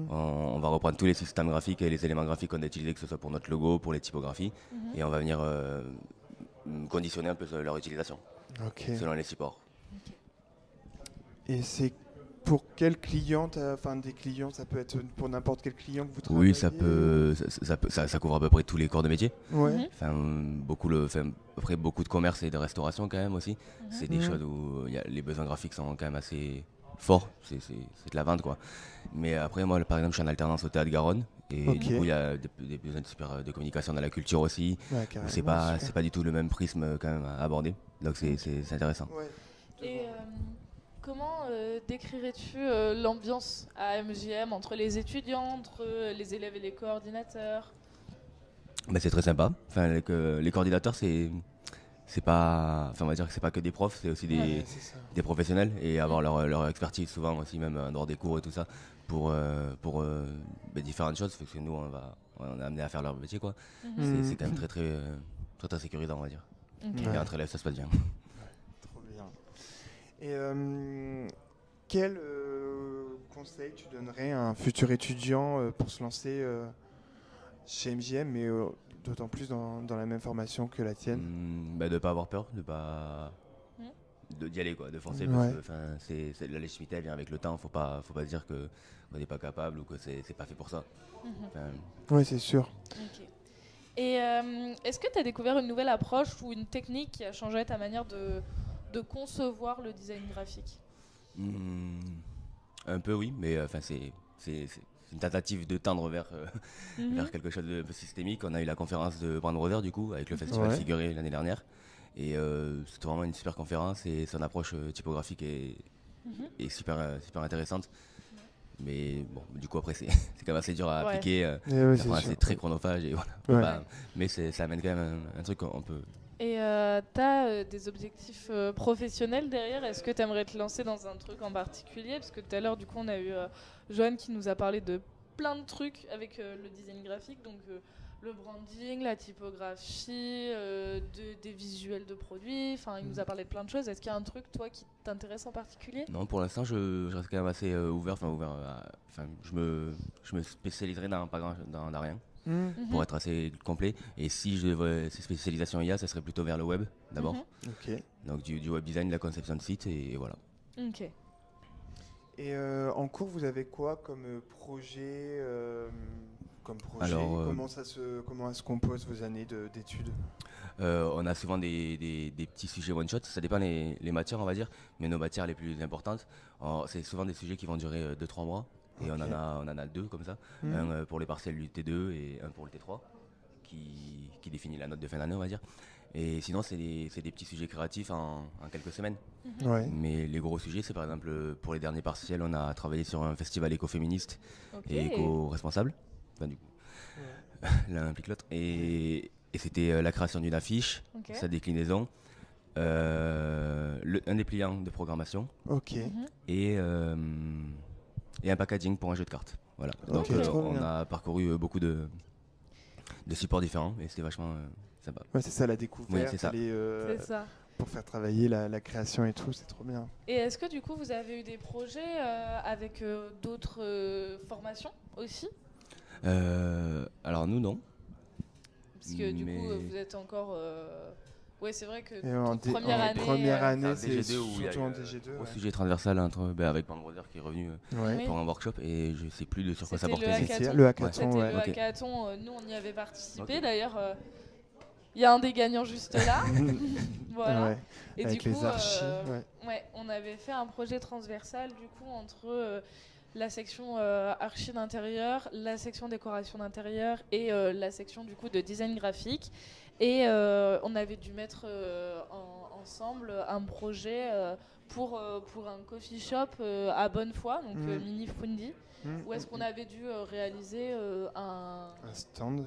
On va reprendre tous les systèmes graphiques et les éléments graphiques qu'on a utilisés, que ce soit pour notre logo, pour les typographies, et on va venir conditionner un peu leur utilisation selon les supports. Et c'est pour quel client, des clients, ça peut être pour n'importe quel client que vous travaillez? Oui, ça couvre à peu près tous les corps de métier. Beaucoup de commerce et de restauration quand même aussi. C'est des choses où les besoins graphiques sont quand même assez forts. C'est de la vente quoi. Mais après moi par exemple je suis en alternance au Théâtre Garonne et du coup il y a des besoins de communication dans la culture aussi. C'est pas du tout le même prisme quand même à aborder. Donc c'est intéressant. Et comment décrirais-tu l'ambiance à MJM entre les étudiants, entre les élèves et les coordinateurs? C'est très sympa. Les coordinateurs, c'est pas, on va dire que c'est pas que des profs, c'est aussi des professionnels et avoir leur expertise souvent aussi même en dehors des cours et tout ça pour différentes choses. Parce que nous on est amené à faire leur métier quoi. C'est quand même très sécurisant on va dire. Et entre élèves ça se passe bien. Et quel conseil tu donnerais à un futur étudiant pour se lancer chez MJM, mais d'autant plus dans la même formation que la tienne? De ne pas avoir peur, d'y aller, quoi, de foncer. Parce que la légitimité elle vient avec le temps, faut pas se dire qu'on n'est pas capable ou que c'est pas fait pour ça. Oui, c'est sûr. Et est-ce que tu as découvert une nouvelle approche ou une technique qui a changé ta manière de concevoir le design graphique? Un peu oui, mais c'est une tentative de tendre vers quelque chose de systémique. On a eu la conférence de Brand Brothers du coup avec le festival Figuré l'année dernière et c'était vraiment une super conférence et son approche typographique est super intéressante. Mais bon, du coup après c'est quand même assez dur à appliquer. C'est très chronophage et voilà. Mais ça amène quand même un truc qu'on peut. Et tu as des objectifs professionnels derrière. Est-ce que tu aimerais te lancer dans un truc en particulier? Parce que tout à l'heure, du coup, on a eu Joanne qui nous a parlé de plein de trucs avec le design graphique. Donc, le branding, la typographie, des visuels de produits. Enfin, il nous a parlé de plein de choses. Est-ce qu'il y a un truc, toi, qui t'intéresse en particulier? Non, pour l'instant, je reste quand même assez ouvert. Je me spécialiserai dans rien. Pour être assez complet. Et si je devais ces spécialisations IA, ça serait plutôt vers le web d'abord. Donc du web design, de la conception de site et voilà. Et en cours, vous avez quoi comme projet Alors, comment se composent vos années d'études? On a souvent des petits sujets one shot, ça dépend les matières on va dire, mais nos matières les plus importantes, c'est souvent des sujets qui vont durer 2-3 mois. Et on en a 2 comme ça, un pour les partiels du T2 et un pour le T3, qui définit la note de fin d'année on va dire. Et sinon c'est des petits sujets créatifs en quelques semaines. Mais les gros sujets c'est par exemple pour les derniers partiels on a travaillé sur un festival écoféministe et éco-responsable. Enfin, du coup, l'un implique l'autre. Et c'était la création d'une affiche, sa déclinaison, un dépliant de programmation et un packaging pour un jeu de cartes. Voilà. Donc on a parcouru beaucoup de supports différents et c'était vachement sympa. Ouais, c'est ça la découverte. Oui, c'est ça. Pour faire travailler la création et tout, c'est trop bien. Et est-ce que du coup vous avez eu des projets avec d'autres formations aussi? Alors nous non. Parce que du coup vous êtes encore... Ouais, c'est vrai que première année, c'est surtout en DG2. Au sujet transversal avec Pandroser qui est revenu pour un workshop et je sais plus sur quoi ça portait. Le hackathon. C'était le hackathon, nous on y avait participé d'ailleurs. Il y a un des gagnants juste là. Voilà. Et avec du coup, les archives. On avait fait un projet transversal du coup entre la section archi d'intérieur, la section décoration d'intérieur et la section du coup de design graphique. Et on avait dû mettre ensemble un projet pour un coffee shop à Bonnefoy, donc Mini Fundi, où est-ce qu'on avait dû réaliser un stand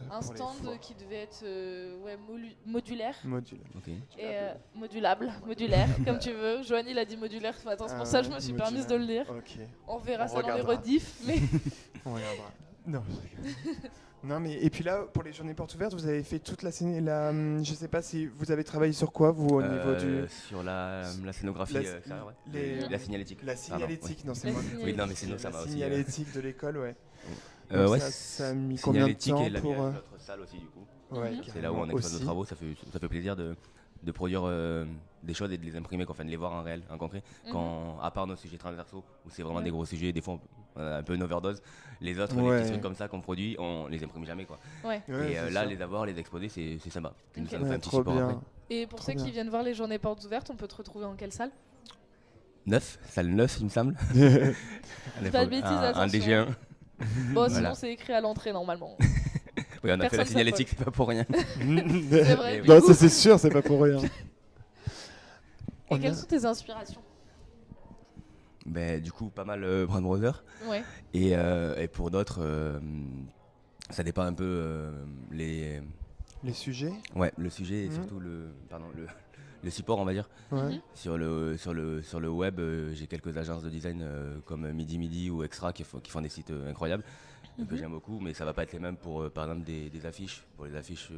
qui devait être modulaire. Et modulaire, comme tu veux. Joanne, il a dit modulaire ce matin, c'est pour ça que je me suis permise de le dire. On verra ça dans les rediffs. Mais on regardera. Non. Non mais et puis là pour les journées portes ouvertes vous avez fait toute la je sais pas si vous avez travaillé sur quoi vous au niveau du sur la scénographie la signalétique. La signalétique non c'est moi. Oui non mais c'est nous ça va aussi. La signalétique de l'école ça a mis combien de temps et pour notre salle aussi du coup. C'est là où on expose nos travaux, ça fait plaisir de produire des choses et de les imprimer, de les voir en réel, en concret. Quand, à part nos sujets transversaux, où c'est vraiment des gros sujets, des fois on a un peu une overdose, les autres, les petits trucs comme ça qu'on produit, on les imprime jamais. Et là, les avoir, les exposer, c'est sympa. Ça nous fait un petit support après. Et pour ceux qui viennent voir les journées portes ouvertes, on peut te retrouver en quelle salle? 9, salle 9 il me semble. Pas de bêtises, un DG1. Bon, sinon c'est écrit à l'entrée normalement. Oui, on a fait la signalétique, c'est pas pour rien. C'est vrai. Non, ça c'est sûr, c'est pas pour rien. Et quelles sont tes inspirations? Du coup, pas mal Brand Brother. Et pour d'autres, ça dépend un peu les sujets. Ouais, le sujet et surtout le support, on va dire. Sur le web, j'ai quelques agences de design comme Midi ou Extra qui font des sites incroyables. Que j'aime beaucoup, mais ça va pas être les mêmes pour par exemple des affiches. Pour les affiches,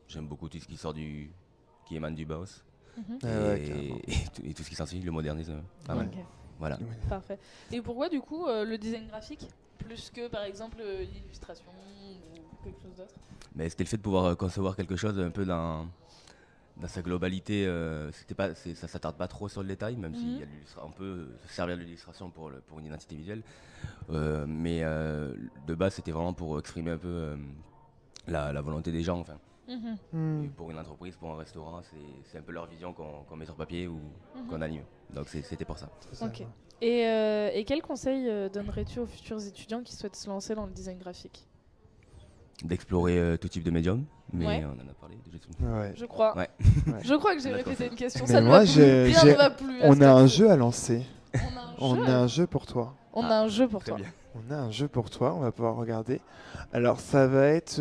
j'aime beaucoup tout ce qui émane du Bauhaus et tout ce qui s'ensuit, le modernisme. Voilà. Parfait. Et pourquoi du coup le design graphique plus que par exemple l'illustration ou quelque chose d'autre? C'était le fait de pouvoir concevoir quelque chose un peu dans sa globalité. Ça s'attarde pas trop sur le détail, même si on peut se servir de l'illustration pour une identité visuelle. Mais de base, c'était vraiment pour exprimer un peu la volonté des gens. Enfin. Et pour une entreprise, pour un restaurant, c'est un peu leur vision qu'on met sur papier ou qu'on anime. Donc c'était pour ça. Ok. Et quel conseil donnerais-tu aux futurs étudiants qui souhaitent se lancer dans le design graphique? D'explorer tout type de médium, mais on en a parlé déjà. Je crois. Je crois que j'ai répété une question. Ça ne va plus. On a un jeu à lancer. On a un jeu pour toi. On a un jeu pour toi. On a un jeu pour toi. On va pouvoir regarder. Alors ça va être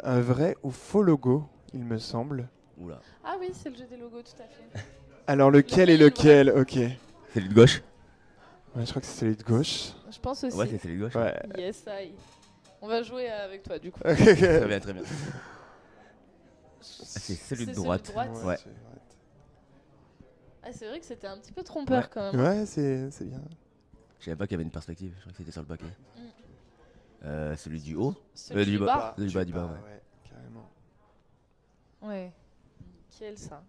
un vrai ou faux logo, il me semble. Oula. Ah oui, c'est le jeu des logos, tout à fait. Alors lequel est lequel? Ok. Celui de gauche. Ouais, je crois que c'est celui de gauche. Je pense aussi. Ouais, c'est celui de gauche. Ouais. Yes, aïe. On va jouer avec toi, du coup. Très bien, très bien. C'est celui de droite. Celui de droite. Ouais. Ah, c'est vrai que c'était un petit peu trompeur quand même. Ouais, c'est bien. Je savais pas qu'il y avait une perspective, je crois que c'était sur le paquet. Celui du haut. Celui du bas. Du bas, ouais. Ouais, carrément. Ouais. Nickel, ça.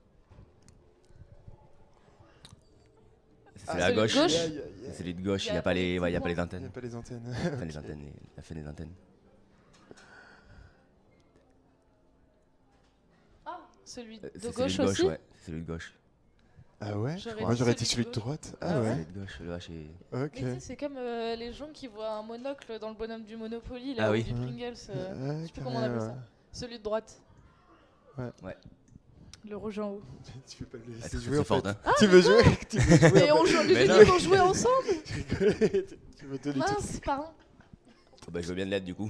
C'est la gauche. Gauche. C'est celui de gauche, il n'y a pas les antennes. Il n'y a pas les antennes. Enfin, les antennes, il a fait les antennes. Ah, celui de C'est gauche celui de aussi. ouais, c'est celui de gauche. Ah ouais? Moi j'aurais dit celui de droite. Ah ouais. Celui de gauche, le H est... Ok. Mais tu sais, c'est comme les gens qui voient un monocle dans le bonhomme du Monopoly, là, ou du Pringles. Je sais plus comment on appelle ça. Celui de droite. Ouais. Le rouge en haut. Tu veux pas le Ah, laisser c'est jouer en fort, fait. hein. Tu veux jouer? Mais on joue, les deux vont jouer ensemble. Tu veux donner tout. Mince, pardon. Oh, bah, je veux bien de l'aide du coup.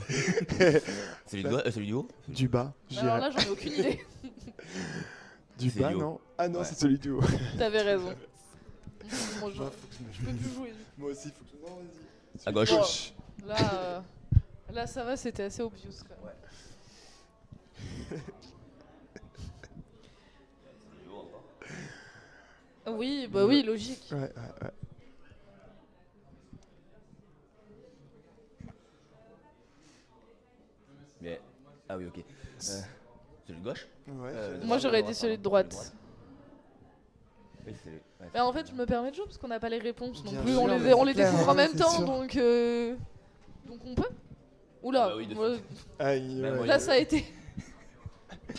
Celui du haut? Du bas. Alors là, j'en ai aucune idée. Du C'est bas, du haut. non? Ah non, Ouais. c'est celui du haut. T'avais raison. Moi, Faut que je peux plus jouer. Moi aussi, faut que... Non, vas-y. À gauche. Là, ça va, c'était assez obvious. Quand même. Oui, bah oui, logique. Ouais. Bien. Ah oui, ok. Celui de gauche? Ouais. Moi, j'aurais dit celui de droite. Oui, c'est Mais en fait, je me permets de jouer parce qu'on n'a pas les réponses non Bien plus. sûr, On les clair, découvre en même c'est temps, sûr. donc on peut. Oula, bah oui, de moi, Aïe, Même ouais. là ça a été.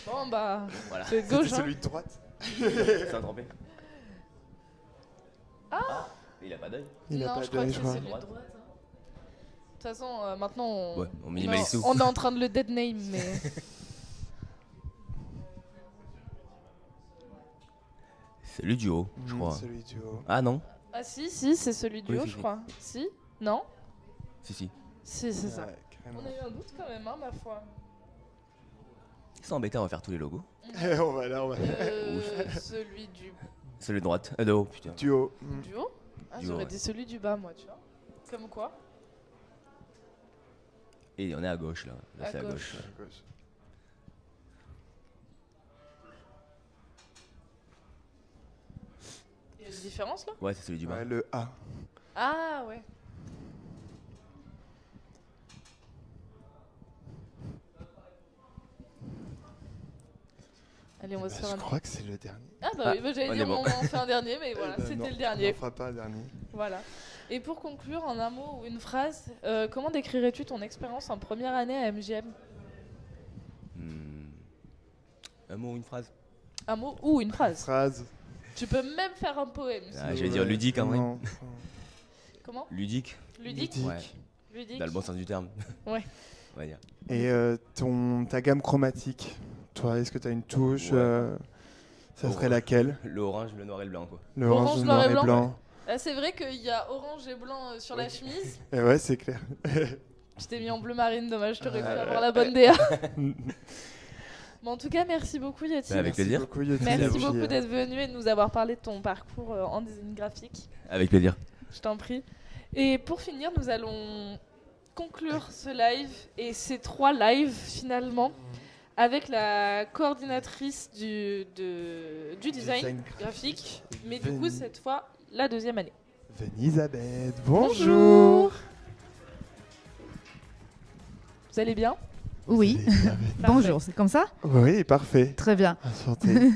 Bon bah, Voilà. c'est de gauche. C'était Hein. celui de droite. C'est un trompé. Ah Il a pas d'œil. Il a non, pas je crois que d'œil, c'est je crois. celui de droite. Hein. De toute façon, maintenant Ouais, on minimalise tout. on est en train de le dead name, mais. Celui du haut, je crois. Celui du haut. Ah non? Ah si, c'est celui du Oui, haut, si, je si. crois. Si? Non? Si, si. Si, c'est ça. Ouais, carrément. On a eu un doute quand même, hein, ma foi. Ils sont embêtés à refaire tous les logos. On va là, on va. Celui du Celui de droite. De haut, putain. Du haut. Du haut? Ah, Du haut, j'aurais ouais. dit celui du bas, moi, tu vois. Comme quoi? Et on est à gauche là. Là, À c'est à gauche. gauche. Il y a une différence là? Ouais, c'est celui du bas. Ouais, le A. Ah ouais. Allez, on va se faire Je un. crois que c'est le dernier. Ah bah oui, bah, j'allais on dire est bon. on en fait un dernier, mais voilà, Non, c'était le On dernier. n'en fera pas le dernier. Voilà. Et pour conclure, en un mot ou une phrase, comment décrirais-tu ton expérience en première année à MGM? Un mot ou une phrase? Un mot ou une phrase. Phrase. Tu peux même faire un poème. si Ah, tu je vais veux. dire ludique en vrai. Non. Comment? Ludique. Ludique. Ouais. Ludique. Dans le bon sens du terme. Ouais. On va dire. Et ta gamme chromatique, toi, est-ce que tu as une touche Ouais. Ça serait laquelle? Le orange, le noir et le blanc quoi. Le orange, le noir et blanc. Ah, c'est vrai qu'il y a orange et blanc sur la chemise. Et ouais, c'est clair. Je t'ai mis en bleu marine, dommage, je t'aurais pu avoir la bonne DA. Bon, en tout cas, merci beaucoup Yati. Avec plaisir. Merci beaucoup d'être venu et de nous avoir parlé de ton parcours en design graphique. Avec plaisir. Je t'en prie. Et pour finir, nous allons conclure ce live et ces 3 lives finalement avec la coordinatrice du design graphique, mais du coup cette fois la 2e année. Venisabeth, bonjour. Vous allez bien? Oui. Bonjour, c'est comme ça? Oui, parfait. Très bien. Enchanté.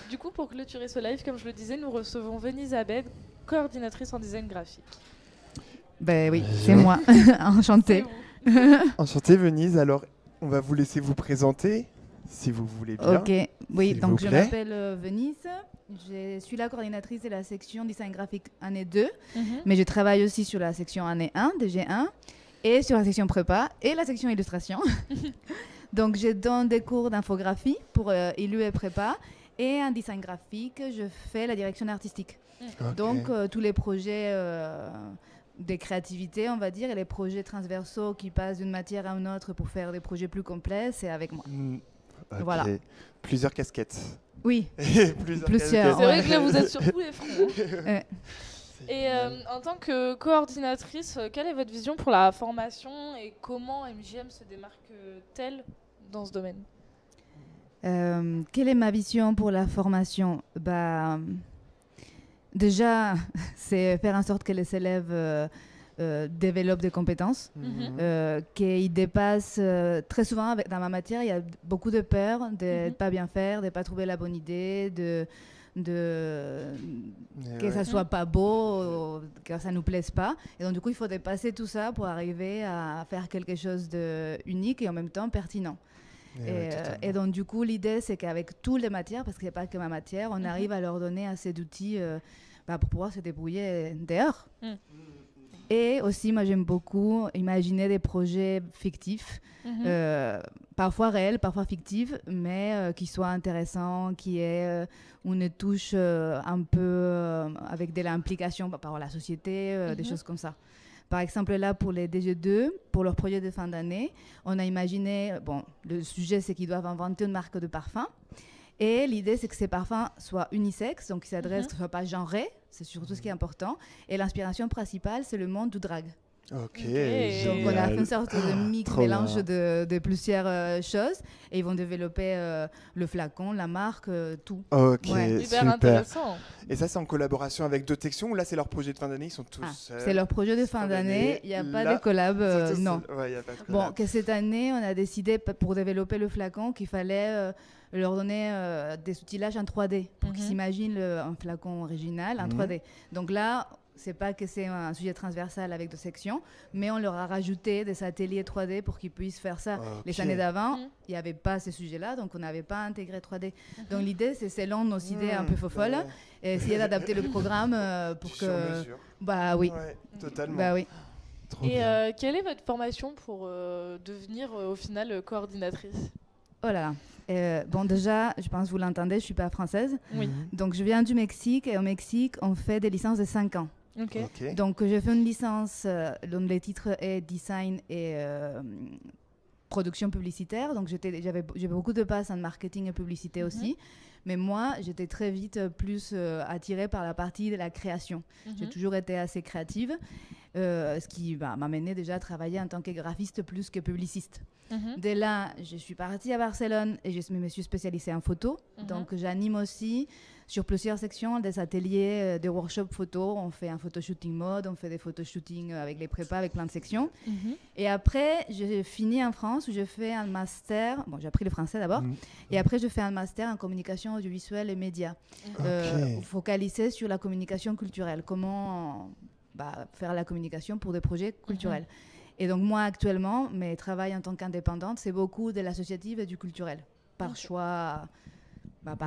Du coup, pour clôturer ce live, comme je le disais, nous recevons Venisabeth, coordinatrice en design graphique. Ben oui, c'est moi. Enchantée. Enchanté Venise, alors on va vous laisser vous présenter, si vous voulez bien. Ok, oui, S'il donc vous je plaît. m'appelle Venise, je suis la coordinatrice de la section design graphique année 2, mais je travaille aussi sur la section année 1, DG1, et sur la section prépa et la section illustration. Donc je donne des cours d'infographie pour ILU et prépa, et en design graphique, je fais la direction artistique. Okay. Donc tous les projets de créativité, on va dire, et les projets transversaux qui passent d'une matière à une autre pour faire des projets plus complets, c'est avec moi. Okay. Voilà. Plusieurs casquettes. Oui, plusieurs. C'est vrai que là, vous êtes sur tous les fronts. Et en tant que coordinatrice, quelle est votre vision pour la formation et comment MJM se démarque-t-elle dans ce domaine ? Quelle est ma vision pour la formation ? Déjà, c'est faire en sorte que les élèves développent des compétences, qu'ils dépassent. Très souvent, dans ma matière, il y a beaucoup de peur de ne pas bien faire, de ne pas trouver la bonne idée, que ça soit pas beau, que ça nous plaise pas. Et donc, du coup, il faut dépasser tout ça pour arriver à faire quelque chose de unique et en même temps pertinent. Et donc, du coup, l'idée, c'est qu'avec toutes les matières, parce qu'il n'y a pas que ma matière, on arrive à leur donner assez d'outils pour pouvoir se débrouiller dehors. Et aussi, moi, j'aime beaucoup imaginer des projets fictifs, parfois réels, parfois fictifs, mais qui soient intéressants, qui aient une touche un peu avec de l'implication par la société, des choses comme ça. Par exemple, là, pour les DG2, pour leur projet de fin d'année, on a imaginé, le sujet, c'est qu'ils doivent inventer une marque de parfum. Et l'idée, c'est que ces parfums soient unisexes, donc ils s'adressent, ne soient pas genrés, c'est surtout ce qui est important. Et l'inspiration principale, c'est le monde du drag. Ok. Donc on a fait une sorte de mix, mélange de plusieurs choses, et ils vont développer le flacon, la marque, tout. Ok, super intéressant. Et ça, c'est en collaboration avec d'autres sections ou là, c'est leur projet de fin d'année, ils sont tous. C'est leur projet de fin d'année. Il n'y a pas de collab, non. Ouais, y a pas de collab. Bon, que cette année, on a décidé pour développer le flacon qu'il fallait leur donner des outillages en 3D pour qu'ils s'imaginent un flacon original en 3D. Donc là, c'est pas que c'est un sujet transversal avec deux sections, mais on leur a rajouté des ateliers 3D pour qu'ils puissent faire ça. Les années d'avant, il n'y avait pas ces sujets-là, donc on n'avait pas intégré 3D. Donc l'idée, c'est selon nos idées un peu folles, et essayer d'adapter le programme pour que... Sur mesure. Bah oui. Ouais, totalement. Bah oui. Et quelle est votre formation pour devenir au final coordinatrice ? Oh là là. Bon, déjà, je pense que vous l'entendez, je ne suis pas française. Oui. Donc, je viens du Mexique et au Mexique, on fait des licences de 5 ans. Okay. Donc, j'ai fait une licence dont les titres est design et production publicitaire. Donc, j'ai beaucoup de passes en marketing et publicité aussi. Mais moi, j'étais très vite plus attirée par la partie de la création. J'ai toujours été assez créative, ce qui m'a mené déjà à travailler en tant que graphiste plus que publiciste. Dès là, je suis partie à Barcelone et je me suis spécialisée en photo. Donc, j'anime aussi sur plusieurs sections des ateliers, des workshops photo. On fait un photoshooting mode, on fait des photoshootings avec les prépas, avec plein de sections. Et après, j'ai fini en France où je fais un master. Bon, j'ai appris le français d'abord. Et après, je fais un master en communication audiovisuelle et médias. Focalisé sur la communication culturelle. Comment faire la communication pour des projets culturels. Et donc, moi, actuellement, mes travails en tant qu'indépendante, c'est beaucoup de l'associatif et du culturel. Par choix...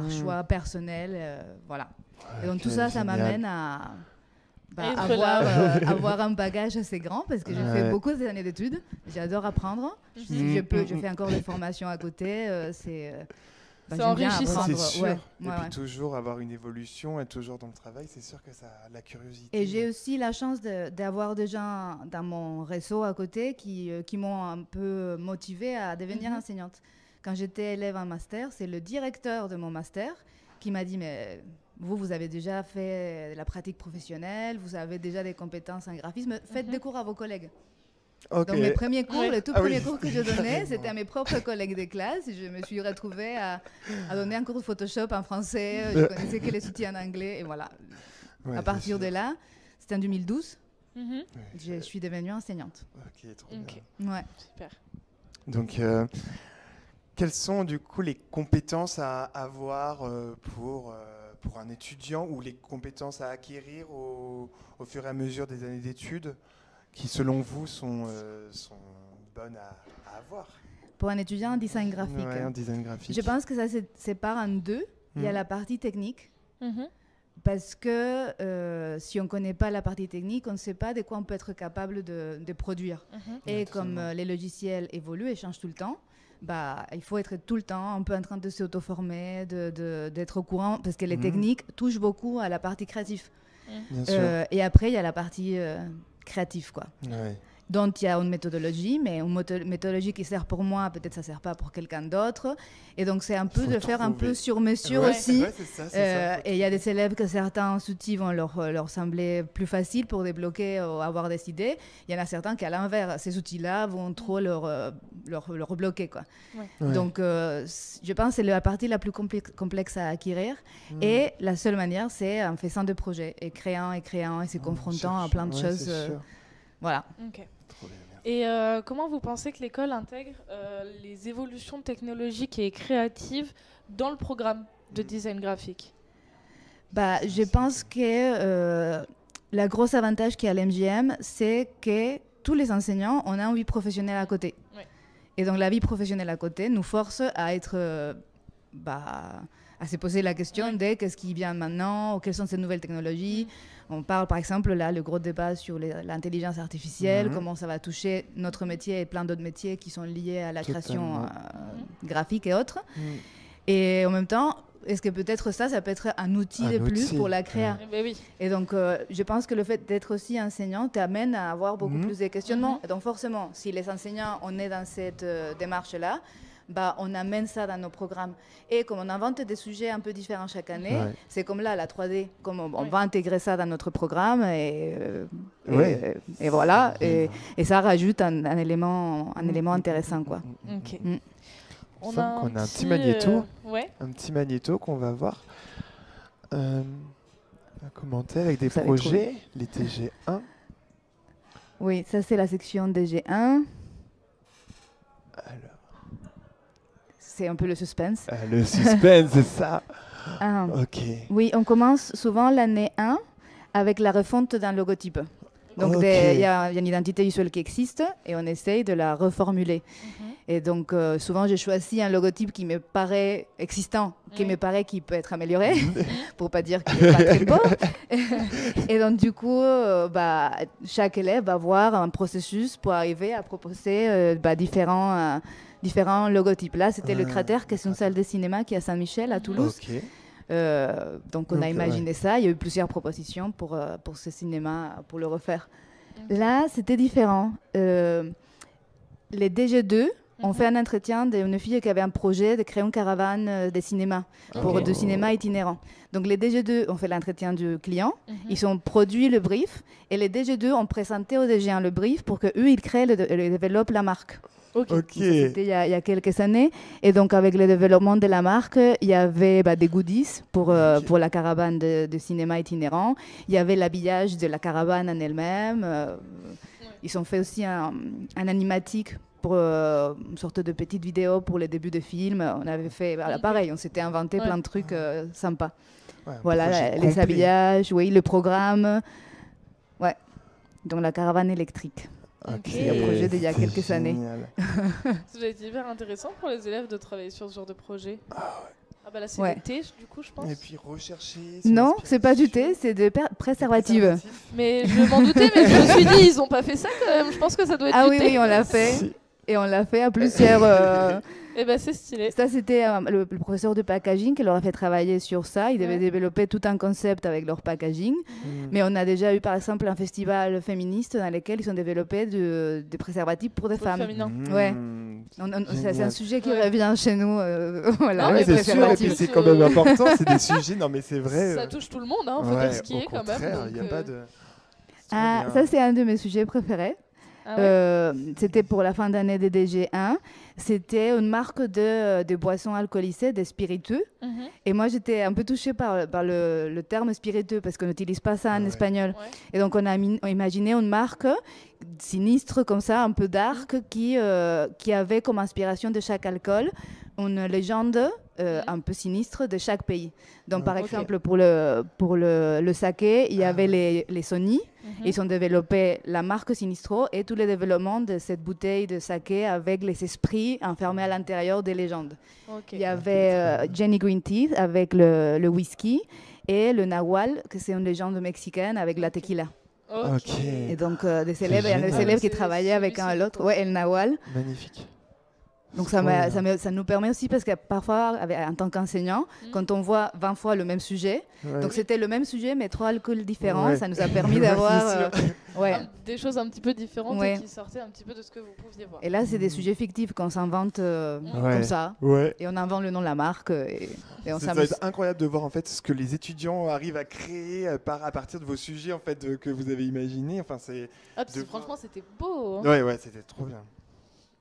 choix personnel, voilà. Et donc tout ça, ça m'amène à avoir un bagage assez grand parce que j'ai fait beaucoup d'années d'études. J'adore apprendre. Si je peux, je fais encore des formations à côté. C'est enrichissant. C'est sûr. Et puis toujours avoir une évolution, être toujours dans le travail, c'est sûr que ça a la curiosité. Et j'ai aussi la chance d'avoir des gens dans mon réseau à côté qui m'ont un peu motivée à devenir enseignante. Quand j'étais élève en master, c'est le directeur de mon master qui m'a dit « Mais vous avez déjà fait la pratique professionnelle, vous avez déjà des compétences en graphisme, faites des cours à vos collègues. » Donc mes premiers cours, les tout premiers cours que je donnais, c'était à mes propres collègues de classe. Je me suis retrouvée à donner un cours de Photoshop en français, je connaissais que les outils en anglais, et voilà. À partir de là, c'était en 2012, je suis devenue enseignante. Ok, trop bien. Ouais. Super. Donc... quelles sont du coup les compétences à avoir pour un étudiant ou les compétences à acquérir au fur et à mesure des années d'études qui selon vous sont bonnes à avoir? Pour un étudiant en design graphique. Ouais, en design graphique. Je pense que ça se sépare en deux. Il y a la partie technique. Parce que si on ne connaît pas la partie technique, on ne sait pas de quoi on peut être capable de produire. Et comme les logiciels évoluent et changent tout le temps, il faut être tout le temps un peu en train de s'auto-former, d'être au courant, parce que les techniques touchent beaucoup à la partie créative. Et après, il y a la partie créative, quoi. dont il y a une méthodologie, mais une méthodologie qui sert pour moi, peut-être ça ne sert pas pour quelqu'un d'autre. Et donc, c'est un peu de faire un peu sur mesure aussi. Ouais, c'est ça. Et il y a des élèves que certains outils vont leur sembler plus faciles pour débloquer ou avoir des idées. Il y en a certains qui, à l'inverse, ces outils-là vont trop leur bloquer, quoi. Ouais. Donc, je pense que c'est la partie la plus complexe à acquérir. Et la seule manière, c'est en faisant des projets, et créant, et se confrontant à plein de choses. Voilà. Okay. Et comment vous pensez que l'école intègre les évolutions technologiques et créatives dans le programme de design graphique? Je pense que le gros avantage qu'il y a à l'MGM, c'est que tous les enseignants, on a une vie professionnelle à côté. Oui. Et donc la vie professionnelle à côté nous force à être... à se poser la question de qu'est-ce qui vient maintenant, ou quelles sont ces nouvelles technologies. On parle par exemple, là, le gros débat sur l'intelligence artificielle, comment ça va toucher notre métier et plein d'autres métiers qui sont liés à la création graphique et autres. Et en même temps, est-ce que peut-être ça peut être un outil de plus pour la créa. Oui. Et donc, je pense que le fait d'être aussi enseignant t'amène à avoir beaucoup plus de questionnements. Et donc forcément, si les enseignants, on est dans cette démarche-là, on amène ça dans nos programmes. Et comme on invente des sujets un peu différents chaque année, c'est comme là, la 3D, comme on va intégrer ça dans notre programme, et voilà, et ça rajoute un élément intéressant, quoi. Ok. On a un petit magnéto, un petit magnéto qu'on va voir. On va commenter avec des projets, les TG1. Oui, ça c'est la section DG1. C'est un peu le suspense. Le suspense, c'est ça. Ok. Oui, on commence souvent l'année 1 avec la refonte d'un logotype. Donc, il y a une identité visuelle qui existe et on essaye de la reformuler. Et donc, souvent, j'ai choisi un logotype qui me paraît existant, qui me paraît qu'il peut être amélioré, pour ne pas dire qu'il n'est pas très beau. Et donc, du coup, chaque élève va voir un processus pour arriver à proposer différents logotypes. Là, c'était le Cratère, qui est une salle de cinéma qui est à Saint-Michel, à Toulouse. Donc, on a imaginé ça. Il y a eu plusieurs propositions pour ce cinéma, pour le refaire. Là, c'était différent. Les DG2 ont fait un entretien d'une fille qui avait un projet de créer une caravane de cinéma, de cinéma itinérant. Donc, les DG2 ont fait l'entretien du client, ils ont produit le brief, et les DG2 ont présenté aux DG1 le brief pour qu'eux, ils créent et développent la marque. C'était il y a quelques années. Et donc, avec le développement de la marque, il y avait des goodies pour la caravane de cinéma itinérant. Il y avait l'habillage de la caravane en elle-même. Ils ont fait aussi un animatique pour une sorte de petite vidéo pour les débuts de film. On avait fait pareil, on s'était inventé plein de trucs sympas. Voilà, les habillages, le programme. Ouais. Donc, la caravane électrique. C'est un projet d'il y a quelques années. Ça doit être hyper intéressant pour les élèves de travailler sur ce genre de projet. Là c'est le thé, du coup, je pense. Et puis rechercher. Non, c'est pas du thé, c'est des préservatifs. Mais je m'en doutais, mais je me suis dit, ils ont pas fait ça quand même. Je pense que ça doit être du thé. Oui, on l'a fait. Et on l'a fait à plusieurs. Et c'est stylé. Ça, c'était le professeur de packaging qui leur a fait travailler sur ça. Ils devaient développer tout un concept avec leur packaging. Mais on a déjà eu, par exemple, un festival féministe dans lequel ils ont développé des préservatifs pour des femmes. Ouais. C'est un sujet qui revient chez nous. Voilà, c'est sûr, et puis c'est quand même important. C'est des sujets, non mais c'est vrai. Ça touche tout le monde, faut dire ce qui est quand même. Il n'y a pas de... Ça, c'est un de mes sujets préférés. C'était pour la fin d'année des DG1. C'était une marque de boissons alcoolisées, des spiritueux. Et moi, j'étais un peu touchée par le terme spiritueux parce qu'on n'utilise pas ça en espagnol. Et donc, on a imaginé une marque sinistre comme ça, un peu dark, qui avait comme inspiration de chaque alcool une légende un peu sinistre de chaque pays. Donc, par exemple, pour le saké, il y avait les Sony. Ils ont développé la marque Sinistro et tous les développements de cette bouteille de saké avec les esprits enfermés à l'intérieur des légendes. Il y avait Jenny Green Tea avec le whisky et le Nahual, que c'est une légende mexicaine avec la tequila. Et donc, il y a des élèves qui travaillaient avec un à l'autre. Ouais, et le Nahual. Magnifique. Donc ça nous permet aussi, parce que parfois, en tant qu'enseignant, quand on voit 20 fois le même sujet, donc c'était le même sujet mais 3 alcools différents, ça nous a permis d'avoir des choses un petit peu différentes et qui sortaient un petit peu de ce que vous pouviez voir. Et là, c'est des sujets fictifs qu'on s'invente comme ça, et on invente le nom de la marque et on s'amuse. Ça va être incroyable de voir en fait ce que les étudiants arrivent à créer à partir de vos sujets en fait que vous avez imaginés. Enfin, franchement, c'était beau. Ouais, c'était trop bien.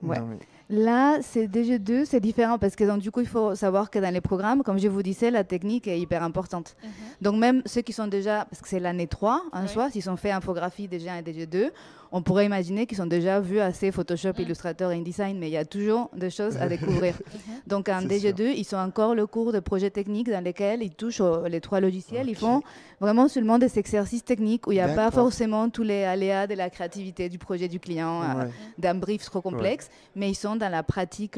Ouais. Là, c'est DG2, c'est différent parce que donc, du coup, il faut savoir que dans les programmes, comme je vous disais, la technique est hyper importante. Donc même ceux qui sont déjà, parce que c'est l'année 3 en soi, s'ils ont fait infographie DG1 et DG2, on pourrait imaginer qu'ils sont déjà vus assez Photoshop, Illustrator et InDesign, mais il y a toujours des choses à découvrir. Donc en DG2, ils sont encore le cours de projet technique dans lesquels ils touchent les 3 logiciels. Ils font vraiment seulement des exercices techniques où il n'y a pas forcément tous les aléas de la créativité du projet du client, d'un brief trop complexe, mais ils sont dans la pratique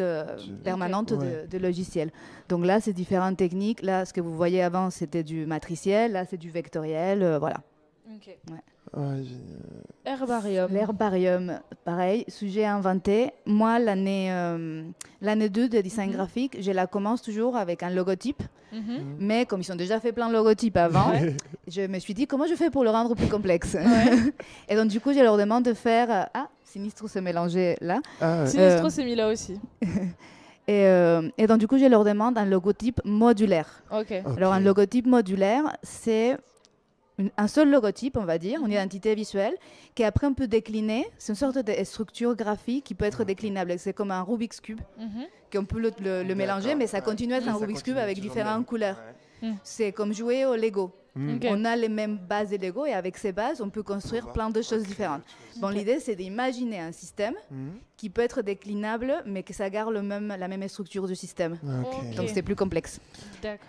permanente de logiciels. Donc là, c'est différentes techniques. Là, ce que vous voyez avant, c'était du matriciel. Là, c'est du vectoriel. Voilà. Herbarium. L'herbarium, pareil, sujet inventé. Moi, l'année 2 de design graphique, je la commence toujours avec un logotype. Mais comme ils ont déjà fait plein de logotypes avant, je me suis dit comment je fais pour le rendre plus complexe. Et donc, du coup, je leur demande de faire... Sinistro s'est mélangé là. Sinistro s'est mis là aussi. Et donc, du coup, je leur demande un logotype modulaire. Alors, un logotype modulaire, c'est un seul logotype, on va dire, une identité visuelle, qui après on peut décliner. C'est une sorte de structure graphique qui peut être déclinable. C'est comme un Rubik's Cube, qu'on peut le mélanger, mais ça continue à être un Rubik's Cube avec différentes couleurs. C'est comme jouer au Lego. On a les mêmes bases de Lego et avec ces bases, on peut construire plein de choses différentes. Bon, l'idée, c'est d'imaginer un système qui peut être déclinable, mais que ça garde la même structure du système. Donc, c'est plus complexe.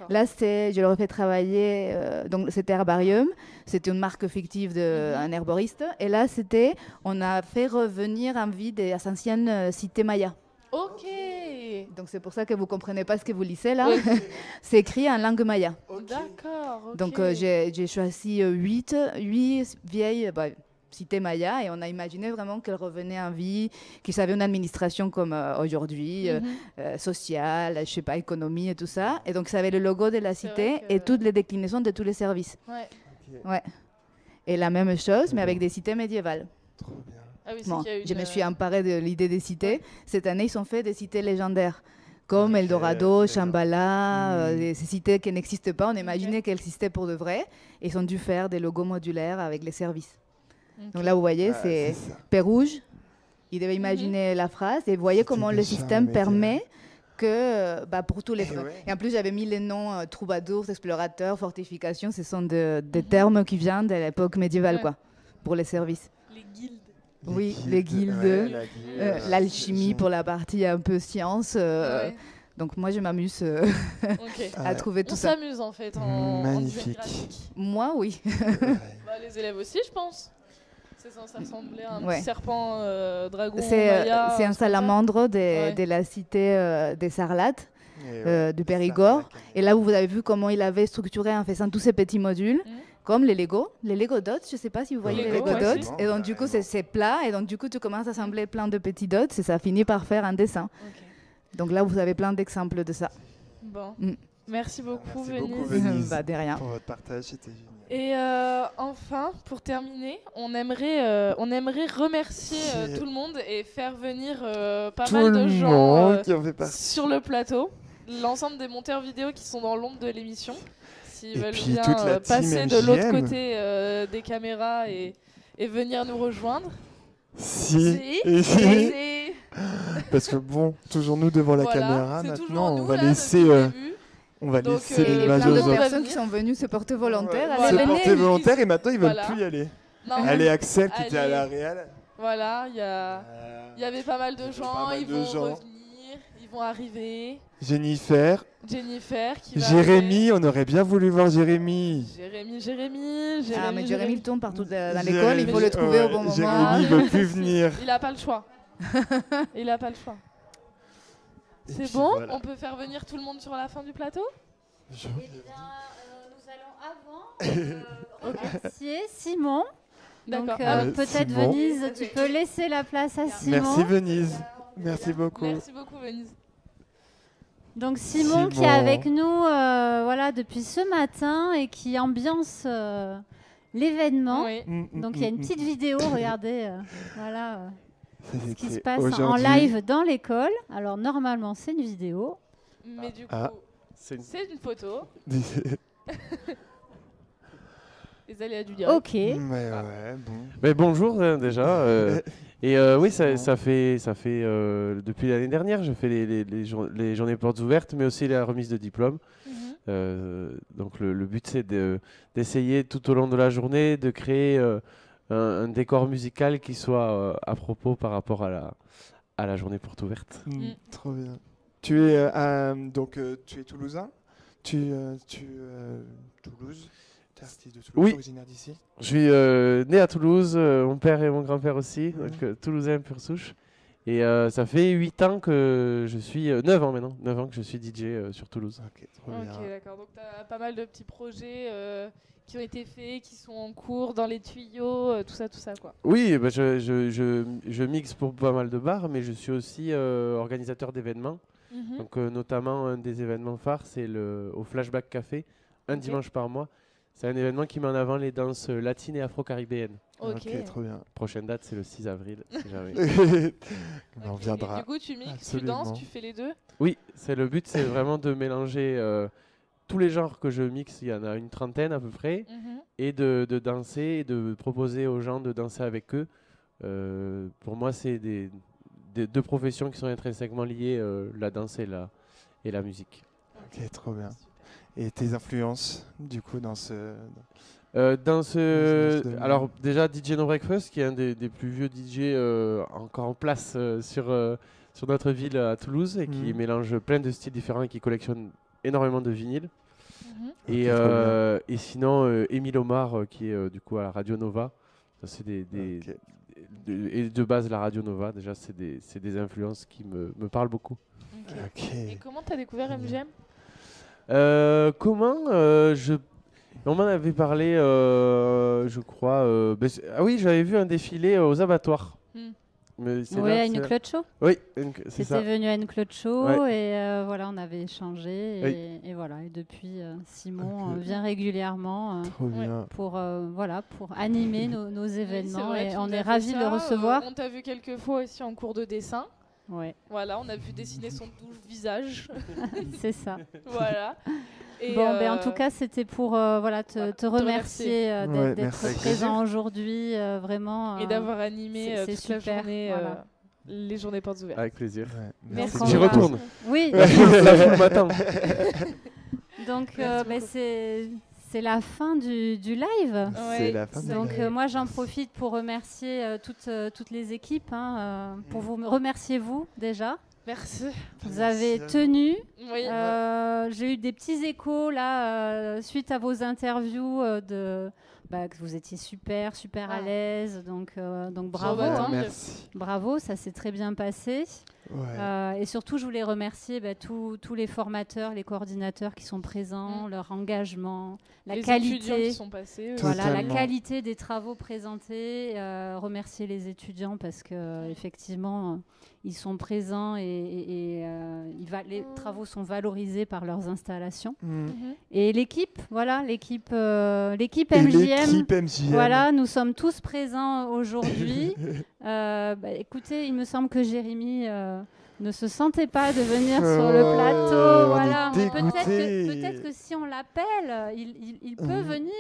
Là, je leur ai fait travailler, donc c'était Herbarium, c'était une marque fictive d'un herboriste. Et là, on a fait revenir en vie des anciennes cités mayas. Ok. Donc c'est pour ça que vous comprenez pas ce que vous lisez là. C'est écrit en langue maya. D'accord. Donc j'ai choisi 8 vieilles cités mayas et on a imaginé vraiment qu'elles revenaient en vie, qu'ils avaient une administration comme aujourd'hui, sociale, je sais pas, économie et tout ça. Et donc ça avait le logo de la cité et toutes les déclinaisons de tous les services. Et la même chose, mais avec des cités médiévales. Trop bien. Je me suis emparée de l'idée des cités. Cette année, ils ont fait des cités légendaires, comme Eldorado, Shambhala, ces cités qui n'existent pas. On imaginait qu'elles existaient pour de vrai. Et ils ont dû faire des logos modulaires avec les services. Donc là, vous voyez, c'est Pérouge. Ils devaient imaginer la phrase. Et vous voyez comment le système permet que pour tous les... Et en plus, j'avais mis les noms troubadours, explorateurs, fortifications. Ce sont des termes qui viennent de l'époque médiévale, quoi, pour les services. Les guildes. Oui, les guildes, l'alchimie pour la partie un peu science. Donc moi, je m'amuse à trouver tout ça. On s'amuse en fait en magnifique. Moi, oui. Les élèves aussi, je pense. C'est censé ressembler à un petit serpent dragon. C'est un salamandre de la cité des Sarlates, du Périgord. Et là, vous avez vu comment il avait structuré en faisant tous ces petits modules. Comme les Lego dots, je ne sais pas si vous voyez les Lego dots. Et donc, du coup, c'est plat. Et donc, du coup, tu commences à assembler plein de petits dots et ça finit par faire un dessin. Donc là, vous avez plein d'exemples de ça. Bon. Merci beaucoup, Venise. De rien. Pour votre partage, c'était génial. Et enfin, pour terminer, on aimerait remercier tout le monde et faire venir pas mal de gens sur le plateau. L'ensemble des monteurs vidéo qui sont dans l'ombre de l'émission. S'ils veulent bien passer de l'autre côté des caméras et venir nous rejoindre. Si. Parce que bon, toujours nous devant la caméra. Maintenant, on va laisser les images aux autres. Il y a plein de personnes qui sont venues se porter volontaires. Et maintenant, ils ne veulent plus y aller. Allez, Axel qui était à la Réal. Voilà, il y avait pas mal de gens. Ils vont revenir, ils vont arriver. Jennifer qui va Jérémy, on aurait bien voulu voir Jérémy. Jérémy. Mais Jérémy, il tourne partout dans l'école, il faut le trouver au bon moment. Jérémy, il veut plus venir. Il n'a pas le choix. C'est bon, voilà. On peut faire venir tout le monde sur la fin du plateau. Eh bien, nous allons avant remercier Simon. Donc peut-être Venise, tu peux laisser la place à Simon. Merci Venise. Merci beaucoup. Merci beaucoup, Venise. Donc Simon qui est avec nous voilà, depuis ce matin et qui ambiance l'événement. Oui. Donc il y a une petite vidéo, regardez, voilà ce qui se passe en live dans l'école. Alors normalement c'est une vidéo. Mais du coup, c'est une photo. Les aléas du direct. Ok. Mais bonjour déjà. Et oui, ça fait depuis l'année dernière, je fais les journées portes ouvertes, mais aussi la remise de diplôme. Donc le but c'est d'essayer tout au long de la journée de créer un décor musical qui soit à propos par rapport à la journée porte ouverte. Trop bien. Tu es toulousain. Tu Toulouse. Artiste de Toulouse, originaire d'ici. Je suis né à Toulouse, mon père et mon grand-père aussi, donc toulousain pure souche. Et ça fait 8 ans que je suis, 9 ans maintenant, 9 ans que je suis DJ sur Toulouse. Ok, trop bien. Ok, d'accord. Donc tu as pas mal de petits projets qui ont été faits, qui sont en cours, dans les tuyaux, tout ça quoi. Oui, bah, je mixe pour pas mal de bars, mais je suis aussi organisateur d'événements. Donc notamment un des événements phares, c'est au Flashback Café, un dimanche par mois. C'est un événement qui met en avant les danses latines et afro-caribéennes. Ok, trop bien. Prochaine date, c'est le 6 avril. Si jamais. On viendra. Et du coup, tu mixes, tu danses, tu fais les deux? Oui, le but, c'est vraiment de mélanger tous les genres que je mixe. Il y en a une 30aine à peu près. Et de danser et de proposer aux gens de danser avec eux. Pour moi, c'est des deux professions qui sont intrinsèquement liées, la danse et la musique. Ok, trop bien. Et tes influences, du coup, dans ce... Alors, déjà, DJ No Breakfast, qui est un des plus vieux DJ encore en place sur notre ville à Toulouse, et qui mélange plein de styles différents et qui collectionne énormément de vinyles. Et sinon, Émile Omar, qui est du coup à la Radio Nova. Ça, c'est et de base, la Radio Nova, déjà, c'est des influences qui me parlent beaucoup. Et comment tu as découvert MGM ? On m'en avait parlé, je crois. Oui, j'avais vu un défilé aux abattoirs. Oui, à une Cloud Show. Oui, c'est ça. C'était venu à une Cloud Show et voilà, on avait échangé et voilà. Et depuis, Simon vient régulièrement pour animer nos événements et on est ravis de le recevoir. On t'a vu quelques fois aussi en cours de dessin. Ouais. Voilà, on a vu dessiner son doux visage. C'est ça. Voilà. Et en tout cas, c'était pour te remercier d'être présent aujourd'hui, vraiment. Et d'avoir animé toute la journée, les journées portes ouvertes. Avec plaisir. Merci. J'y retourne. Oui. La foule m'attend. Donc, c'est la fin du live. C'est la fin Donc moi j'en profite pour remercier toutes les équipes, pour vous remercier vous déjà. Merci. Vous avez tenu. Oui. J'ai eu des petits échos là suite à vos interviews que vous étiez super à l'aise, donc bravo. Merci. Bravo, ça s'est très bien passé. Ouais. Et surtout, je voulais remercier tous les formateurs, les coordinateurs qui sont présents, leur engagement, la qualité, qui sont passés, la qualité des travaux présentés. Remercier les étudiants parce que effectivement, ils sont présents et les travaux sont valorisés par leurs installations. Et l'équipe, l'équipe MJM. Voilà, nous sommes tous présents aujourd'hui. Écoutez, il me semble que Jérémy ne se sentait pas de venir sur le plateau. Voilà, peut-être que si on l'appelle, il peut venir.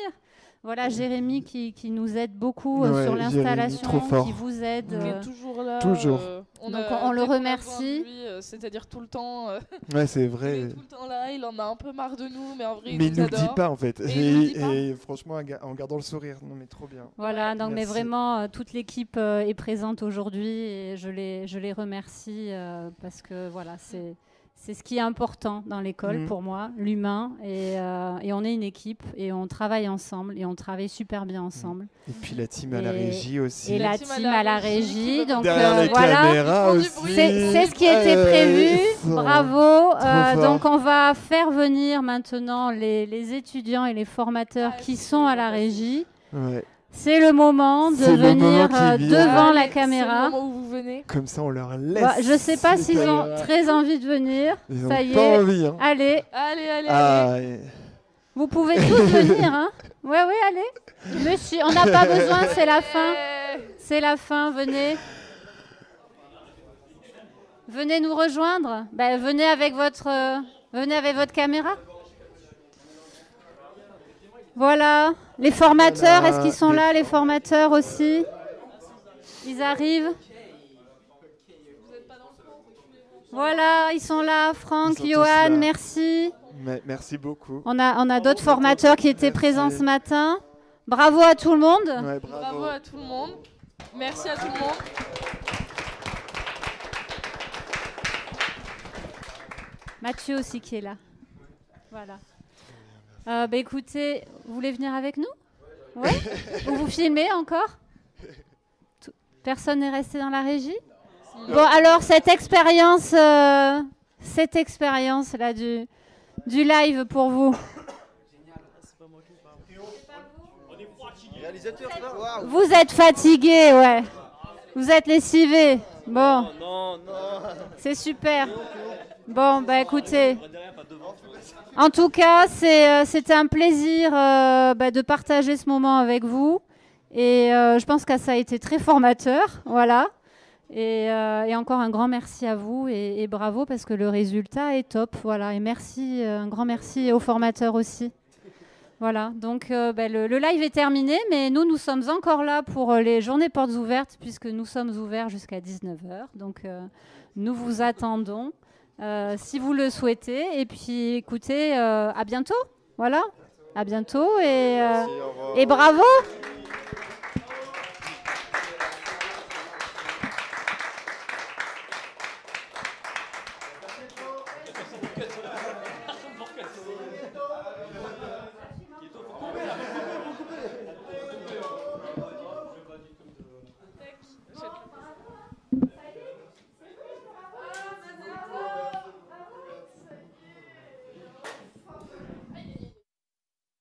Voilà, Jérémy qui nous aide beaucoup sur l'installation, qui vous aide. Il est toujours là. Toujours. On le remercie. C'est-à-dire tout le temps. Ouais, c'est vrai. Il est tout le temps là, il en a un peu marre de nous, mais en vrai, il nous le dit pas en fait. Et franchement, en gardant le sourire, non mais trop bien. Voilà, donc mais vraiment, toute l'équipe est présente aujourd'hui et je les remercie parce que voilà, c'est ce qui est important dans l'école pour moi, l'humain. Et on est une équipe et on travaille ensemble et on travaille super bien ensemble. Et puis la team à la régie aussi. Et la team à la régie. Donc derrière les caméras aussi. C'est ce qui était prévu. Bravo. Donc on va faire venir maintenant les étudiants et les formateurs qui sont à la régie. Ouais. C'est le moment de venir devant la caméra. C'est le moment où vous venez. Comme ça, on leur laisse. Bah, je sais pas s'ils ont très envie de venir. Ils ça ont y pas est. envie. Hein. Allez. Allez. Vous pouvez tous venir. Hein. Ouais, allez. Monsieur, on n'a pas besoin, c'est la fin. C'est la fin, venez. Venez nous rejoindre. Ben, venez avec votre caméra. Voilà. Les formateurs, est-ce qu'ils sont là, les formateurs aussi? Ils arrivent. Voilà, ils sont là. Franck, Johan, merci. Merci beaucoup. On a d'autres formateurs qui étaient présents ce matin. Bravo à tout le monde. Ouais, bravo à tout le monde. Merci à tout le monde. Mathieu aussi qui est là. Voilà. Écoutez, vous voulez venir avec nous? Ouais. Vous filmez encore? Personne n'est resté dans la régie? Bon, alors cette expérience là du live pour vous. Vous êtes fatigué, ouais. Vous êtes lessivé. Bon. C'est super. Bon, écoutez. En tout cas, c'était un plaisir de partager ce moment avec vous. Et je pense que ça a été très formateur. Voilà. Et encore un grand merci à vous et bravo parce que le résultat est top. Voilà. Et merci, un grand merci aux formateurs aussi. Voilà. Donc, le live est terminé, mais nous sommes encore là pour les journées portes ouvertes puisque nous sommes ouverts jusqu'à 19h. Donc, nous vous attendons. Si vous le souhaitez. Et puis, écoutez, à bientôt. Voilà. À bientôt et bravo.